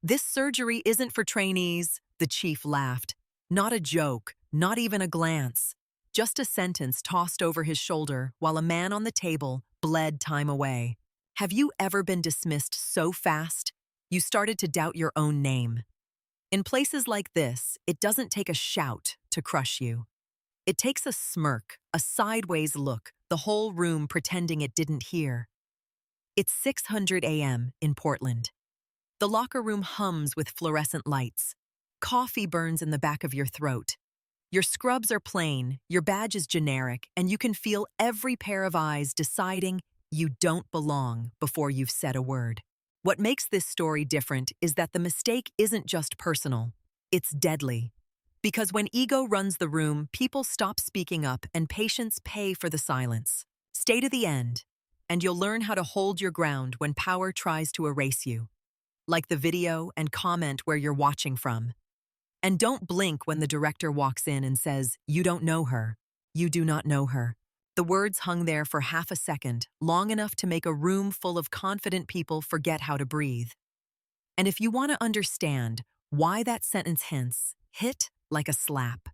"This surgery isn't for trainees," the chief laughed. Not a joke, not even a glance. Just a sentence tossed over his shoulder while a man on the table bled time away. Have you ever been dismissed so fast you started to doubt your own name? In places like this, it doesn't take a shout to crush you. It takes a smirk, a sideways look, the whole room pretending it didn't hear. It's 600 a.m. in Portland. The locker room hums with fluorescent lights. Coffee burns in the back of your throat. Your scrubs are plain, your badge is generic, and you can feel every pair of eyes deciding you don't belong before you've said a word. What makes this story different is that the mistake isn't just personal, it's deadly. Because when ego runs the room, people stop speaking up and patients pay for the silence. Stay to the end, and you'll learn how to hold your ground when power tries to erase you. Like the video and comment where you're watching from. And don't blink when the director walks in and says, "You don't know her. You do not know her." The words hung there for half a second, long enough to make a room full of confident people forget how to breathe. And if you want to understand why that sentence hit like a slap,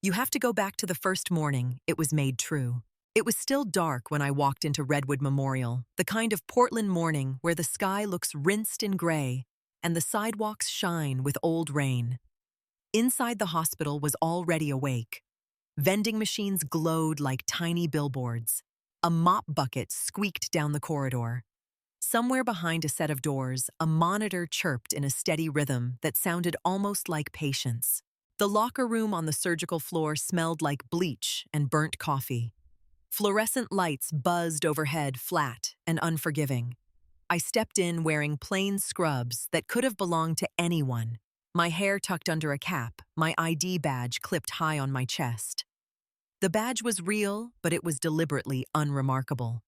you have to go back to the first morning it was made true. It was still dark when I walked into Redwood Memorial, the kind of Portland morning where the sky looks rinsed in gray and the sidewalks shine with old rain. Inside the hospital was already awake. Vending machines glowed like tiny billboards. A mop bucket squeaked down the corridor. Somewhere behind a set of doors, a monitor chirped in a steady rhythm that sounded almost like patience. The locker room on the surgical floor smelled like bleach and burnt coffee. Fluorescent lights buzzed overhead, flat and unforgiving. I stepped in wearing plain scrubs that could have belonged to anyone. My hair tucked under a cap, my ID badge clipped high on my chest. The badge was real, but it was deliberately unremarkable.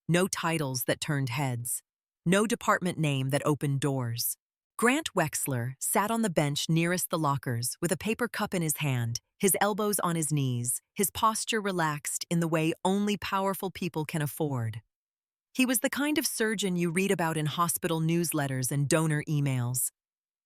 No titles that turned heads. No department name that opened doors. Grant Wexler sat on the bench nearest the lockers with a paper cup in his hand, his elbows on his knees, his posture relaxed in the way only powerful people can afford. He was the kind of surgeon you read about in hospital newsletters and donor emails.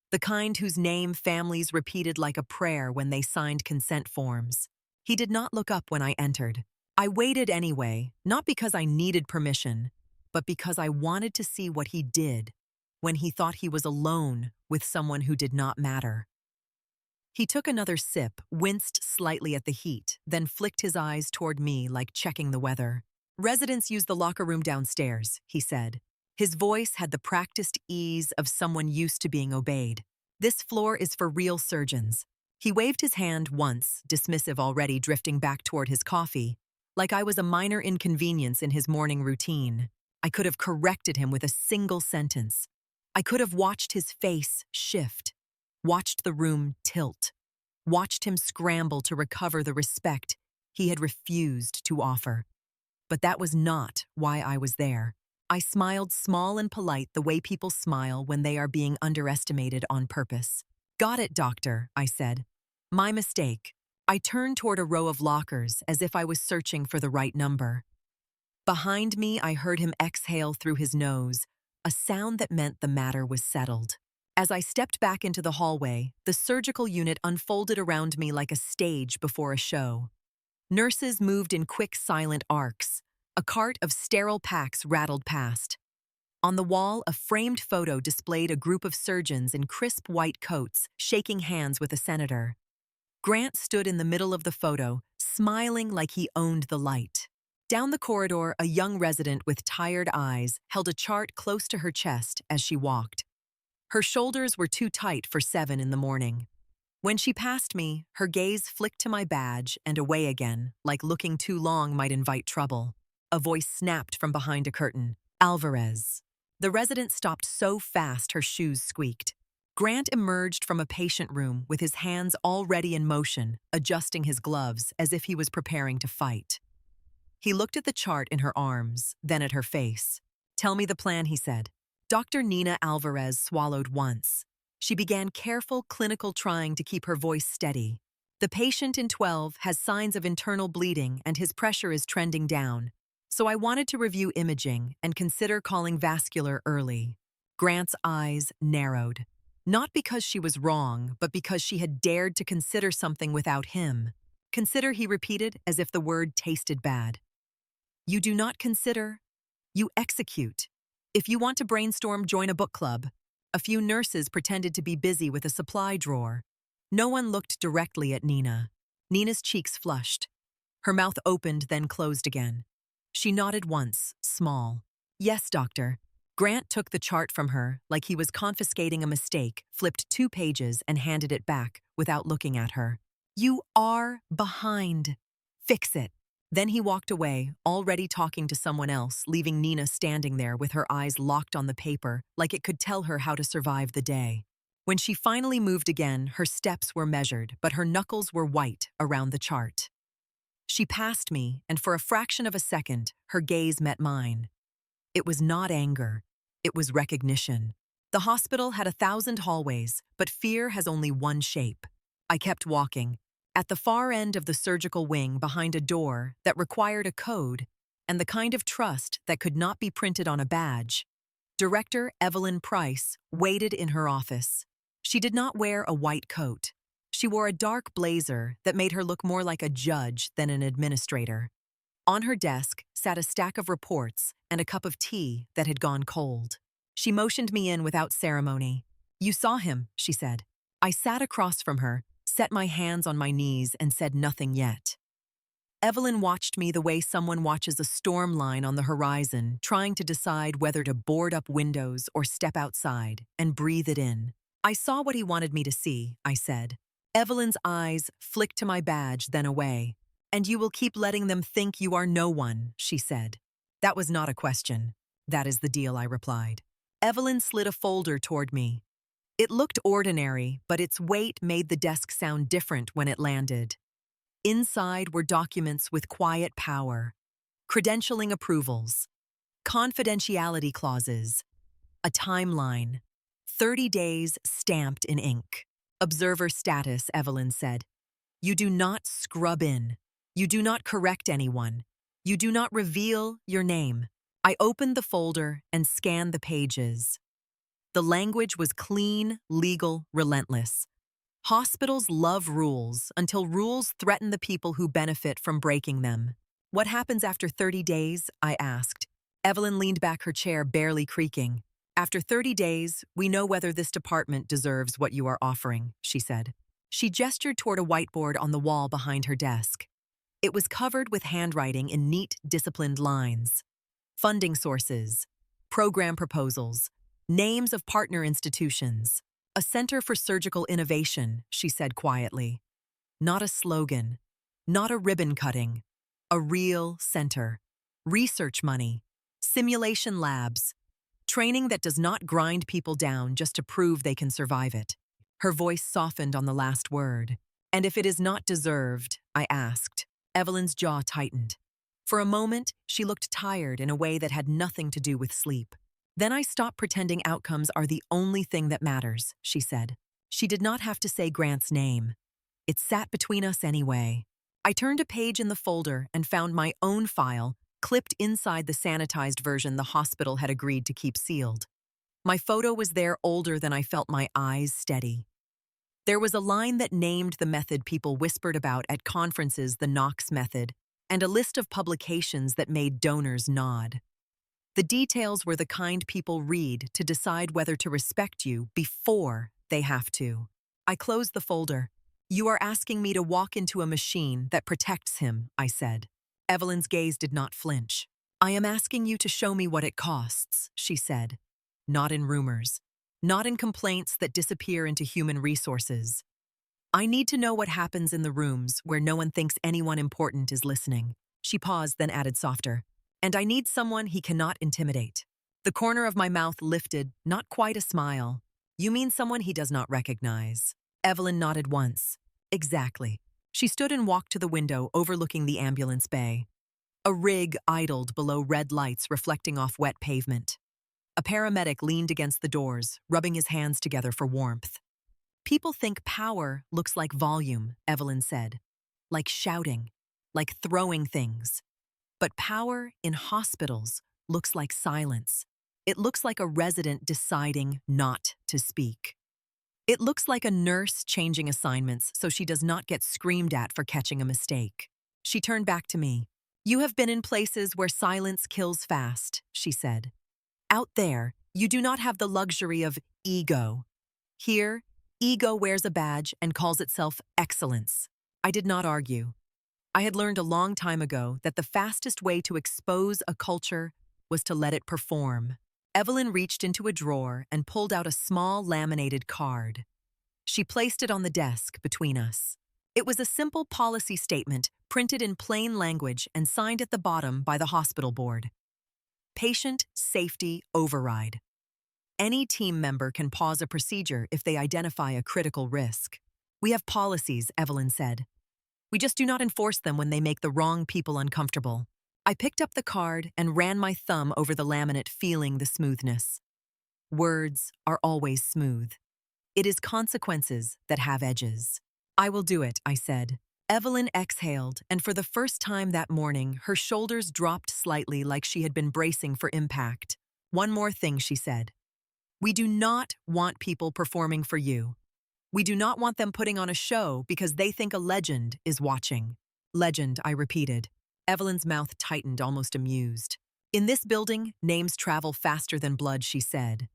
The kind whose name families repeated like a prayer when they signed consent forms. He did not look up when I entered. I waited anyway, not because I needed permission, but because I wanted to see what he did when he thought he was alone with someone who did not matter. He took another sip, winced slightly at the heat, then flicked his eyes toward me like checking the weather. "Residents use the locker room downstairs," he said. His voice had the practiced ease of someone used to being obeyed. "This floor is for real surgeons." He waved his hand once, dismissive already, drifting back toward his coffee, like I was a minor inconvenience in his morning routine. I could have corrected him with a single sentence. I could have watched his face shift, watched the room tilt, watched him scramble to recover the respect he had refused to offer. But that was not why I was there. I smiled small and polite the way people smile when they are being underestimated on purpose. "Got it, doctor," I said. "My mistake." I turned toward a row of lockers as if I was searching for the right number. Behind me, I heard him exhale through his nose, a sound that meant the matter was settled. As I stepped back into the hallway, the surgical unit unfolded around me like a stage before a show. Nurses moved in quick, silent arcs. A cart of sterile packs rattled past. On the wall, a framed photo displayed a group of surgeons in crisp white coats, shaking hands with a senator. Grant stood in the middle of the photo, smiling like he owned the light. Down the corridor, a young resident with tired eyes held a chart close to her chest as she walked. Her shoulders were too tight for 7 in the morning. When she passed me, her gaze flicked to my badge and away again, like looking too long might invite trouble. A voice snapped from behind a curtain. "Alvarez." The resident stopped so fast her shoes squeaked. Grant emerged from a patient room with his hands already in motion, adjusting his gloves as if he was preparing to fight. He looked at the chart in her arms, then at her face. "Tell me the plan," he said. Dr. Nina Alvarez swallowed once. She began careful clinical trying to keep her voice steady. "The patient in 12 has signs of internal bleeding and his pressure is trending down. So I wanted to review imaging and consider calling vascular early." Grant's eyes narrowed. Not because she was wrong, but because she had dared to consider something without him. Consider, he repeated, as if the word tasted bad. You do not consider, you execute. If you want to brainstorm, join a book club. A few nurses pretended to be busy with a supply drawer. No one looked directly at Nina. Nina's cheeks flushed. Her mouth opened, then closed again. She nodded once, small. Yes, doctor. Grant took the chart from her like he was confiscating a mistake, flipped 2 pages, and handed it back without looking at her. You are behind. Fix it. Then he walked away, already talking to someone else, leaving Nina standing there with her eyes locked on the paper, like it could tell her how to survive the day. When she finally moved again, her steps were measured, but her knuckles were white around the chart. She passed me, and for a fraction of a second, her gaze met mine. It was not anger. It was recognition. The hospital had 1,000 hallways, but fear has only one shape. I kept walking. At the far end of the surgical wing, behind a door that required a code and the kind of trust that could not be printed on a badge, Director Evelyn Price waited in her office. She did not wear a white coat. She wore a dark blazer that made her look more like a judge than an administrator. On her desk sat a stack of reports and a cup of tea that had gone cold. She motioned me in without ceremony. You saw him, she said. I sat across from her, set my hands on my knees, and said nothing yet. Evelyn watched me the way someone watches a storm line on the horizon, trying to decide whether to board up windows or step outside and breathe it in. I saw what he wanted me to see, I said. Evelyn's eyes flicked to my badge, then away. And you will keep letting them think you are no one, she said. That was not a question. That is the deal, I replied. Evelyn slid a folder toward me. It looked ordinary, but its weight made the desk sound different when it landed. Inside were documents with quiet power, credentialing approvals, confidentiality clauses, a timeline, 30 days stamped in ink. Observer status, Evelyn said. You do not scrub in. You do not correct anyone. You do not reveal your name. I opened the folder and scanned the pages. The language was clean, legal, relentless. Hospitals love rules until rules threaten the people who benefit from breaking them. What happens after 30 days? I asked. Evelyn leaned back, her chair barely creaking. After 30 days, we know whether this department deserves what you are offering, she said. She gestured toward a whiteboard on the wall behind her desk. It was covered with handwriting in neat, disciplined lines. Funding sources, program proposals, names of partner institutions. A center for surgical innovation, she said quietly. Not a slogan, not a ribbon cutting. A real center. Research money, simulation labs, training that does not grind people down just to prove they can survive it. Her voice softened on the last word. And if it is not deserved, I asked. Evelyn's jaw tightened. For a moment, she looked tired in a way that had nothing to do with sleep. Then I stopped pretending outcomes are the only thing that matters, she said. She did not have to say Grant's name. It sat between us anyway. I turned a page in the folder and found my own file, clipped inside the sanitized version the hospital had agreed to keep sealed. My photo was there, older than I felt my eyes steady. There was a line that named the method people whispered about at conferences, the Knox method, and a list of publications that made donors nod. The details were the kind people read to decide whether to respect you before they have to. I closed the folder. You are asking me to walk into a machine that protects him, I said. Evelyn's gaze did not flinch. I am asking you to show me what it costs, she said. Not in rumors. Not in complaints that disappear into human resources. I need to know what happens in the rooms where no one thinks anyone important is listening. She paused, then added softer. And I need someone he cannot intimidate. The corner of my mouth lifted, not quite a smile. You mean someone he does not recognize? Evelyn nodded once. Exactly. She stood and walked to the window overlooking the ambulance bay. A rig idled below red lights reflecting off wet pavement. A paramedic leaned against the doors, rubbing his hands together for warmth. People think power looks like volume, Evelyn said. Like shouting, like throwing things. But power in hospitals looks like silence. It looks like a resident deciding not to speak. It looks like a nurse changing assignments so she does not get screamed at for catching a mistake. She turned back to me. You have been in places where silence kills fast, she said. Out there, you do not have the luxury of ego. Here, ego wears a badge and calls itself excellence. I did not argue. I had learned a long time ago that the fastest way to expose a culture was to let it perform. Evelyn reached into a drawer and pulled out a small laminated card. She placed it on the desk between us. It was a simple policy statement printed in plain language and signed at the bottom by the hospital board. Patient Safety Override. Any team member can pause a procedure if they identify a critical risk. We have policies, Evelyn said. We just do not enforce them when they make the wrong people uncomfortable. I picked up the card and ran my thumb over the laminate, feeling the smoothness. Words are always smooth. It is consequences that have edges. I will do it, I said. Evelyn exhaled, and for the first time that morning, her shoulders dropped slightly like she had been bracing for impact. One more thing, she said. We do not want people performing for you. We do not want them putting on a show because they think a legend is watching. Legend, I repeated. Evelyn's mouth tightened, almost amused. In this building, names travel faster than blood, she said,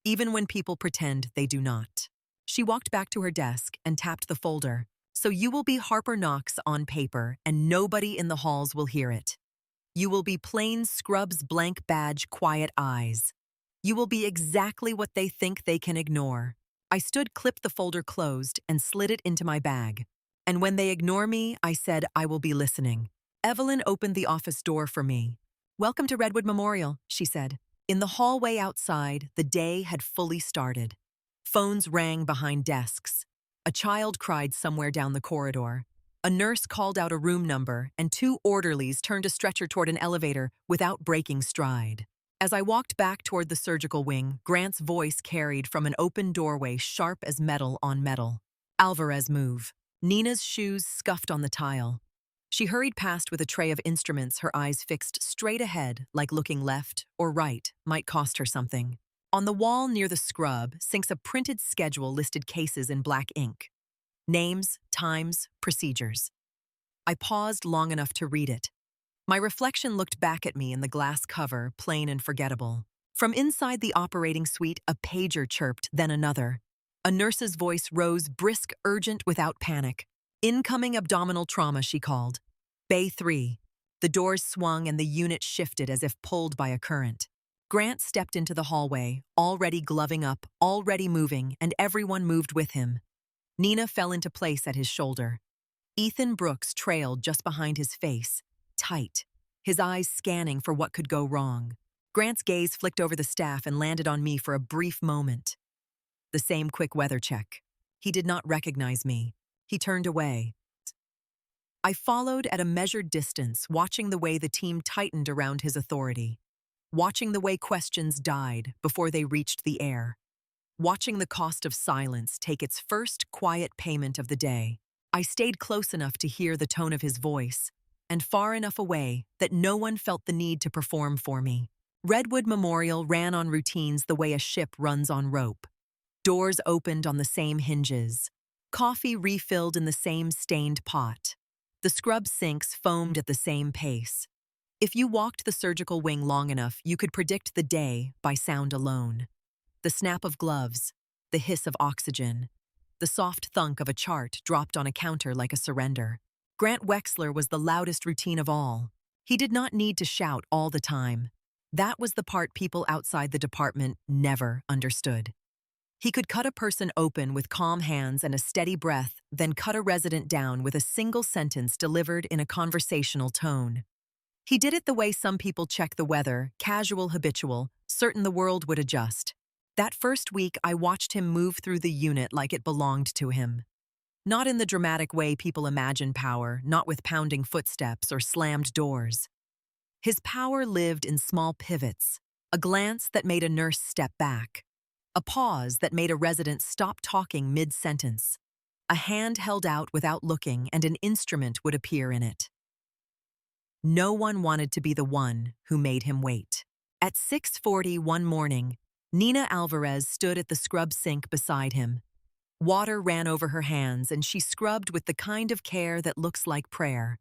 even when people pretend they do not. She walked back to her desk and tapped the folder. So you will be Harper Knox on paper, and nobody in the halls will hear it. You will be plain scrubs, blank badge, quiet eyes. You will be exactly what they think they can ignore. I clipped the folder closed, and slid it into my bag. And when they ignore me, I said, I will be listening. Evelyn opened the office door for me. Welcome to Redwood Memorial, she said. In the hallway outside, the day had fully started. Phones rang behind desks. A child cried somewhere down the corridor. A nurse called out a room number, and 2 orderlies turned a stretcher toward an elevator without breaking stride. As I walked back toward the surgical wing, Grant's voice carried from an open doorway sharp as metal on metal. Alvarez, move. Nina's shoes scuffed on the tile. She hurried past with a tray of instruments, her eyes fixed straight ahead, like looking left or right might cost her something. On the wall near the scrub sinks a printed schedule listed cases in black ink. Names, times, procedures. I paused long enough to read it. My reflection looked back at me in the glass cover, plain and forgettable. From inside the operating suite, a pager chirped, then another. A nurse's voice rose, brisk, urgent, without panic. Incoming abdominal trauma, she called. Bay 3. The doors swung and the unit shifted as if pulled by a current. Grant stepped into the hallway, already gloving up, already moving, and everyone moved with him. Nina fell into place at his shoulder. Ethan Brooks trailed just behind his face, tight, his eyes scanning for what could go wrong. Grant's gaze flicked over the staff and landed on me for a brief moment. The same quick weather check. He did not recognize me. He turned away. I followed at a measured distance, watching the way the team tightened around his authority. Watching the way questions died before they reached the air. Watching the cost of silence take its first quiet payment of the day. I stayed close enough to hear the tone of his voice, and far enough away that no one felt the need to perform for me. Redwood Memorial ran on routines the way a ship runs on rope. Doors opened on the same hinges. Coffee refilled in the same stained pot. The scrub sinks foamed at the same pace. If you walked the surgical wing long enough, you could predict the day by sound alone. The snap of gloves, the hiss of oxygen, the soft thunk of a chart dropped on a counter like a surrender. Grant Wexler was the loudest routine of all. He did not need to shout all the time. That was the part people outside the department never understood. He could cut a person open with calm hands and a steady breath, then cut a resident down with a single sentence delivered in a conversational tone. He did it the way some people check the weather, casual, habitual, certain the world would adjust. That first week, I watched him move through the unit like it belonged to him. Not in the dramatic way people imagine power, not with pounding footsteps or slammed doors. His power lived in small pivots, a glance that made a nurse step back, a pause that made a resident stop talking mid-sentence, a hand held out without looking, and an instrument would appear in it. No one wanted to be the one who made him wait. At 6:40 one morning, Nina Alvarez stood at the scrub sink beside him. Water ran over her hands and she scrubbed with the kind of care that looks like prayer.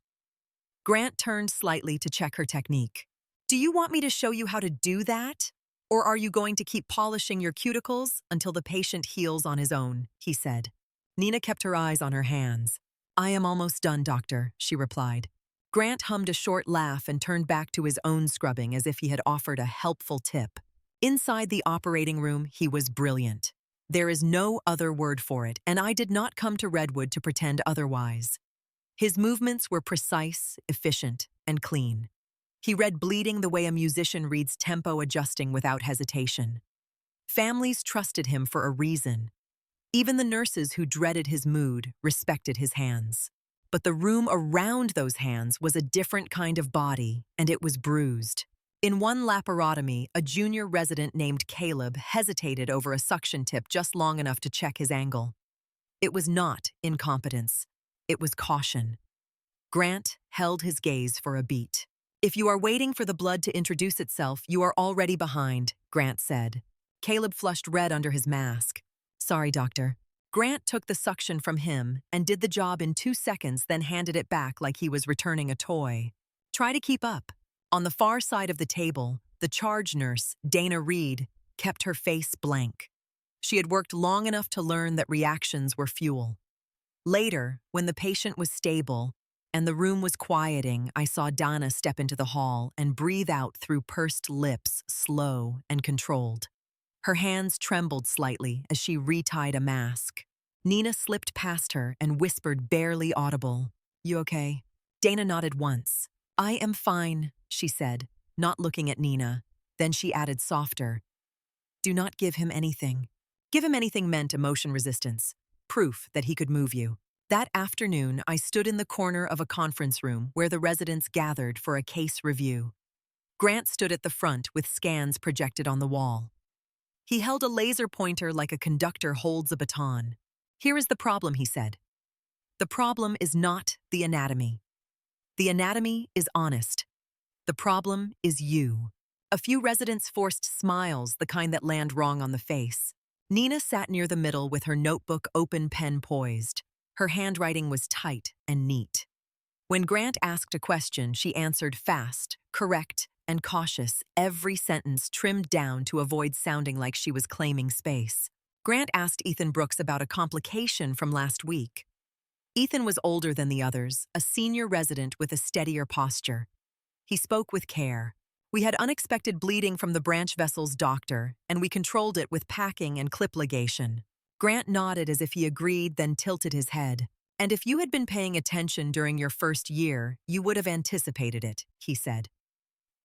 Grant turned slightly to check her technique. "Do you want me to show you how to do that? Or are you going to keep polishing your cuticles until the patient heals on his own?" he said. Nina kept her eyes on her hands. "I am almost done, doctor," she replied. Grant hummed a short laugh and turned back to his own scrubbing as if he had offered a helpful tip. Inside the operating room, he was brilliant. There is no other word for it, and I did not come to Redwood to pretend otherwise. His movements were precise, efficient, and clean. He read bleeding the way a musician reads tempo adjusting without hesitation. Families trusted him for a reason. Even the nurses who dreaded his mood respected his hands. But the room around those hands was a different kind of body, and it was bruised. In one laparotomy, a junior resident named Caleb hesitated over a suction tip just long enough to check his angle. It was not incompetence. It was caution. Grant held his gaze for a beat. "If you are waiting for the blood to introduce itself, you are already behind," Grant said. Caleb flushed red under his mask. "Sorry, doctor." Grant took the suction from him and did the job in 2 seconds, then handed it back like he was returning a toy. "Try to keep up." On the far side of the table, the charge nurse, Dana Reed, kept her face blank. She had worked long enough to learn that reactions were fuel. Later, when the patient was stable and the room was quieting, I saw Dana step into the hall and breathe out through pursed lips, slow and controlled. Her hands trembled slightly as she retied a mask. Nina slipped past her and whispered, barely audible, "You okay?" Dana nodded once. "I am fine," she said, not looking at Nina. Then she added softer, "Do not give him anything." Give him anything meant emotion resistance, proof that he could move you. That afternoon, I stood in the corner of a conference room where the residents gathered for a case review. Grant stood at the front with scans projected on the wall. He held a laser pointer like a conductor holds a baton. "Here is the problem," he said. "The problem is not the anatomy. The anatomy is honest. The problem is you." A few residents forced smiles, the kind that land wrong on the face. Nina sat near the middle with her notebook open, pen poised. Her handwriting was tight and neat. When Grant asked a question, she answered fast, correct, and cautious, every sentence trimmed down to avoid sounding like she was claiming space. Grant asked Ethan Brooks about a complication from last week. Ethan was older than the others, a senior resident with a steadier posture. He spoke with care. "We had unexpected bleeding from the branch vessel's doctor, and we controlled it with packing and clip ligation." Grant nodded as if he agreed, then tilted his head. "And if you had been paying attention during your first year, you would have anticipated it," he said.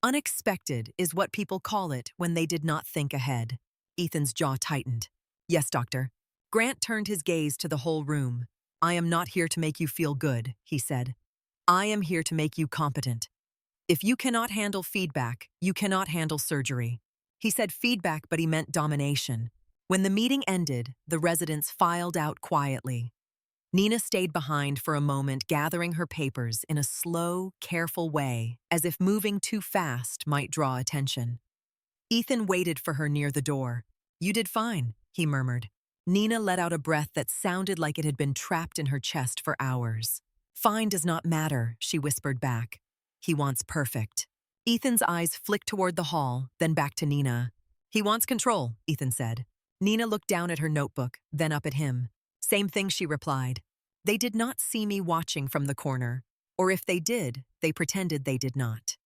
"Unexpected is what people call it when they did not think ahead." Ethan's jaw tightened. "Yes, doctor." Grant turned his gaze to the whole room. "I am not here to make you feel good," he said. "I am here to make you competent. If you cannot handle feedback, you cannot handle surgery." He said feedback, but he meant domination. When the meeting ended, the residents filed out quietly. Nina stayed behind for a moment, gathering her papers in a slow, careful way, as if moving too fast might draw attention. Ethan waited for her near the door. "You did fine," he murmured. Nina let out a breath that sounded like it had been trapped in her chest for hours. "Fine does not matter," she whispered back. "He wants perfect." Ethan's eyes flicked toward the hall, then back to Nina. "He wants control," Ethan said. Nina looked down at her notebook, then up at him. "Same thing," she replied. They did not see me watching from the corner, or if they did, they pretended they did not.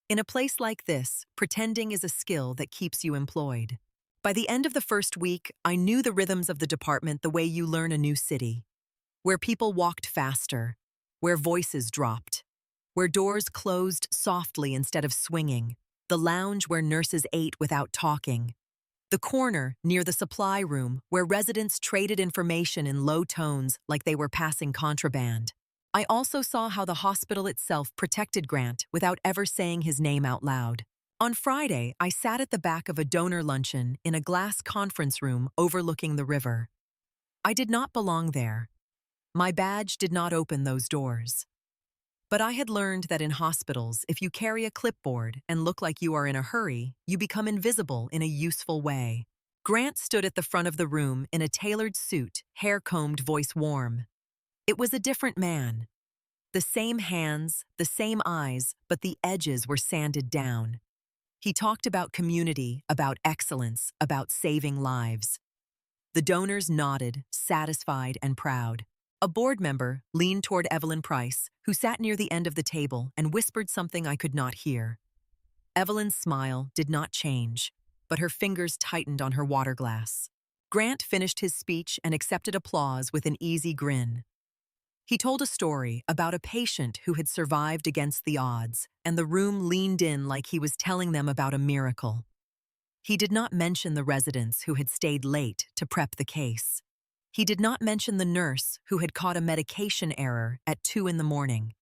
In a place like this, pretending is a skill that keeps you employed. By the end of the first week, I knew the rhythms of the department the way you learn a new city. Where people walked faster, where voices dropped, where doors closed softly instead of swinging, the lounge where nurses ate without talking, the corner near the supply room where residents traded information in low tones like they were passing contraband. I also saw how the hospital itself protected Grant without ever saying his name out loud. On Friday, I sat at the back of a donor luncheon in a glass conference room overlooking the river. I did not belong there. My badge did not open those doors. But I had learned that in hospitals, if you carry a clipboard and look like you are in a hurry, you become invisible in a useful way. Grant stood at the front of the room in a tailored suit, hair combed, voice warm. It was a different man. The same hands, the same eyes, but the edges were sanded down. He talked about community, about excellence, about saving lives. The donors nodded, satisfied and proud. A board member leaned toward Evelyn Price, who sat near the end of the table, and whispered something I could not hear. Evelyn's smile did not change, but her fingers tightened on her water glass. Grant finished his speech and accepted applause with an easy grin. He told a story about a patient who had survived against the odds, and the room leaned in like he was telling them about a miracle. He did not mention the residents who had stayed late to prep the case. He did not mention the nurse who had caught a medication error at 2 in the morning.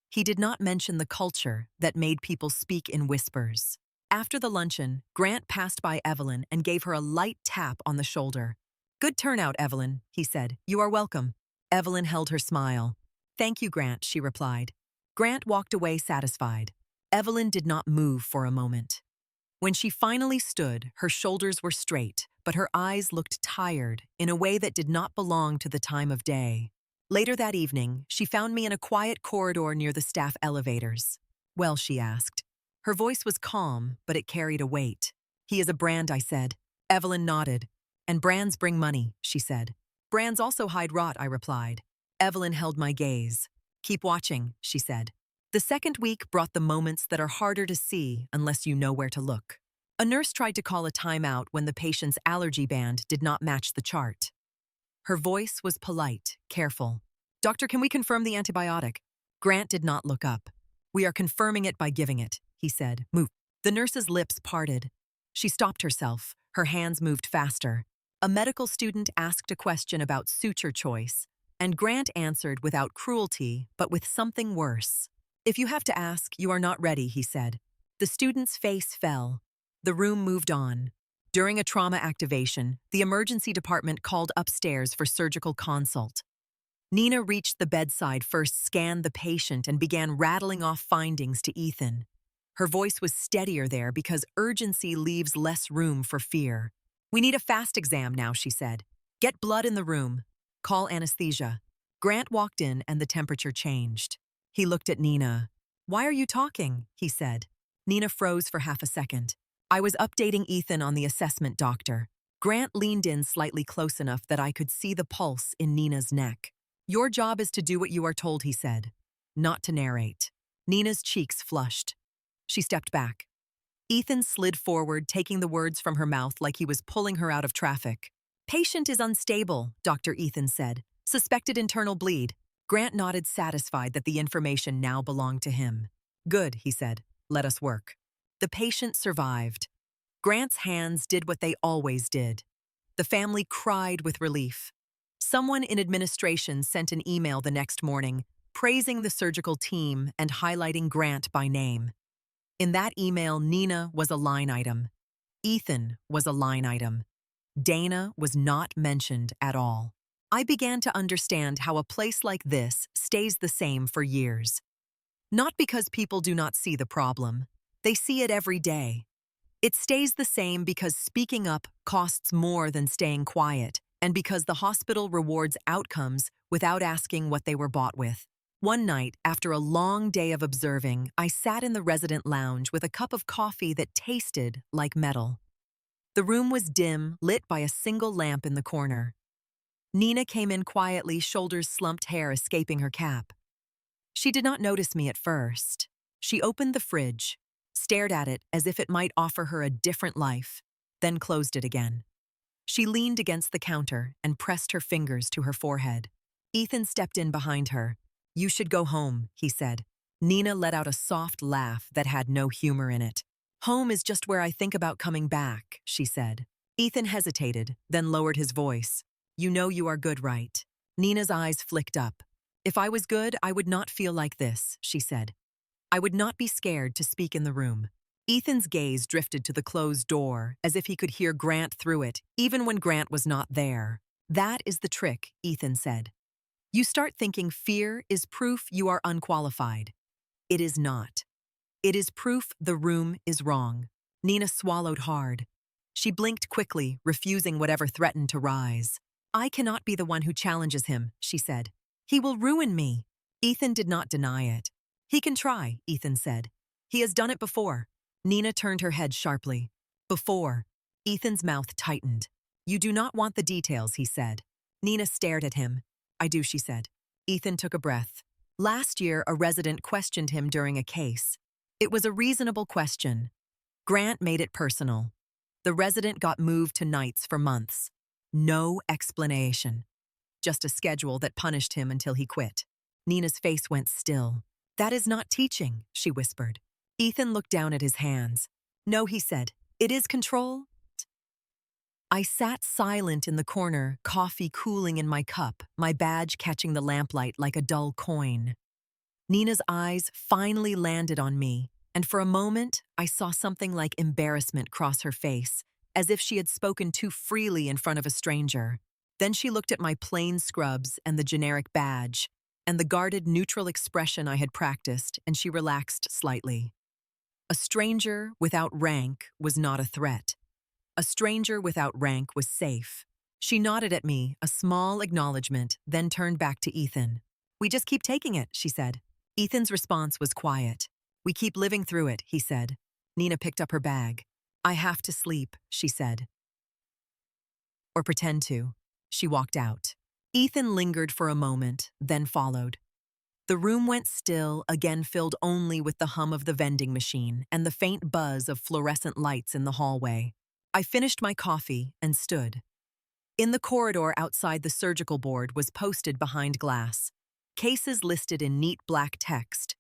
He did not mention the culture that made people speak in whispers. After the luncheon, Grant passed by Evelyn and gave her a light tap on the shoulder. "Good turnout, Evelyn," he said. "You are welcome." Evelyn held her smile. "Thank you, Grant," she replied. Grant walked away satisfied. Evelyn did not move for a moment. When she finally stood, her shoulders were straight, but her eyes looked tired in a way that did not belong to the time of day. Later that evening, she found me in a quiet corridor near the staff elevators. "Well," she asked. Her voice was calm, but it carried a weight. "He is a brand," I said. Evelyn nodded. "And brands bring money," she said. "Brands also hide rot," I replied. Evelyn held my gaze. "Keep watching," she said. The second week brought the moments that are harder to see unless you know where to look. A nurse tried to call a timeout when the patient's allergy band did not match the chart. Her voice was polite, careful. "Doctor, can we confirm the antibiotic?" Grant did not look up. "We are confirming it by giving it," he said. "Move." The nurse's lips parted. She stopped herself. Her hands moved faster. A medical student asked a question about suture choice, and Grant answered without cruelty, but with something worse. "If you have to ask, you are not ready," he said. The student's face fell. The room moved on. During a trauma activation, the emergency department called upstairs for surgical consult. Nina reached the bedside first, scanned the patient, and began rattling off findings to Ethan. Her voice was steadier there because urgency leaves less room for fear. "We need a fast exam now," she said. "Get blood in the room. Call anesthesia." Grant walked in and the temperature changed. He looked at Nina. "Why are you talking?" he said. Nina froze for half a second. "I was updating Ethan on the assessment, doctor." Grant leaned in slightly close enough that I could see the pulse in Nina's neck. "Your job is to do what you are told," he said, "not to narrate." Nina's cheeks flushed. She stepped back. Ethan slid forward, taking the words from her mouth like he was pulling her out of traffic. "Patient is unstable," Dr. Ethan said. "Suspected internal bleed." Grant nodded, satisfied that the information now belonged to him. "Good," he said. "Let us work." The patient survived. Grant's hands did what they always did. The family cried with relief. Someone in administration sent an email the next morning, praising the surgical team and highlighting Grant by name. In that email, Nina was a line item. Ethan was a line item. Dana was not mentioned at all. I began to understand how a place like this stays the same for years. Not because people do not see the problem. They see it every day. It stays the same because speaking up costs more than staying quiet, and because the hospital rewards outcomes without asking what they were bought with. One night, after a long day of observing, I sat in the resident lounge with a cup of coffee that tasted like metal. The room was dim, lit by a single lamp in the corner. Nina came in quietly, shoulders slumped, hair escaping her cap. She did not notice me at first. She opened the fridge, stared at it as if it might offer her a different life, then closed it again. She leaned against the counter and pressed her fingers to her forehead. Ethan stepped in behind her. "You should go home," he said. Nina let out a soft laugh that had no humor in it. "Home is just where I think about coming back," she said. Ethan hesitated, then lowered his voice. "You know you are good, right?" Nina's eyes flicked up. "If I was good, I would not feel like this," she said. "I would not be scared to speak in the room." Ethan's gaze drifted to the closed door, as if he could hear Grant through it, even when Grant was not there. "That is the trick," Ethan said. "You start thinking fear is proof you are unqualified. It is not. It is proof the room is wrong." Nina swallowed hard. She blinked quickly, refusing whatever threatened to rise. I cannot be the one who challenges him, she said. He will ruin me. Ethan did not deny it. He can try, Ethan said. He has done it before. Nina turned her head sharply. Before. Ethan's mouth tightened. You do not want the details, he said. Nina stared at him. I do, she said. Ethan took a breath. Last year, a resident questioned him during a case. It was a reasonable question. Grant made it personal. The resident got moved to nights for months. No explanation. Just a schedule that punished him until he quit. Nina's face went still. That is not teaching, she whispered. Ethan looked down at his hands. No, he said. It is control. I sat silent in the corner, coffee cooling in my cup, my badge catching the lamplight like a dull coin. Nina's eyes finally landed on me, and for a moment, I saw something like embarrassment cross her face, as if she had spoken too freely in front of a stranger. Then she looked at my plain scrubs and the generic badge, and the guarded neutral expression I had practiced, and she relaxed slightly. A stranger without rank was not a threat. A stranger without rank was safe. She nodded at me, a small acknowledgement, then turned back to Ethan. We just keep taking it, she said. Ethan's response was quiet. We keep living through it, he said. Nina picked up her bag. I have to sleep, she said. Or pretend to. She walked out. Ethan lingered for a moment, then followed. The room went still, again filled only with the hum of the vending machine and the faint buzz of fluorescent lights in the hallway. I finished my coffee and stood. In the corridor outside the surgical board was posted behind glass. Cases listed in neat black text.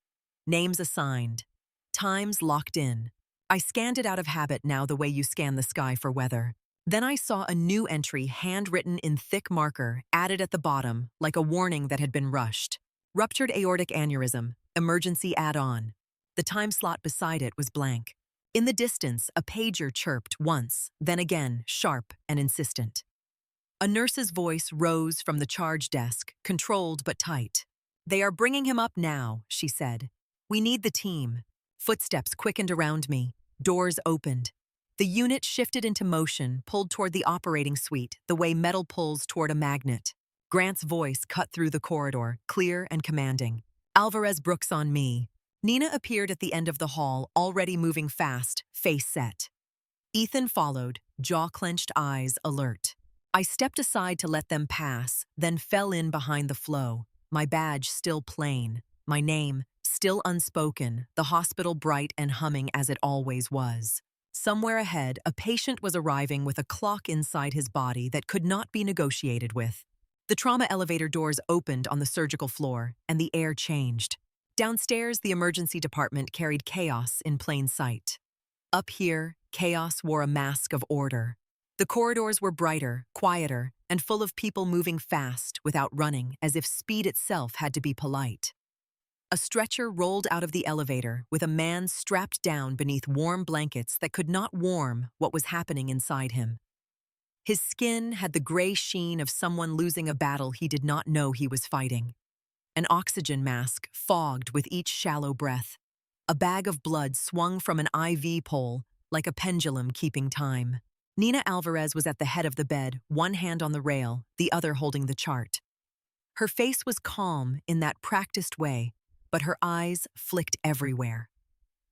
Names assigned. Times locked in. I scanned it out of habit now the way you scan the sky for weather. Then I saw a new entry handwritten in thick marker, added at the bottom, like a warning that had been rushed. Ruptured aortic aneurysm, emergency add-on. The time slot beside it was blank. In the distance, a pager chirped once, then again, sharp and insistent. A nurse's voice rose from the charge desk, controlled but tight. They are bringing him up now, she said. We need the team. Footsteps quickened around me. Doors opened. The unit shifted into motion, pulled toward the operating suite, the way metal pulls toward a magnet. Grant's voice cut through the corridor, clear and commanding. Alvarez Brooks on me. Nina appeared at the end of the hall, already moving fast, face set. Ethan followed, jaw-clenched eyes alert. I stepped aside to let them pass, then fell in behind the flow, my badge still plain, my name still unspoken, the hospital bright and humming as it always was. Somewhere ahead, a patient was arriving with a clock inside his body that could not be negotiated with. The trauma elevator doors opened on the surgical floor, and the air changed. Downstairs, the emergency department carried chaos in plain sight. Up here, chaos wore a mask of order. The corridors were brighter, quieter, and full of people moving fast without running, as if speed itself had to be polite. A stretcher rolled out of the elevator with a man strapped down beneath warm blankets that could not warm what was happening inside him. His skin had the gray sheen of someone losing a battle he did not know he was fighting. An oxygen mask fogged with each shallow breath. A bag of blood swung from an IV pole, like a pendulum keeping time. Nina Alvarez was at the head of the bed, one hand on the rail, the other holding the chart. Her face was calm in that practiced way, but her eyes flicked everywhere.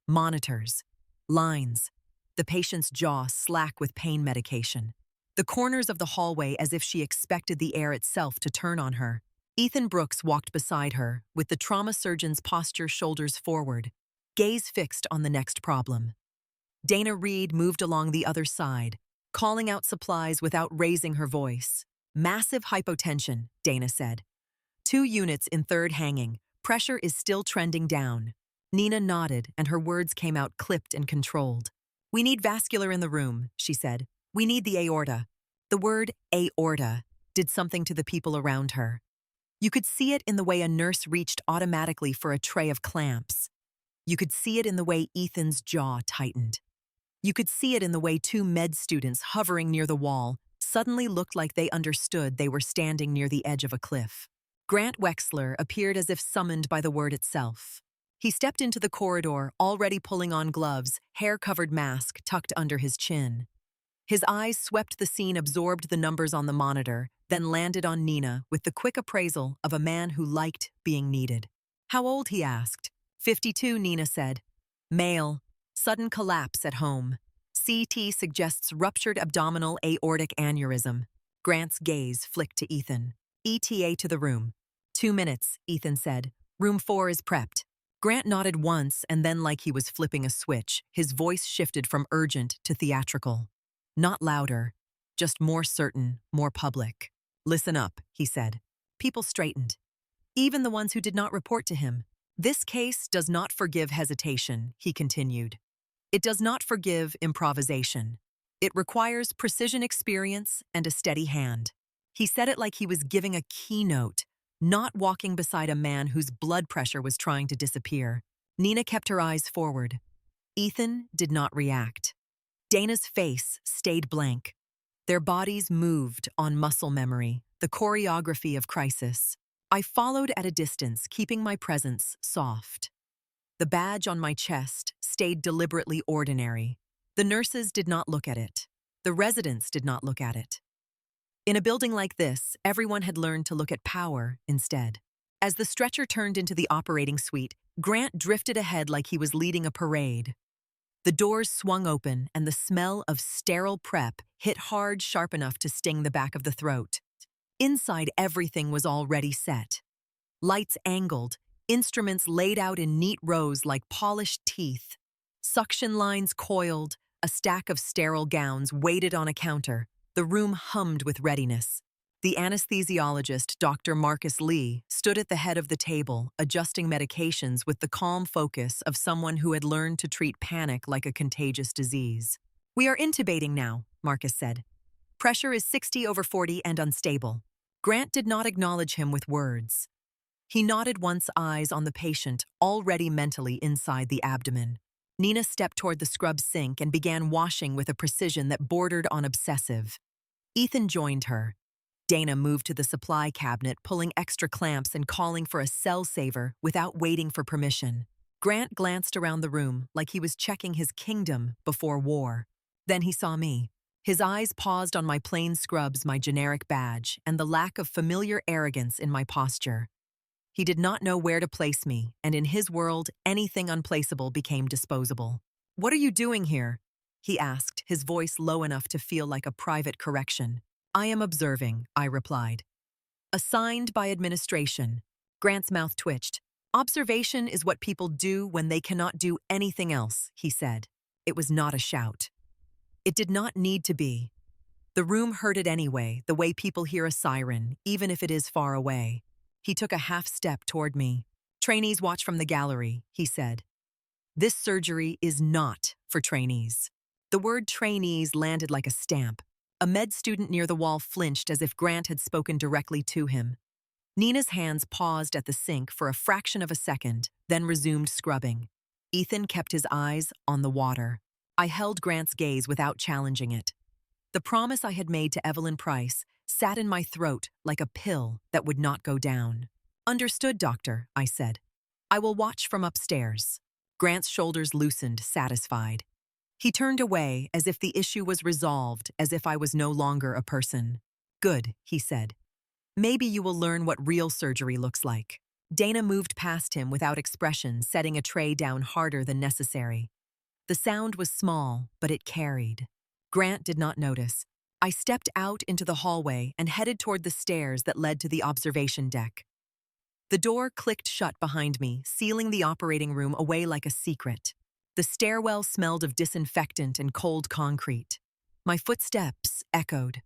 Monitors, lines, the patient's jaw slack with pain medication. The corners of the hallway as if she expected the air itself to turn on her. Ethan Brooks walked beside her, with the trauma surgeon's posture shoulders forward, gaze fixed on the next problem. Dana Reed moved along the other side, calling out supplies without raising her voice. Massive hypotension, Dana said. 2 units in third hanging. Pressure is still trending down. Nina nodded, and her words came out clipped and controlled. We need vascular in the room, she said. We need the aorta. The word aorta did something to the people around her. You could see it in the way a nurse reached automatically for a tray of clamps. You could see it in the way Ethan's jaw tightened. You could see it in the way 2 med students hovering near the wall suddenly looked like they understood they were standing near the edge of a cliff. Grant Wexler appeared as if summoned by the word itself. He stepped into the corridor, already pulling on gloves, hair-covered mask tucked under his chin. His eyes swept the scene, absorbed the numbers on the monitor, then landed on Nina with the quick appraisal of a man who liked being needed. How old, he asked. 52, Nina said. Male. Sudden collapse at home. CT suggests ruptured abdominal aortic aneurysm. Grant's gaze flicked to Ethan. ETA to the room. 2 minutes, Ethan said. Room 4 is prepped. Grant nodded once, and then, like he was flipping a switch, his voice shifted from urgent to theatrical. Not louder, just more certain, more public. Listen up, he said. People straightened. Even the ones who did not report to him. This case does not forgive hesitation, he continued. It does not forgive improvisation. It requires precision experience and a steady hand. He said it like he was giving a keynote, not walking beside a man whose blood pressure was trying to disappear. Nina kept her eyes forward. Ethan did not react. Dana's face stayed blank. Their bodies moved on muscle memory, the choreography of crisis. I followed at a distance, keeping my presence soft. The badge on my chest stayed deliberately ordinary. The nurses did not look at it. The residents did not look at it. In a building like this, everyone had learned to look at power instead. As the stretcher turned into the operating suite, Grant drifted ahead like he was leading a parade. The doors swung open, and the smell of sterile prep hit hard, sharp enough to sting the back of the throat. Inside, everything was already set. Lights angled, instruments laid out in neat rows like polished teeth. Suction lines coiled, a stack of sterile gowns waited on a counter. The room hummed with readiness. The anesthesiologist, Dr. Marcus Lee, stood at the head of the table, adjusting medications with the calm focus of someone who had learned to treat panic like a contagious disease. We are intubating now, Marcus said. Pressure is 60/40 and unstable. Grant did not acknowledge him with words. He nodded once, eyes on the patient, already mentally inside the abdomen. Nina stepped toward the scrub sink and began washing with a precision that bordered on obsessive. Ethan joined her. Dana moved to the supply cabinet, pulling extra clamps and calling for a cell saver without waiting for permission. Grant glanced around the room like he was checking his kingdom before war. Then he saw me. His eyes paused on my plain scrubs, my generic badge, and the lack of familiar arrogance in my posture. He did not know where to place me, and in his world, anything unplaceable became disposable. What are you doing here? He asked, his voice low enough to feel like a private correction. I am observing, I replied. Assigned by administration. Grant's mouth twitched. Observation is what people do when they cannot do anything else, he said. It was not a shout. It did not need to be. The room heard it anyway, the way people hear a siren, even if it is far away. He took a half step toward me. Trainees watch from the gallery, he said. This surgery is not for trainees. The word trainees landed like a stamp. A med student near the wall flinched as if Grant had spoken directly to him. Nina's hands paused at the sink for a fraction of a second, then resumed scrubbing. Ethan kept his eyes on the water. I held Grant's gaze without challenging it. The promise I had made to Evelyn Price sat in my throat like a pill that would not go down. Understood, doctor, I said. I will watch from upstairs. Grant's shoulders loosened, satisfied. He turned away as if the issue was resolved, as if I was no longer a person. Good, he said. Maybe you will learn what real surgery looks like. Dana moved past him without expression, setting a tray down harder than necessary. The sound was small, but it carried. Grant did not notice. I stepped out into the hallway and headed toward the stairs that led to the observation deck. The door clicked shut behind me, sealing the operating room away like a secret. The stairwell smelled of disinfectant and cold concrete. My footsteps echoed.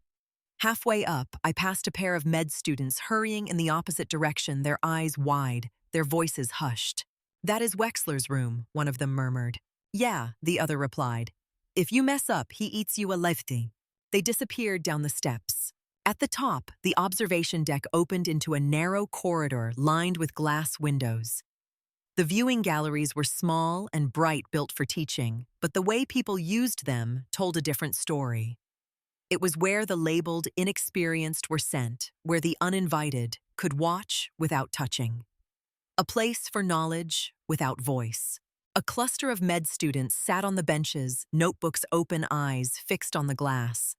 Halfway up, I passed a pair of med students hurrying in the opposite direction, their eyes wide, their voices hushed. That is Wexler's room, one of them murmured. Yeah, the other replied. If you mess up, he eats you a lefty. They disappeared down the steps. At the top, the observation deck opened into a narrow corridor lined with glass windows. The viewing galleries were small and bright, built for teaching, but the way people used them told a different story. It was where the labeled inexperienced were sent, where the uninvited could watch without touching. A place for knowledge without voice. A cluster of med students sat on the benches, notebooks open, eyes fixed on the glass.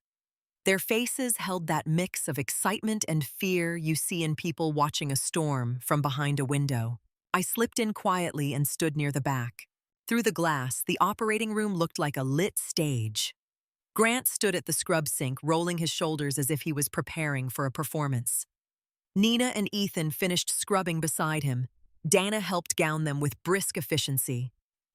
Their faces held that mix of excitement and fear you see in people watching a storm from behind a window. I slipped in quietly and stood near the back. Through the glass, the operating room looked like a lit stage. Grant stood at the scrub sink, rolling his shoulders as if he was preparing for a performance. Nina and Ethan finished scrubbing beside him. Dana helped gown them with brisk efficiency.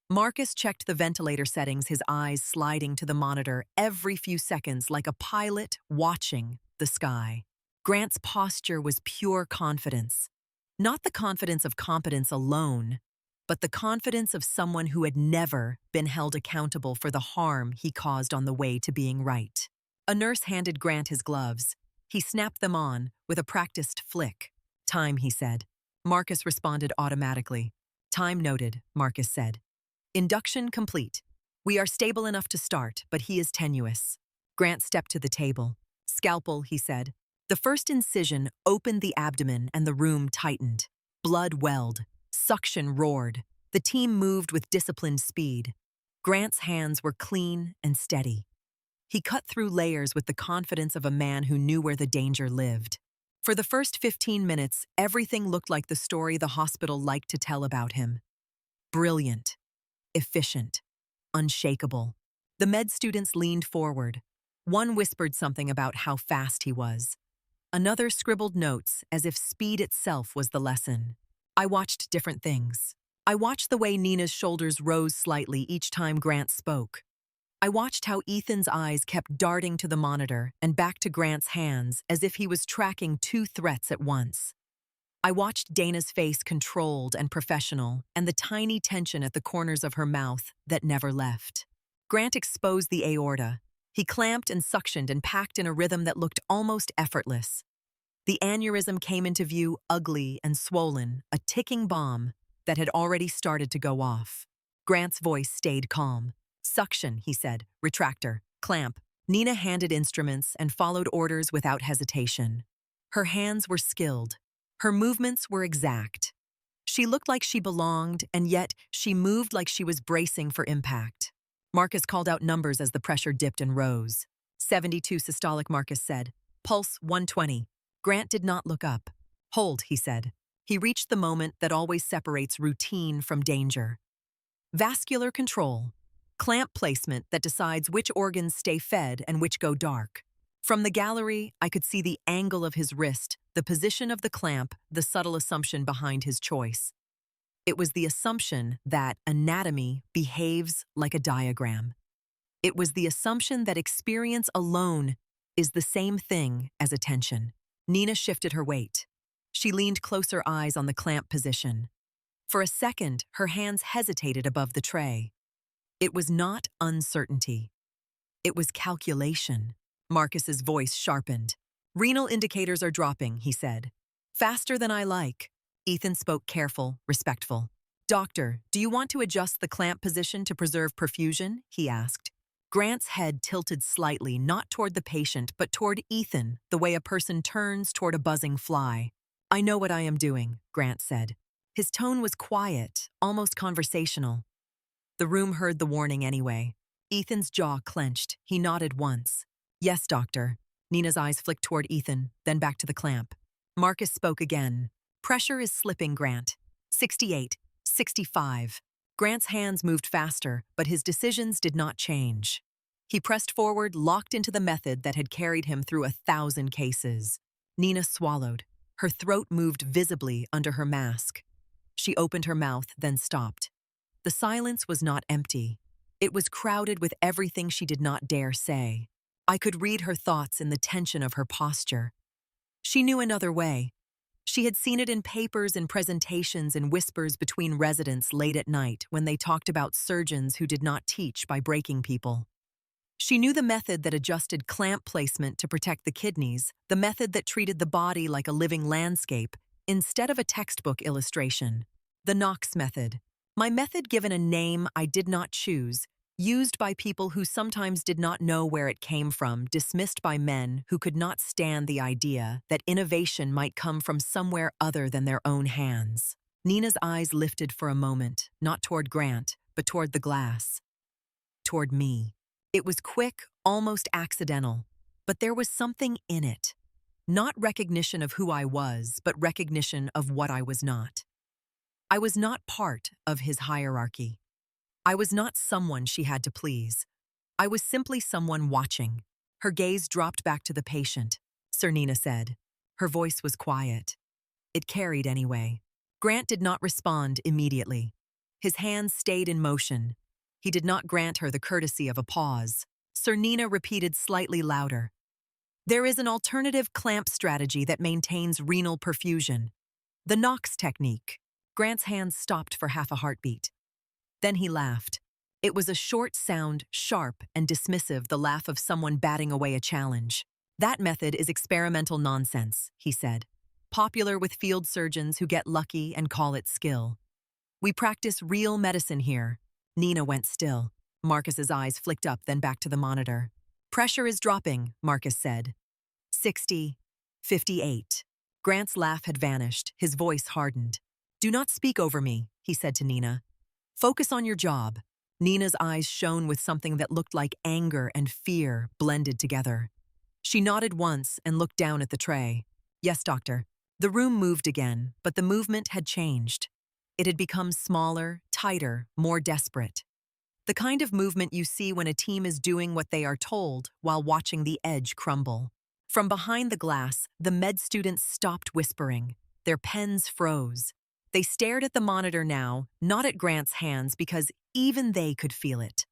Marcus checked the ventilator settings, his eyes sliding to the monitor every few seconds like a pilot watching the sky. Grant's posture was pure confidence. Not the confidence of competence alone, but the confidence of someone who had never been held accountable for the harm he caused on the way to being right. A nurse handed Grant his gloves. He snapped them on with a practiced flick. "Time," he said. Marcus responded automatically. "Time noted," Marcus said. "Induction complete. We are stable enough to start, but he is tenuous." Grant stepped to the table. "Scalpel," he said. The first incision opened the abdomen and the room tightened. Blood welled. Suction roared. The team moved with disciplined speed. Grant's hands were clean and steady. He cut through layers with the confidence of a man who knew where the danger lived. For the first 15 minutes, everything looked like the story the hospital liked to tell about him. Brilliant. Efficient. Unshakable. The med students leaned forward. One whispered something about how fast he was. Another scribbled notes as if speed itself was the lesson. I watched different things. I watched the way Nina's shoulders rose slightly each time Grant spoke. I watched how Ethan's eyes kept darting to the monitor and back to Grant's hands as if he was tracking two threats at once. I watched Dana's face controlled and professional, and the tiny tension at the corners of her mouth that never left. Grant exposed the aorta. He clamped and suctioned and packed in a rhythm that looked almost effortless. The aneurysm came into view, ugly and swollen, a ticking bomb that had already started to go off. Grant's voice stayed calm. "Suction," he said. "Retractor. Clamp." Nina handed instruments and followed orders without hesitation. Her hands were skilled. Her movements were exact. She looked like she belonged, and yet she moved like she was bracing for impact. Marcus called out numbers as the pressure dipped and rose. 72 systolic, Marcus said. Pulse 120. Grant did not look up. "Hold," he said. He reached the moment that always separates routine from danger. Vascular control. Clamp placement that decides which organs stay fed and which go dark. From the gallery, I could see the angle of his wrist, the position of the clamp, the subtle assumption behind his choice. It was the assumption that anatomy behaves like a diagram. It was the assumption that experience alone is the same thing as attention. Nina shifted her weight. She leaned closer, eyes on the clamp position. For a second, her hands hesitated above the tray. It was not uncertainty. It was calculation. Marcus's voice sharpened. "Renal indicators are dropping," he said. "Faster than I like." Ethan spoke careful, respectful. "Doctor, do you want to adjust the clamp position to preserve perfusion?" he asked. Grant's head tilted slightly, not toward the patient, but toward Ethan, the way a person turns toward a buzzing fly. "I know what I am doing," Grant said. His tone was quiet, almost conversational. The room heard the warning anyway. Ethan's jaw clenched. He nodded once. "Yes, doctor." Nina's eyes flicked toward Ethan, then back to the clamp. Marcus spoke again. "Pressure is slipping, Grant. 68, 65. Grant's hands moved faster, but his decisions did not change. He pressed forward, locked into the method that had carried him through 1,000 cases. Nina swallowed. Her throat moved visibly under her mask. She opened her mouth, then stopped. The silence was not empty. It was crowded with everything she did not dare say. I could read her thoughts in the tension of her posture. She knew another way. She had seen it in papers and presentations and whispers between residents late at night when they talked about surgeons who did not teach by breaking people. She knew the method that adjusted clamp placement to protect the kidneys, the method that treated the body like a living landscape instead of a textbook illustration. The Knox method. My method given a name I did not choose, used by people who sometimes did not know where it came from, dismissed by men who could not stand the idea that innovation might come from somewhere other than their own hands. Nina's eyes lifted for a moment, not toward Grant, but toward the glass. Toward me. It was quick, almost accidental, but there was something in it. Not recognition of who I was, but recognition of what I was not. I was not part of his hierarchy. I was not someone she had to please. I was simply someone watching. Her gaze dropped back to the patient. Nina said. Her voice was quiet. It carried anyway. Grant did not respond immediately. His hands stayed in motion. He did not grant her the courtesy of a pause. Nina repeated slightly louder. There is an alternative clamp strategy that maintains renal perfusion. The Knox technique. Grant's hands stopped for half a heartbeat. Then he laughed. It was a short sound, sharp and dismissive, the laugh of someone batting away a challenge. That method is experimental nonsense, he said. Popular with field surgeons who get lucky and call it skill. We practice real medicine here. Nina went still. Marcus's eyes flicked up, then back to the monitor. Pressure is dropping, Marcus said. 60, 58. Grant's laugh had vanished. His voice hardened. Do not speak over me, he said to Nina. Focus on your job. Nina's eyes shone with something that looked like anger and fear blended together. She nodded once and looked down at the tray. Yes, doctor. The room moved again, but the movement had changed. It had become smaller, tighter, more desperate. The kind of movement you see when a team is doing what they are told while watching the edge crumble. From behind the glass, the med students stopped whispering. Their pens froze. They stared at the monitor now, not at Grant's hands, because even they could feel it.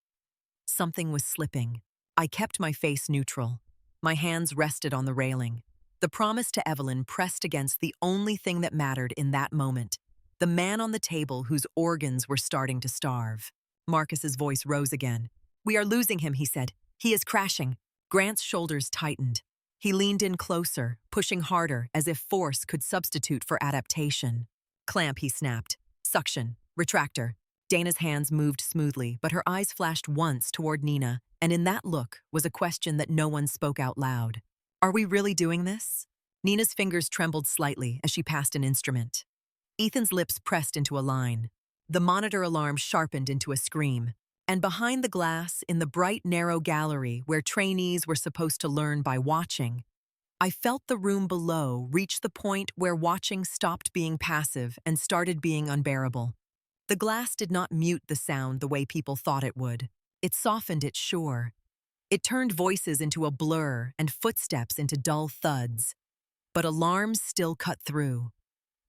Something was slipping. I kept my face neutral. My hands rested on the railing. The promise to Evelyn pressed against the only thing that mattered in that moment. The man on the table whose organs were starting to starve. Marcus's voice rose again. We are losing him, he said. He is crashing. Grant's shoulders tightened. He leaned in closer, pushing harder, as if force could substitute for adaptation. Clamp, he snapped. Suction. Retractor. Dana's hands moved smoothly, but her eyes flashed once toward Nina, and in that look was a question that no one spoke out loud. Are we really doing this? Nina's fingers trembled slightly as she passed an instrument. Ethan's lips pressed into a line. The monitor alarm sharpened into a scream. And behind the glass, in the bright, narrow gallery where trainees were supposed to learn by watching, I felt the room below reach the point where watching stopped being passive and started being unbearable. The glass did not mute the sound the way people thought it would. It softened it, sure. It turned voices into a blur and footsteps into dull thuds. But alarms still cut through.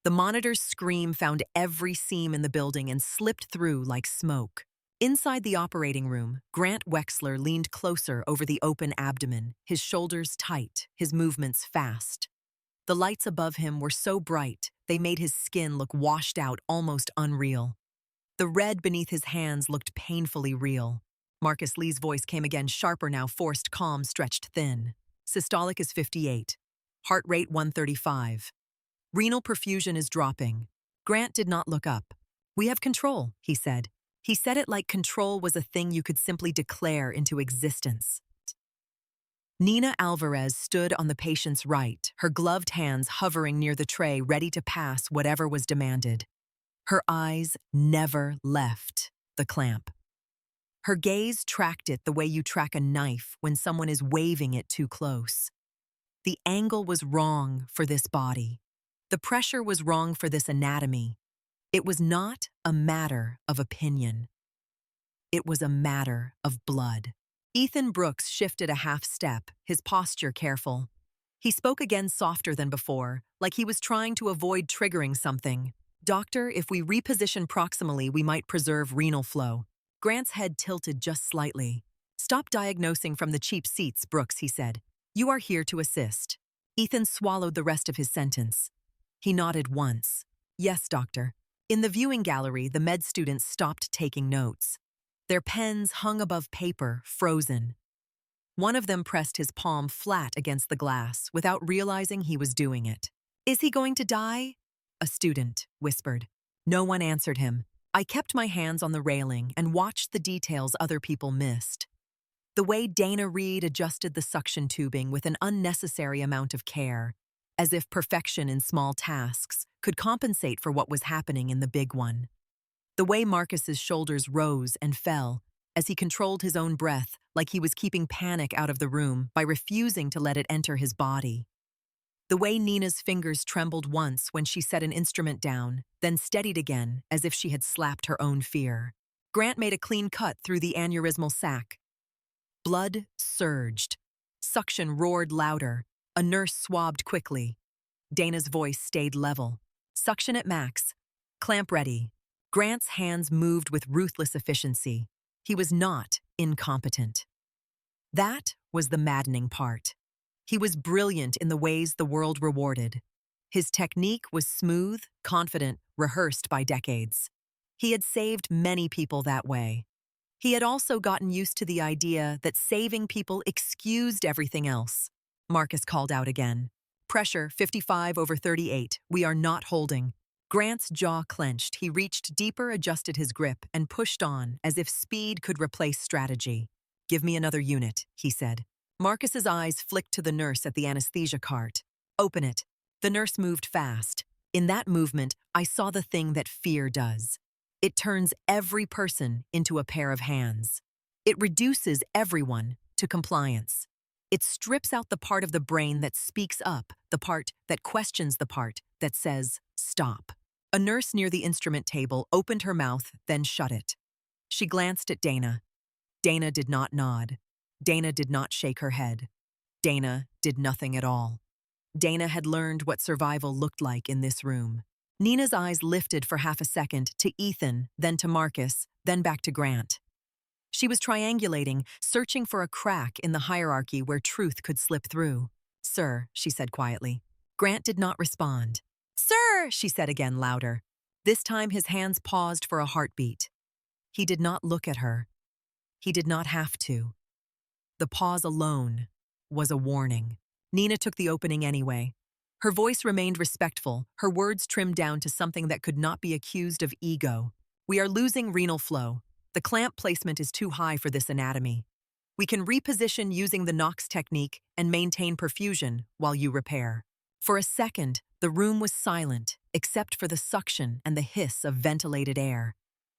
The monitor's scream found every seam in the building and slipped through like smoke. Inside the operating room, Grant Wexler leaned closer over the open abdomen, his shoulders tight, his movements fast. The lights above him were so bright, they made his skin look washed out, almost unreal. The red beneath his hands looked painfully real. Marcus Lee's voice came again, sharper now, forced calm, stretched thin. Systolic is 58. Heart rate 135. Renal perfusion is dropping. Grant did not look up. We have control, he said. He said it like control was a thing you could simply declare into existence. Nina Alvarez stood on the patient's right, her gloved hands hovering near the tray, ready to pass whatever was demanded. Her eyes never left the clamp. Her gaze tracked it the way you track a knife when someone is waving it too close. The angle was wrong for this body. The pressure was wrong for this anatomy. It was not a matter of opinion. It was a matter of blood. Ethan Brooks shifted a half step, his posture careful. He spoke again softer than before, like he was trying to avoid triggering something. Doctor, if we reposition proximally, we might preserve renal flow. Grant's head tilted just slightly. Stop diagnosing from the cheap seats, Brooks, he said. You are here to assist. Ethan swallowed the rest of his sentence. He nodded once. Yes, doctor. In the viewing gallery, the med students stopped taking notes. Their pens hung above paper, frozen. One of them pressed his palm flat against the glass without realizing he was doing it. Is he going to die? A student whispered. No one answered him. I kept my hands on the railing and watched the details other people missed. The way Dana Reed adjusted the suction tubing with an unnecessary amount of care, as if perfection in small tasks could compensate for what was happening in the big one. The way Marcus's shoulders rose and fell as he controlled his own breath like he was keeping panic out of the room by refusing to let it enter his body. The way Nina's fingers trembled once when she set an instrument down, then steadied again as if she had slapped her own fear. Grant made a clean cut through the aneurysmal sac. Blood surged. Suction roared louder. A nurse swabbed quickly. Dana's voice stayed level. Suction at max. Clamp ready. Grant's hands moved with ruthless efficiency. He was not incompetent. That was the maddening part. He was brilliant in the ways the world rewarded. His technique was smooth, confident, rehearsed by decades. He had saved many people that way. He had also gotten used to the idea that saving people excused everything else. Marcus called out again. Pressure 55/38. We are not holding. Grant's jaw clenched. He reached deeper, adjusted his grip, and pushed on as if speed could replace strategy. Give me another unit, he said. Marcus's eyes flicked to the nurse at the anesthesia cart. Open it. The nurse moved fast. In that movement, I saw the thing that fear does. It turns every person into a pair of hands. It reduces everyone to compliance. It strips out the part of the brain that speaks up, the part that questions the part that says, stop. A nurse near the instrument table opened her mouth, then shut it. She glanced at Dana. Dana did not nod. Dana did not shake her head. Dana did nothing at all. Dana had learned what survival looked like in this room. Nina's eyes lifted for half a second to Ethan, then to Marcus, then back to Grant. She was triangulating, searching for a crack in the hierarchy where truth could slip through. Sir, she said quietly. Grant did not respond. Sir, she said again louder. This time his hands paused for a heartbeat. He did not look at her. He did not have to. The pause alone was a warning. Nina took the opening anyway. Her voice remained respectful, her words trimmed down to something that could not be accused of ego. We are losing renal flow. The clamp placement is too high for this anatomy. We can reposition using the Knox technique and maintain perfusion while you repair. For a second, the room was silent, except for the suction and the hiss of ventilated air.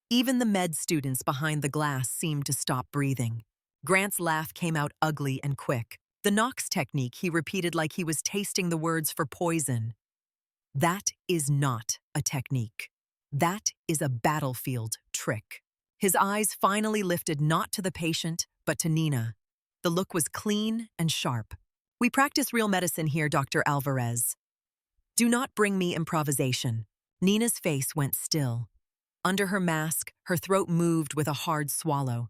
Even the med students behind the glass seemed to stop breathing. Grant's laugh came out ugly and quick. The Knox technique he repeated like he was tasting the words for poison. That is not a technique. That is a battlefield trick. His eyes finally lifted not to the patient, but to Nina. The look was clean and sharp. We practice real medicine here, Dr. Alvarez. Do not bring me improvisation. Nina's face went still. Under her mask, her throat moved with a hard swallow.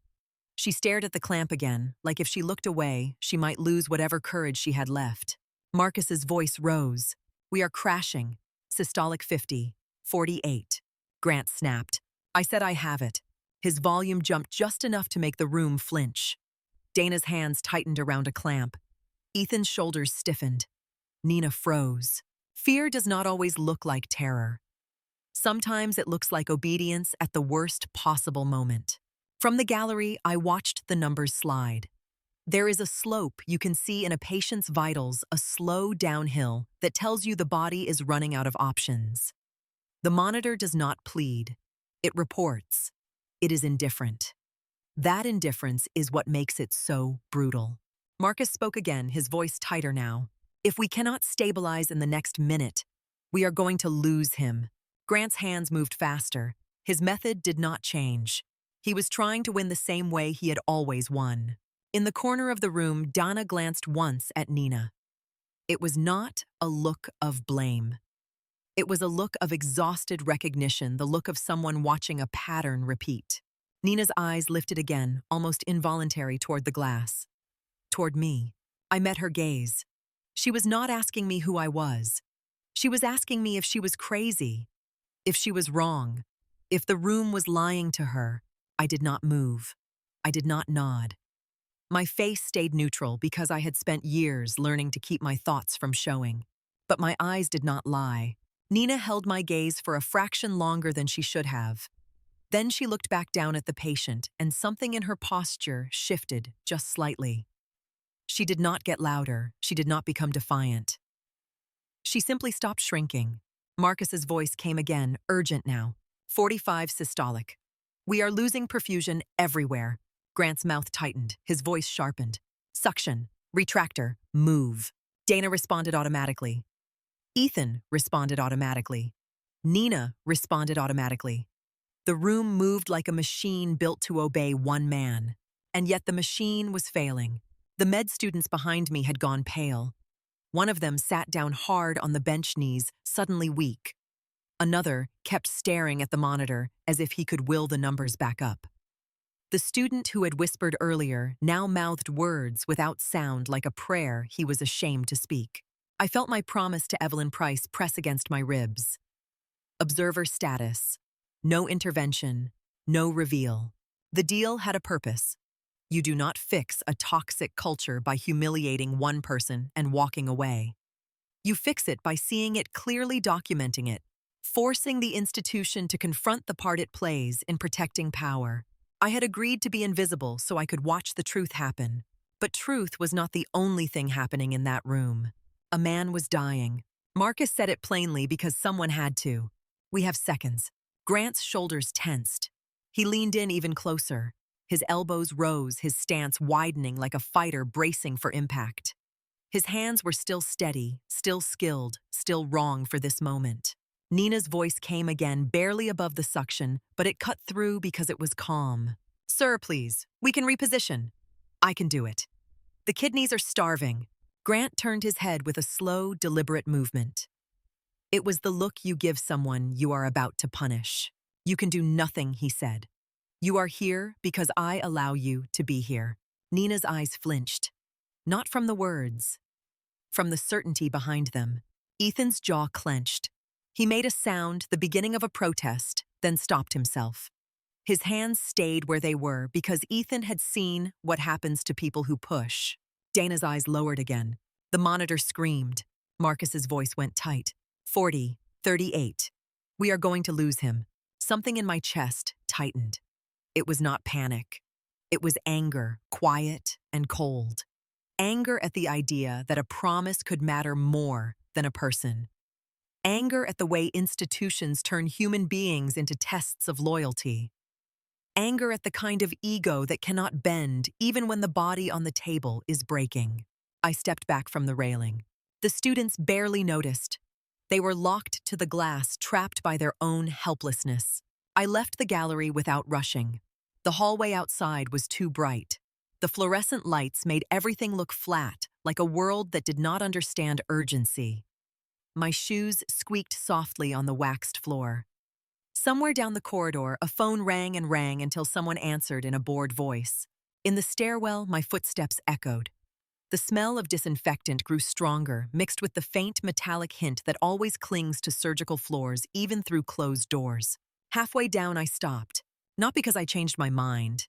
She stared at the clamp again, like if she looked away, she might lose whatever courage she had left. Marcus's voice rose. We are crashing. Systolic 50, 48. Grant snapped. I said I have it. His volume jumped just enough to make the room flinch. Dana's hands tightened around a clamp. Ethan's shoulders stiffened. Nina froze. Fear does not always look like terror. Sometimes it looks like obedience at the worst possible moment. From the gallery, I watched the numbers slide. There is a slope you can see in a patient's vitals, a slow downhill that tells you the body is running out of options. The monitor does not plead. It reports. It is indifferent. That indifference is what makes it so brutal. Marcus spoke again, his voice tighter now. If we cannot stabilize in the next minute, we are going to lose him. Grant's hands moved faster. His method did not change. He was trying to win the same way he had always won. In the corner of the room, Dana glanced once at Nina. It was not a look of blame. It was a look of exhausted recognition, the look of someone watching a pattern repeat. Nina's eyes lifted again, almost involuntary, toward the glass. Toward me. I met her gaze. She was not asking me who I was. She was asking me if she was crazy, if she was wrong, if the room was lying to her. I did not move. I did not nod. My face stayed neutral because I had spent years learning to keep my thoughts from showing. But my eyes did not lie. Nina held my gaze for a fraction longer than she should have. Then she looked back down at the patient, and something in her posture shifted just slightly. She did not get louder. She did not become defiant. She simply stopped shrinking. Marcus's voice came again, urgent now. 45 systolic. We are losing perfusion everywhere. Grant's mouth tightened, his voice sharpened. Suction, retractor, move. Dana responded automatically. Ethan responded automatically. Nina responded automatically. The room moved like a machine built to obey one man. And yet the machine was failing. The med students behind me had gone pale. One of them sat down hard on the bench knees, suddenly weak. Another kept staring at the monitor as if he could will the numbers back up. The student who had whispered earlier now mouthed words without sound like a prayer he was ashamed to speak. I felt my promise to Evelyn Price press against my ribs. Observer status. No intervention. No reveal. The deal had a purpose. You do not fix a toxic culture by humiliating one person and walking away. You fix it by seeing it clearly, documenting it, forcing the institution to confront the part it plays in protecting power. I had agreed to be invisible so I could watch the truth happen. But truth was not the only thing happening in that room. A man was dying. Marcus said it plainly because someone had to. We have seconds. Grant's shoulders tensed. He leaned in even closer. His elbows rose, his stance widening like a fighter bracing for impact. His hands were still steady, still skilled, still wrong for this moment. Nina's voice came again, barely above the suction, but it cut through because it was calm. Sir, please, we can reposition. I can do it. The kidneys are starving. Grant turned his head with a slow, deliberate movement. It was the look you give someone you are about to punish. You can do nothing, he said. You are here because I allow you to be here. Nina's eyes flinched. Not from the words, from the certainty behind them. Ethan's jaw clenched. He made a sound, the beginning of a protest, then stopped himself. His hands stayed where they were because Ethan had seen what happens to people who push. Dana's eyes lowered again. The monitor screamed. Marcus's voice went tight. 40, 38. We are going to lose him. Something in my chest tightened. It was not panic. It was anger, quiet and cold. Anger at the idea that a promise could matter more than a person. Anger at the way institutions turn human beings into tests of loyalty. Anger at the kind of ego that cannot bend even when the body on the table is breaking. I stepped back from the railing. The students barely noticed. They were locked to the glass, trapped by their own helplessness. I left the gallery without rushing. The hallway outside was too bright. The fluorescent lights made everything look flat, like a world that did not understand urgency. My shoes squeaked softly on the waxed floor. Somewhere down the corridor, a phone rang and rang until someone answered in a bored voice. In the stairwell, my footsteps echoed. The smell of disinfectant grew stronger, mixed with the faint metallic hint that always clings to surgical floors, even through closed doors. Halfway down, I stopped. Not because I changed my mind,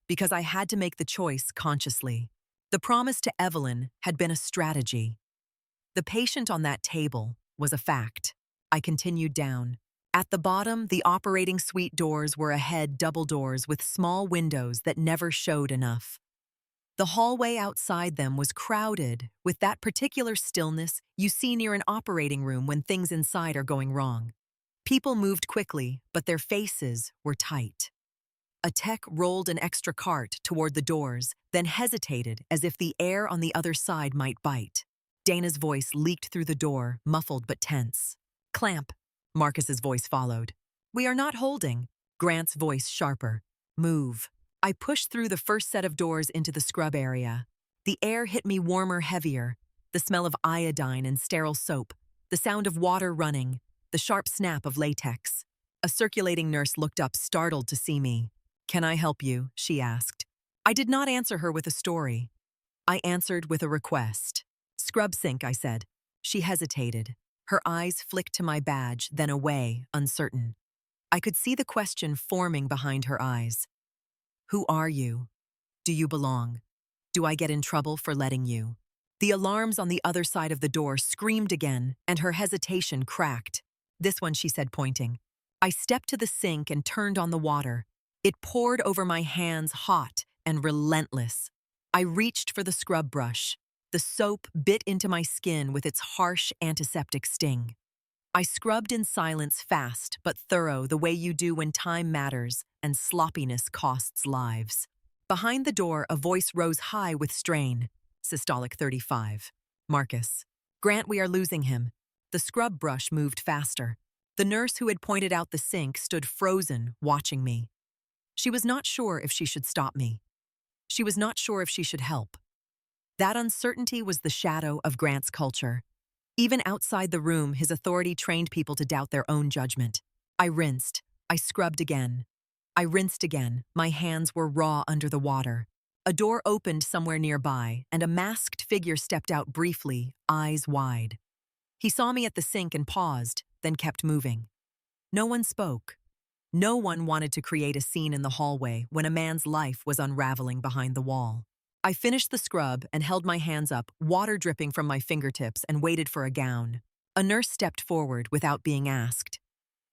because I had to make the choice consciously. The promise to Evelyn had been a strategy. The patient on that table was a fact. I continued down. At the bottom, the operating suite doors were ahead, double doors with small windows that never showed enough. The hallway outside them was crowded with that particular stillness you see near an operating room when things inside are going wrong. People moved quickly, but their faces were tight. A tech rolled an extra cart toward the doors, then hesitated as if the air on the other side might bite. Dana's voice leaked through the door, muffled but tense. Clamp. Marcus's voice followed. We are not holding. Grant's voice sharper. Move. I pushed through the first set of doors into the scrub area. The air hit me warmer, heavier. The smell of iodine and sterile soap. The sound of water running. The sharp snap of latex. A circulating nurse looked up, startled to see me. Can I help you? She asked. I did not answer her with a story. I answered with a request. Scrub sink, I said. She hesitated. Her eyes flicked to my badge, then away, uncertain. I could see the question forming behind her eyes. Who are you? Do you belong? Do I get in trouble for letting you? The alarms on the other side of the door screamed again, and her hesitation cracked. This one, she said, pointing. I stepped to the sink and turned on the water. It poured over my hands, hot and relentless. I reached for the scrub brush. The soap bit into my skin with its harsh antiseptic sting. I scrubbed in silence, fast but thorough, the way you do when time matters and sloppiness costs lives. Behind the door, a voice rose high with strain. Systolic 35. Marcus. Grant, we are losing him. The scrub brush moved faster. The nurse who had pointed out the sink stood frozen, watching me. She was not sure if she should stop me. She was not sure if she should help. That uncertainty was the shadow of Grant's culture. Even outside the room, his authority trained people to doubt their own judgment. I rinsed. I scrubbed again. I rinsed again. My hands were raw under the water. A door opened somewhere nearby, and a masked figure stepped out briefly, eyes wide. He saw me at the sink and paused, then kept moving. No one spoke. No one wanted to create a scene in the hallway when a man's life was unraveling behind the wall. I finished the scrub and held my hands up, water dripping from my fingertips, and waited for a gown. A nurse stepped forward without being asked.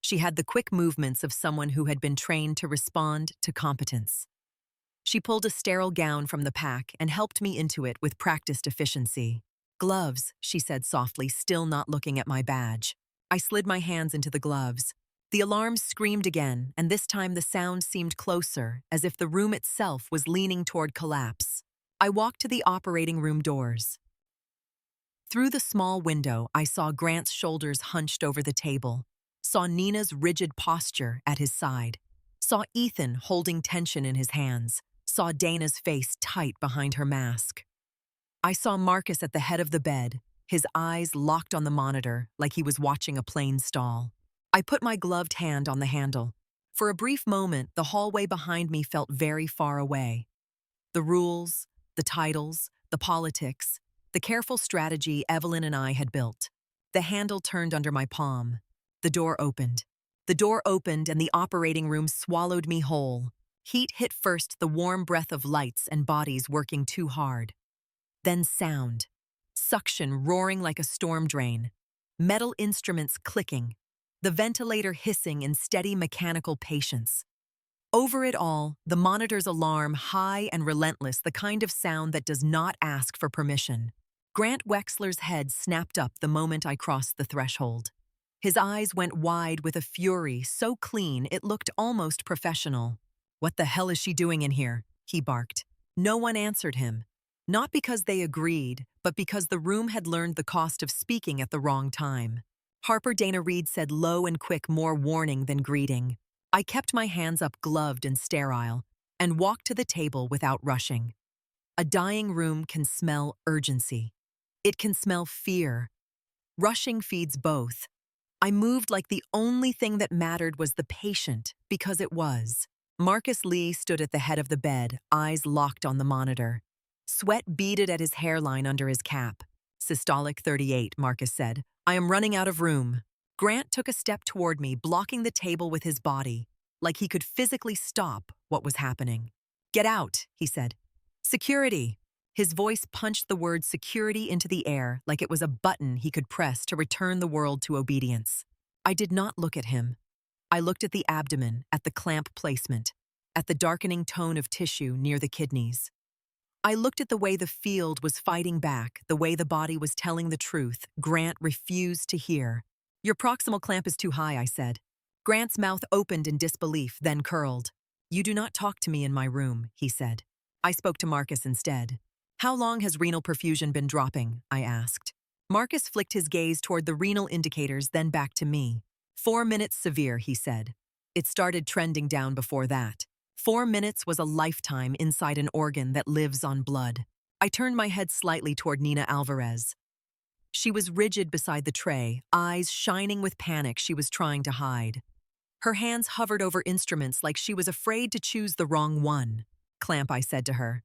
She had the quick movements of someone who had been trained to respond to competence. She pulled a sterile gown from the pack and helped me into it with practiced efficiency. Gloves, she said softly, still not looking at my badge. I slid my hands into the gloves. The alarm screamed again, and this time the sound seemed closer, as if the room itself was leaning toward collapse. I walked to the operating room doors. Through the small window, I saw Grant's shoulders hunched over the table, saw Nina's rigid posture at his side, saw Ethan holding tension in his hands, saw Dana's face tight behind her mask. I saw Marcus at the head of the bed, his eyes locked on the monitor like he was watching a plane stall. I put my gloved hand on the handle. For a brief moment, the hallway behind me felt very far away. The rules, the titles, the politics, the careful strategy Evelyn and I had built. The handle turned under my palm. The door opened. The door opened and the operating room swallowed me whole. Heat hit first, the warm breath of lights and bodies working too hard. Then sound. Suction roaring like a storm drain. Metal instruments clicking. The ventilator hissing in steady mechanical patience. Over it all, the monitor's alarm, high and relentless, the kind of sound that does not ask for permission. Grant Wexler's head snapped up the moment I crossed the threshold. His eyes went wide with a fury so clean it looked almost professional. "What the hell is she doing in here?" he barked. No one answered him. Not because they agreed, but because the room had learned the cost of speaking at the wrong time. Harper Dana Reed said low and quick, more warning than greeting. I kept my hands up, gloved and sterile, and walked to the table without rushing. A dying room can smell urgency. It can smell fear. Rushing feeds both. I moved like the only thing that mattered was the patient, because it was. Marcus Lee stood at the head of the bed, eyes locked on the monitor. Sweat beaded at his hairline under his cap. "Systolic 38, Marcus said. "I am running out of room." Grant took a step toward me, blocking the table with his body, like he could physically stop what was happening. "Get out," he said. "Security." His voice punched the word security into the air like it was a button he could press to return the world to obedience. I did not look at him. I looked at the abdomen, at the clamp placement, at the darkening tone of tissue near the kidneys. I looked at the way the field was fighting back, the way the body was telling the truth Grant refused to hear. "Your proximal clamp is too high," I said. Grant's mouth opened in disbelief, then curled. "You do not talk to me in my room," he said. I spoke to Marcus instead. "How long has renal perfusion been dropping?" I asked. Marcus flicked his gaze toward the renal indicators, then back to me. 4 minutes severe, he said. It started trending down before that. 4 minutes was a lifetime inside an organ that lives on blood. I turned my head slightly toward Nina Alvarez. She was rigid beside the tray, eyes shining with panic she was trying to hide. Her hands hovered over instruments like she was afraid to choose the wrong one. "Clamp," I said to her.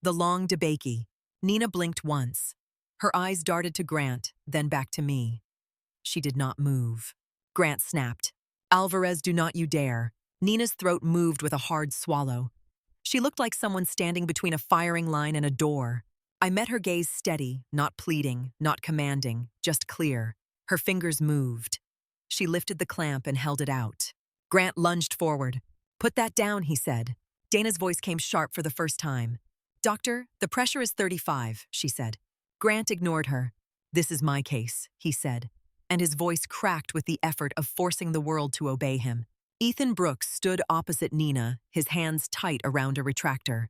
"The long debakey." Nina blinked once. Her eyes darted to Grant, then back to me. She did not move. Grant snapped. "Alvarez, do not you dare." Nina's throat moved with a hard swallow. She looked like someone standing between a firing line and a door. I met her gaze steady, not pleading, not commanding, just clear. Her fingers moved. She lifted the clamp and held it out. Grant lunged forward. "Put that down," he said. Dana's voice came sharp for the first time. "Doctor, the pressure is 35, she said. Grant ignored her. "This is my case," he said. and his voice cracked with the effort of forcing the world to obey him. Ethan Brooks stood opposite Nina, his hands tight around a retractor.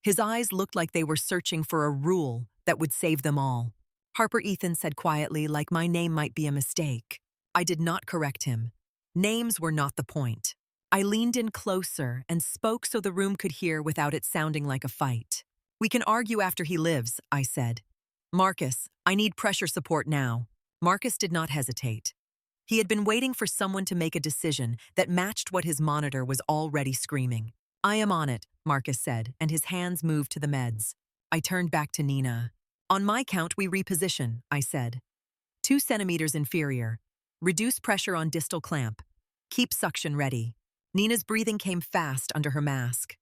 His eyes looked like they were searching for a rule that would save them all. Harper, Ethan said quietly, like my name might be a mistake. I did not correct him. Names were not the point. I leaned in closer and spoke so the room could hear without it sounding like a fight. We can argue after he lives, I said. Marcus, I need pressure support now. Marcus did not hesitate. He had been waiting for someone to make a decision that matched what his monitor was already screaming. I am on it, Marcus said, and his hands moved to the meds. I turned back to Nina. On my count, we reposition, I said. 2 centimeters inferior. Reduce pressure on distal clamp. Keep suction ready. Nina's breathing came fast under her mask.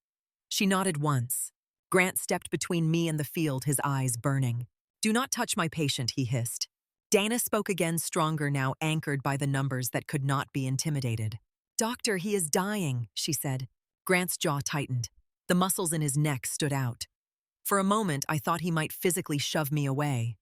She nodded once. Grant stepped between me and the field, his eyes burning. Do not touch my patient, he hissed. Dana spoke again, stronger now, anchored by the numbers that could not be intimidated. Doctor, he is dying, she said. Grant's jaw tightened. The muscles in his neck stood out. For a moment, I thought he might physically shove me away.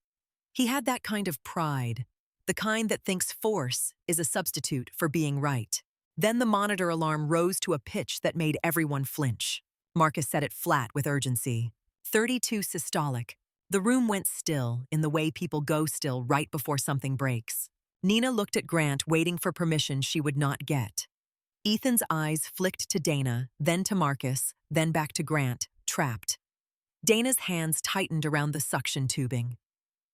He had that kind of pride, the kind that thinks force is a substitute for being right. Then the monitor alarm rose to a pitch that made everyone flinch. Marcus said it flat with urgency. 32 systolic. The room went still, in the way people go still right before something breaks. Nina looked at Grant, waiting for permission she would not get. Ethan's eyes flicked to Dana, then to Marcus, then back to Grant, trapped. Dana's hands tightened around the suction tubing.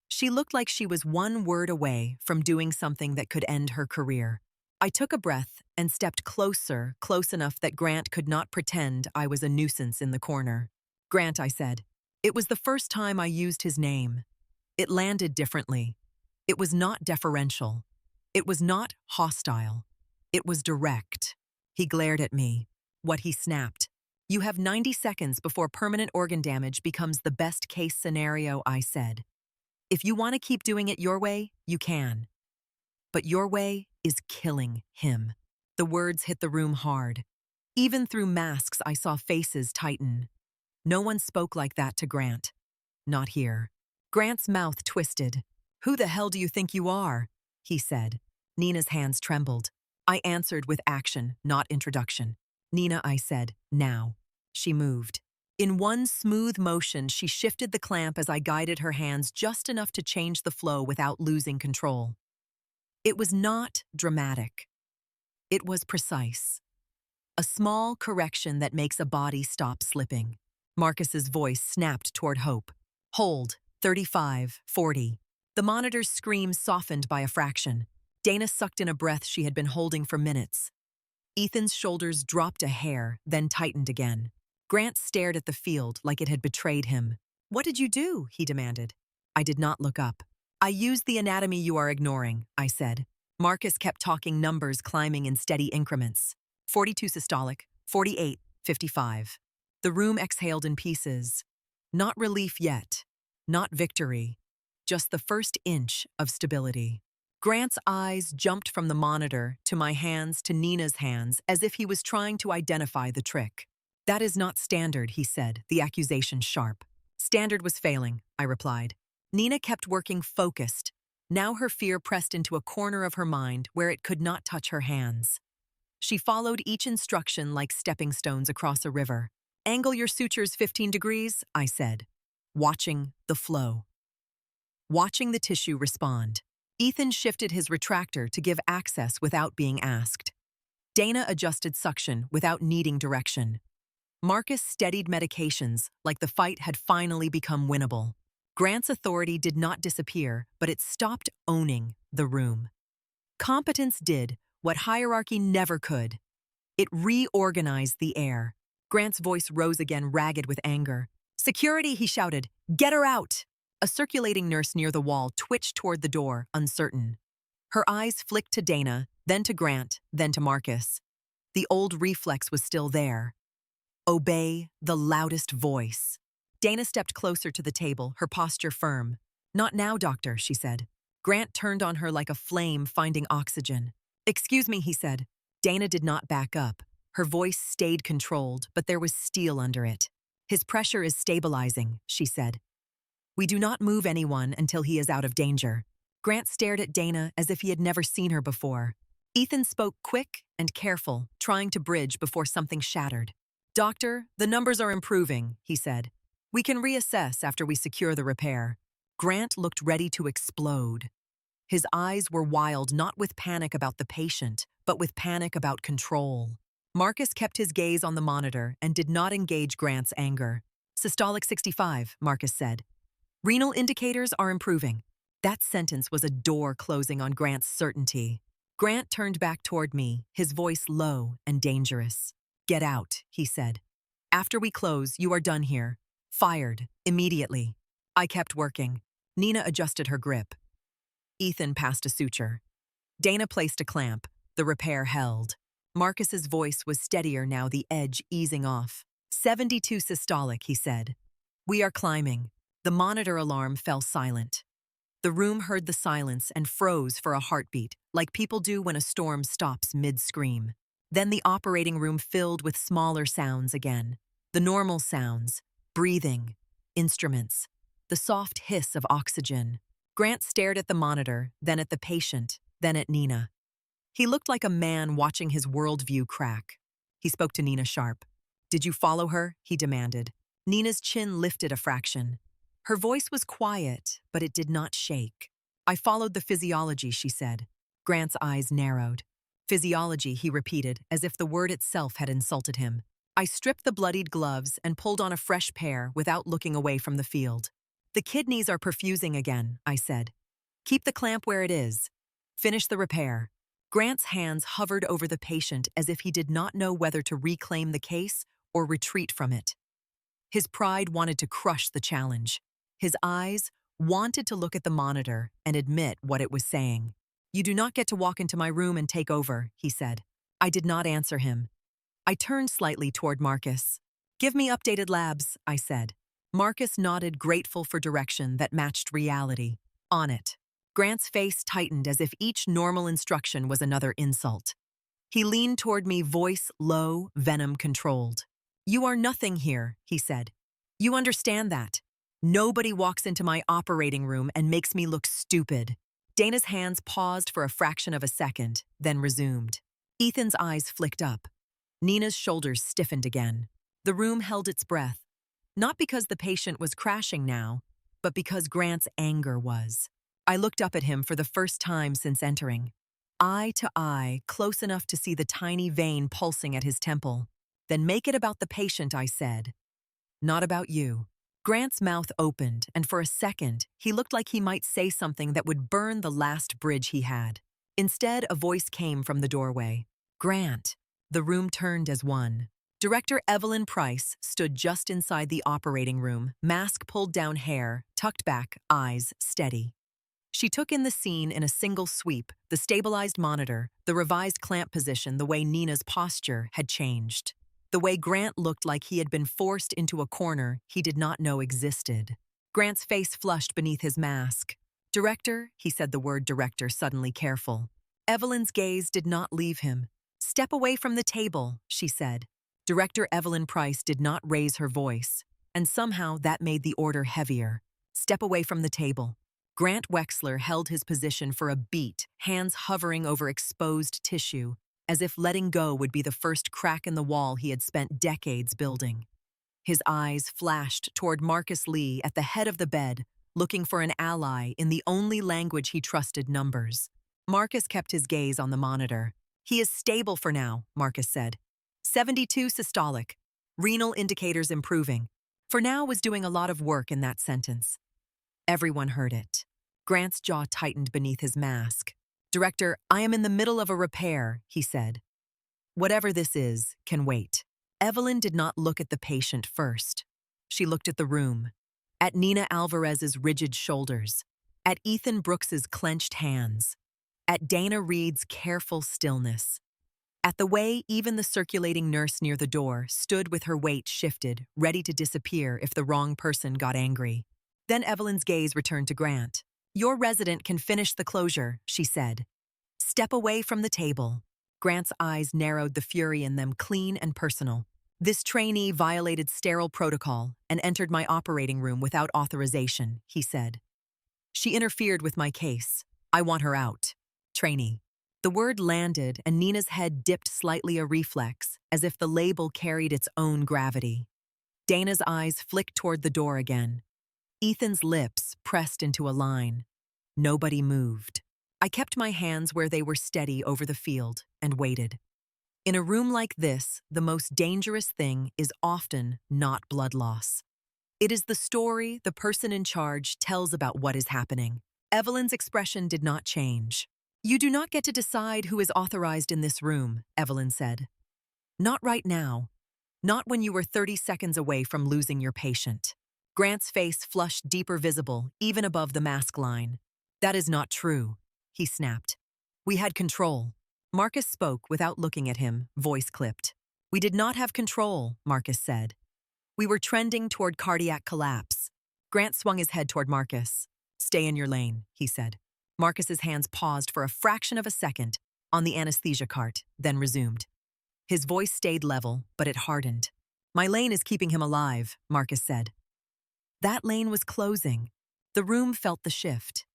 She looked like she was one word away from doing something that could end her career. I took a breath and stepped closer, close enough that Grant could not pretend I was a nuisance in the corner. Grant, I said. It was the first time I used his name. It landed differently. It was not deferential. It was not hostile. It was direct. He glared at me. What he snapped. You have 90 seconds before permanent organ damage becomes the best case scenario, I said. If you want to keep doing it your way, you can. But your way is killing him. The words hit the room hard. Even through masks, I saw faces tighten. No one spoke like that to Grant. Not here. Grant's mouth twisted. Who the hell do you think you are? He said. Nina's hands trembled. I answered with action, not introduction. Nina, I said, now. She moved. In one smooth motion, she shifted the clamp as I guided her hands just enough to change the flow without losing control. It was not dramatic. It was precise. A small correction that makes a body stop slipping. Marcus's voice snapped toward Hope. Hold, 35, 40. The monitor's scream softened by a fraction. Dana sucked in a breath she had been holding for minutes. Ethan's shoulders dropped a hair, then tightened again. Grant stared at the field like it had betrayed him. What did you do? He demanded. I did not look up. I used the anatomy you are ignoring, I said. Marcus kept talking, numbers climbing in steady increments. 42 systolic, 48, 55. The room exhaled in pieces. Not relief yet. Not victory. Just the first inch of stability. Grant's eyes jumped from the monitor to my hands to Nina's hands as if he was trying to identify the trick. That is not standard, he said, the accusation sharp. Standard was failing, I replied. Nina kept working focused. Now her fear pressed into a corner of her mind where it could not touch her hands. She followed each instruction like stepping stones across a river. Angle your sutures 15 degrees, I said, watching the flow. Watching the tissue respond. Ethan shifted his retractor to give access without being asked. Dana adjusted suction without needing direction. Marcus steadied medications like the fight had finally become winnable. Grant's authority did not disappear, but it stopped owning the room. Competence did what hierarchy never could. It reorganized the air. Grant's voice rose again, ragged with anger. Security, he shouted. Get her out! A circulating nurse near the wall twitched toward the door, uncertain. Her eyes flicked to Dana, then to Grant, then to Marcus. The old reflex was still there. Obey the loudest voice. Dana stepped closer to the table, her posture firm. Not now, doctor, she said. Grant turned on her like a flame finding oxygen. Excuse me, he said. Dana did not back up. Her voice stayed controlled, but there was steel under it. His pressure is stabilizing, she said. We do not move anyone until he is out of danger. Grant stared at Dana as if he had never seen her before. Ethan spoke quick and careful, trying to bridge before something shattered. "Doctor, the numbers are improving," he said. "We can reassess after we secure the repair." Grant looked ready to explode. His eyes were wild, not with panic about the patient, but with panic about control. Marcus kept his gaze on the monitor and did not engage Grant's anger. "Systolic 65, Marcus said. "Renal indicators are improving." That sentence was a door closing on Grant's certainty. Grant turned back toward me, his voice low and dangerous. "Get out," he said. "After we close, you are done here. Fired, immediately." I kept working. Nina adjusted her grip. Ethan passed a suture. Dana placed a clamp. The repair held. Marcus's voice was steadier now, the edge easing off. 72 systolic, he said. "We are climbing." The monitor alarm fell silent. The room heard the silence and froze for a heartbeat, like people do when a storm stops mid-scream. Then the operating room filled with smaller sounds again. The normal sounds, breathing, instruments, the soft hiss of oxygen. Grant stared at the monitor, then at the patient, then at Nina. He looked like a man watching his worldview crack. He spoke to Nina sharp. "Did you follow her?" he demanded. Nina's chin lifted a fraction. Her voice was quiet, but it did not shake. "I followed the physiology," she said. Grant's eyes narrowed. "Physiology," he repeated, as if the word itself had insulted him. I stripped the bloodied gloves and pulled on a fresh pair without looking away from the field. "The kidneys are perfusing again," I said. "Keep the clamp where it is. Finish the repair." Grant's hands hovered over the patient as if he did not know whether to reclaim the case or retreat from it. His pride wanted to crush the challenge. His eyes wanted to look at the monitor and admit what it was saying. "You do not get to walk into my room and take over," he said. I did not answer him. I turned slightly toward Marcus. "Give me updated labs," I said. Marcus nodded, grateful for direction that matched reality. "On it." Grant's face tightened as if each normal instruction was another insult. He leaned toward me, voice low, venom controlled. "You are nothing here," he said. "You understand that. Nobody walks into my operating room and makes me look stupid." Dana's hands paused for a fraction of a second, then resumed. Ethan's eyes flicked up. Nina's shoulders stiffened again. The room held its breath, not because the patient was crashing now, but because Grant's anger was. I looked up at him for the first time since entering. Eye to eye, close enough to see the tiny vein pulsing at his temple. "Then make it about the patient," I said. "Not about you." Grant's mouth opened, and for a second, he looked like he might say something that would burn the last bridge he had. Instead, a voice came from the doorway. "Grant." The room turned as one. Director Evelyn Price stood just inside the operating room, mask pulled down, hair tucked back, eyes steady. She took in the scene in a single sweep, the stabilized monitor, the revised clamp position, the way Nina's posture had changed. The way Grant looked like he had been forced into a corner he did not know existed. Grant's face flushed beneath his mask. "Director," he said the word director, suddenly careful. Evelyn's gaze did not leave him. "Step away from the table," she said. Director Evelyn Price did not raise her voice, and somehow that made the order heavier. "Step away from the table." Grant Wexler held his position for a beat, hands hovering over exposed tissue, as if letting go would be the first crack in the wall he had spent decades building. His eyes flashed toward Marcus Lee at the head of the bed, looking for an ally in the only language he trusted, numbers. Marcus kept his gaze on the monitor. "He is stable for now," Marcus said. 72 systolic. Renal indicators improving. For now was doing a lot of work in that sentence. Everyone heard it. Grant's jaw tightened beneath his mask. "Director, I am in the middle of a repair," he said. "Whatever this is, can wait." Evelyn did not look at the patient first. She looked at the room, at Nina Alvarez's rigid shoulders, at Ethan Brooks's clenched hands, at Dana Reed's careful stillness, at the way even the circulating nurse near the door stood with her weight shifted, ready to disappear if the wrong person got angry. Then Evelyn's gaze returned to Grant. "Your resident can finish the closure," she said. "Step away from the table." Grant's eyes narrowed, the fury in them clean and personal. "This trainee violated sterile protocol and entered my operating room without authorization," he said. "She interfered with my case. I want her out. Trainee. The word landed and Nina's head dipped slightly, a reflex, as if the label carried its own gravity. Dana's eyes flicked toward the door again. Ethan's lips pressed into a line. Nobody moved. I kept my hands where they were steady over the field and waited. In a room like this, the most dangerous thing is often not blood loss. It is the story the person in charge tells about what is happening. Evelyn's expression did not change. You do not get to decide who is authorized in this room, Evelyn said. Not right now. Not when you were 30 seconds away from losing your patient. Grant's face flushed deeper, visible, even above the mask line. That is not true, he snapped. We had control. Marcus spoke without looking at him, voice clipped. We did not have control, Marcus said. We were trending toward cardiac collapse. Grant swung his head toward Marcus. Stay in your lane, he said. Marcus's hands paused for a fraction of a second on the anesthesia cart, then resumed. His voice stayed level, but it hardened. My lane is keeping him alive, Marcus said. That lane was closing. The room felt the shift.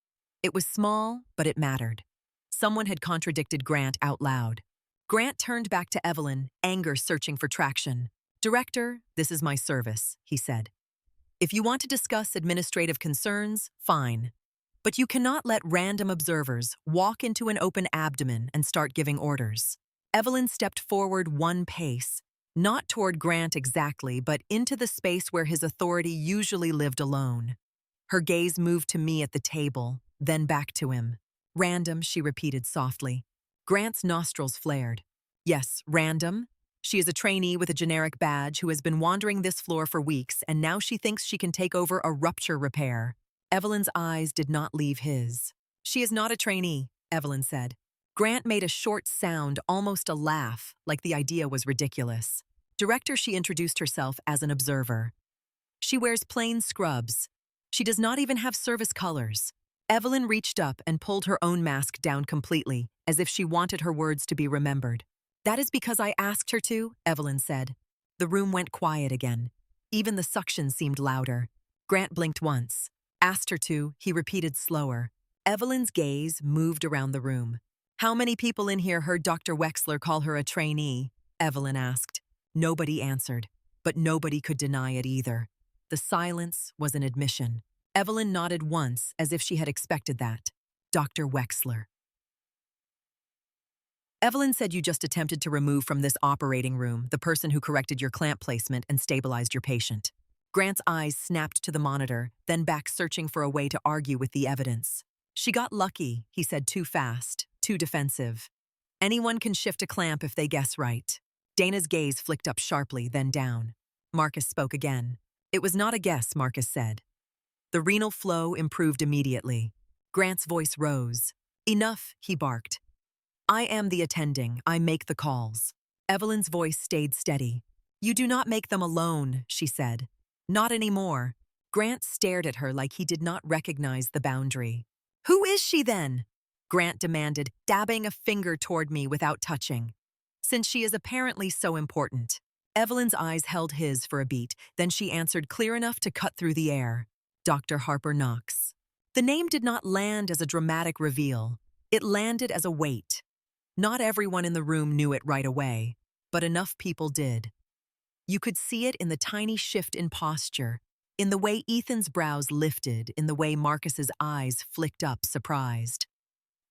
It was small, but it mattered. Someone had contradicted Grant out loud. Grant turned back to Evelyn, anger searching for traction. Director, this is my service, he said. If you want to discuss administrative concerns, fine. But you cannot let random observers walk into an open abdomen and start giving orders. Evelyn stepped forward one pace, not toward Grant exactly, but into the space where his authority usually lived alone. Her gaze moved to me at the table, then back to him. Random, she repeated softly. Grant's nostrils flared. Yes, random. She is a trainee with a generic badge who has been wandering this floor for weeks, and now she thinks she can take over a rupture repair. Evelyn's eyes did not leave his. She is not a trainee, Evelyn said. Grant made a short sound, almost a laugh, like the idea was ridiculous. Director, she introduced herself as an observer. She wears plain scrubs. She does not even have service colors. Evelyn reached up and pulled her own mask down completely, as if she wanted her words to be remembered. That is because I asked her to, Evelyn said. The room went quiet again. Even the suction seemed louder. Grant blinked once. Asked her to, he repeated slower. Evelyn's gaze moved around the room. How many people in here heard Dr. Wexler call her a trainee? Evelyn asked. Nobody answered, but nobody could deny it either. The silence was an admission. Evelyn nodded once, as if she had expected that. Dr. Wexler. Evelyn said you just attempted to remove from this operating room the person who corrected your clamp placement and stabilized your patient. Grant's eyes snapped to the monitor, then back, searching for a way to argue with the evidence. She got lucky, he said, too fast, too defensive. Anyone can shift a clamp if they guess right. Dana's gaze flicked up sharply, then down. Marcus spoke again. It was not a guess, Marcus said. The renal flow improved immediately. Grant's voice rose. Enough, he barked. I am the attending. I make the calls. Evelyn's voice stayed steady. You do not make them alone, she said. Not anymore. Grant stared at her like he did not recognize the boundary. Who is she then? Grant demanded, dabbing a finger toward me without touching. Since she is apparently so important. Evelyn's eyes held his for a beat, then she answered clear enough to cut through the air. Dr. Harper Knox. The name did not land as a dramatic reveal. It landed as a weight. Not everyone in the room knew it right away, but enough people did. You could see it in the tiny shift in posture, in the way Ethan's brows lifted, in the way Marcus's eyes flicked up, surprised.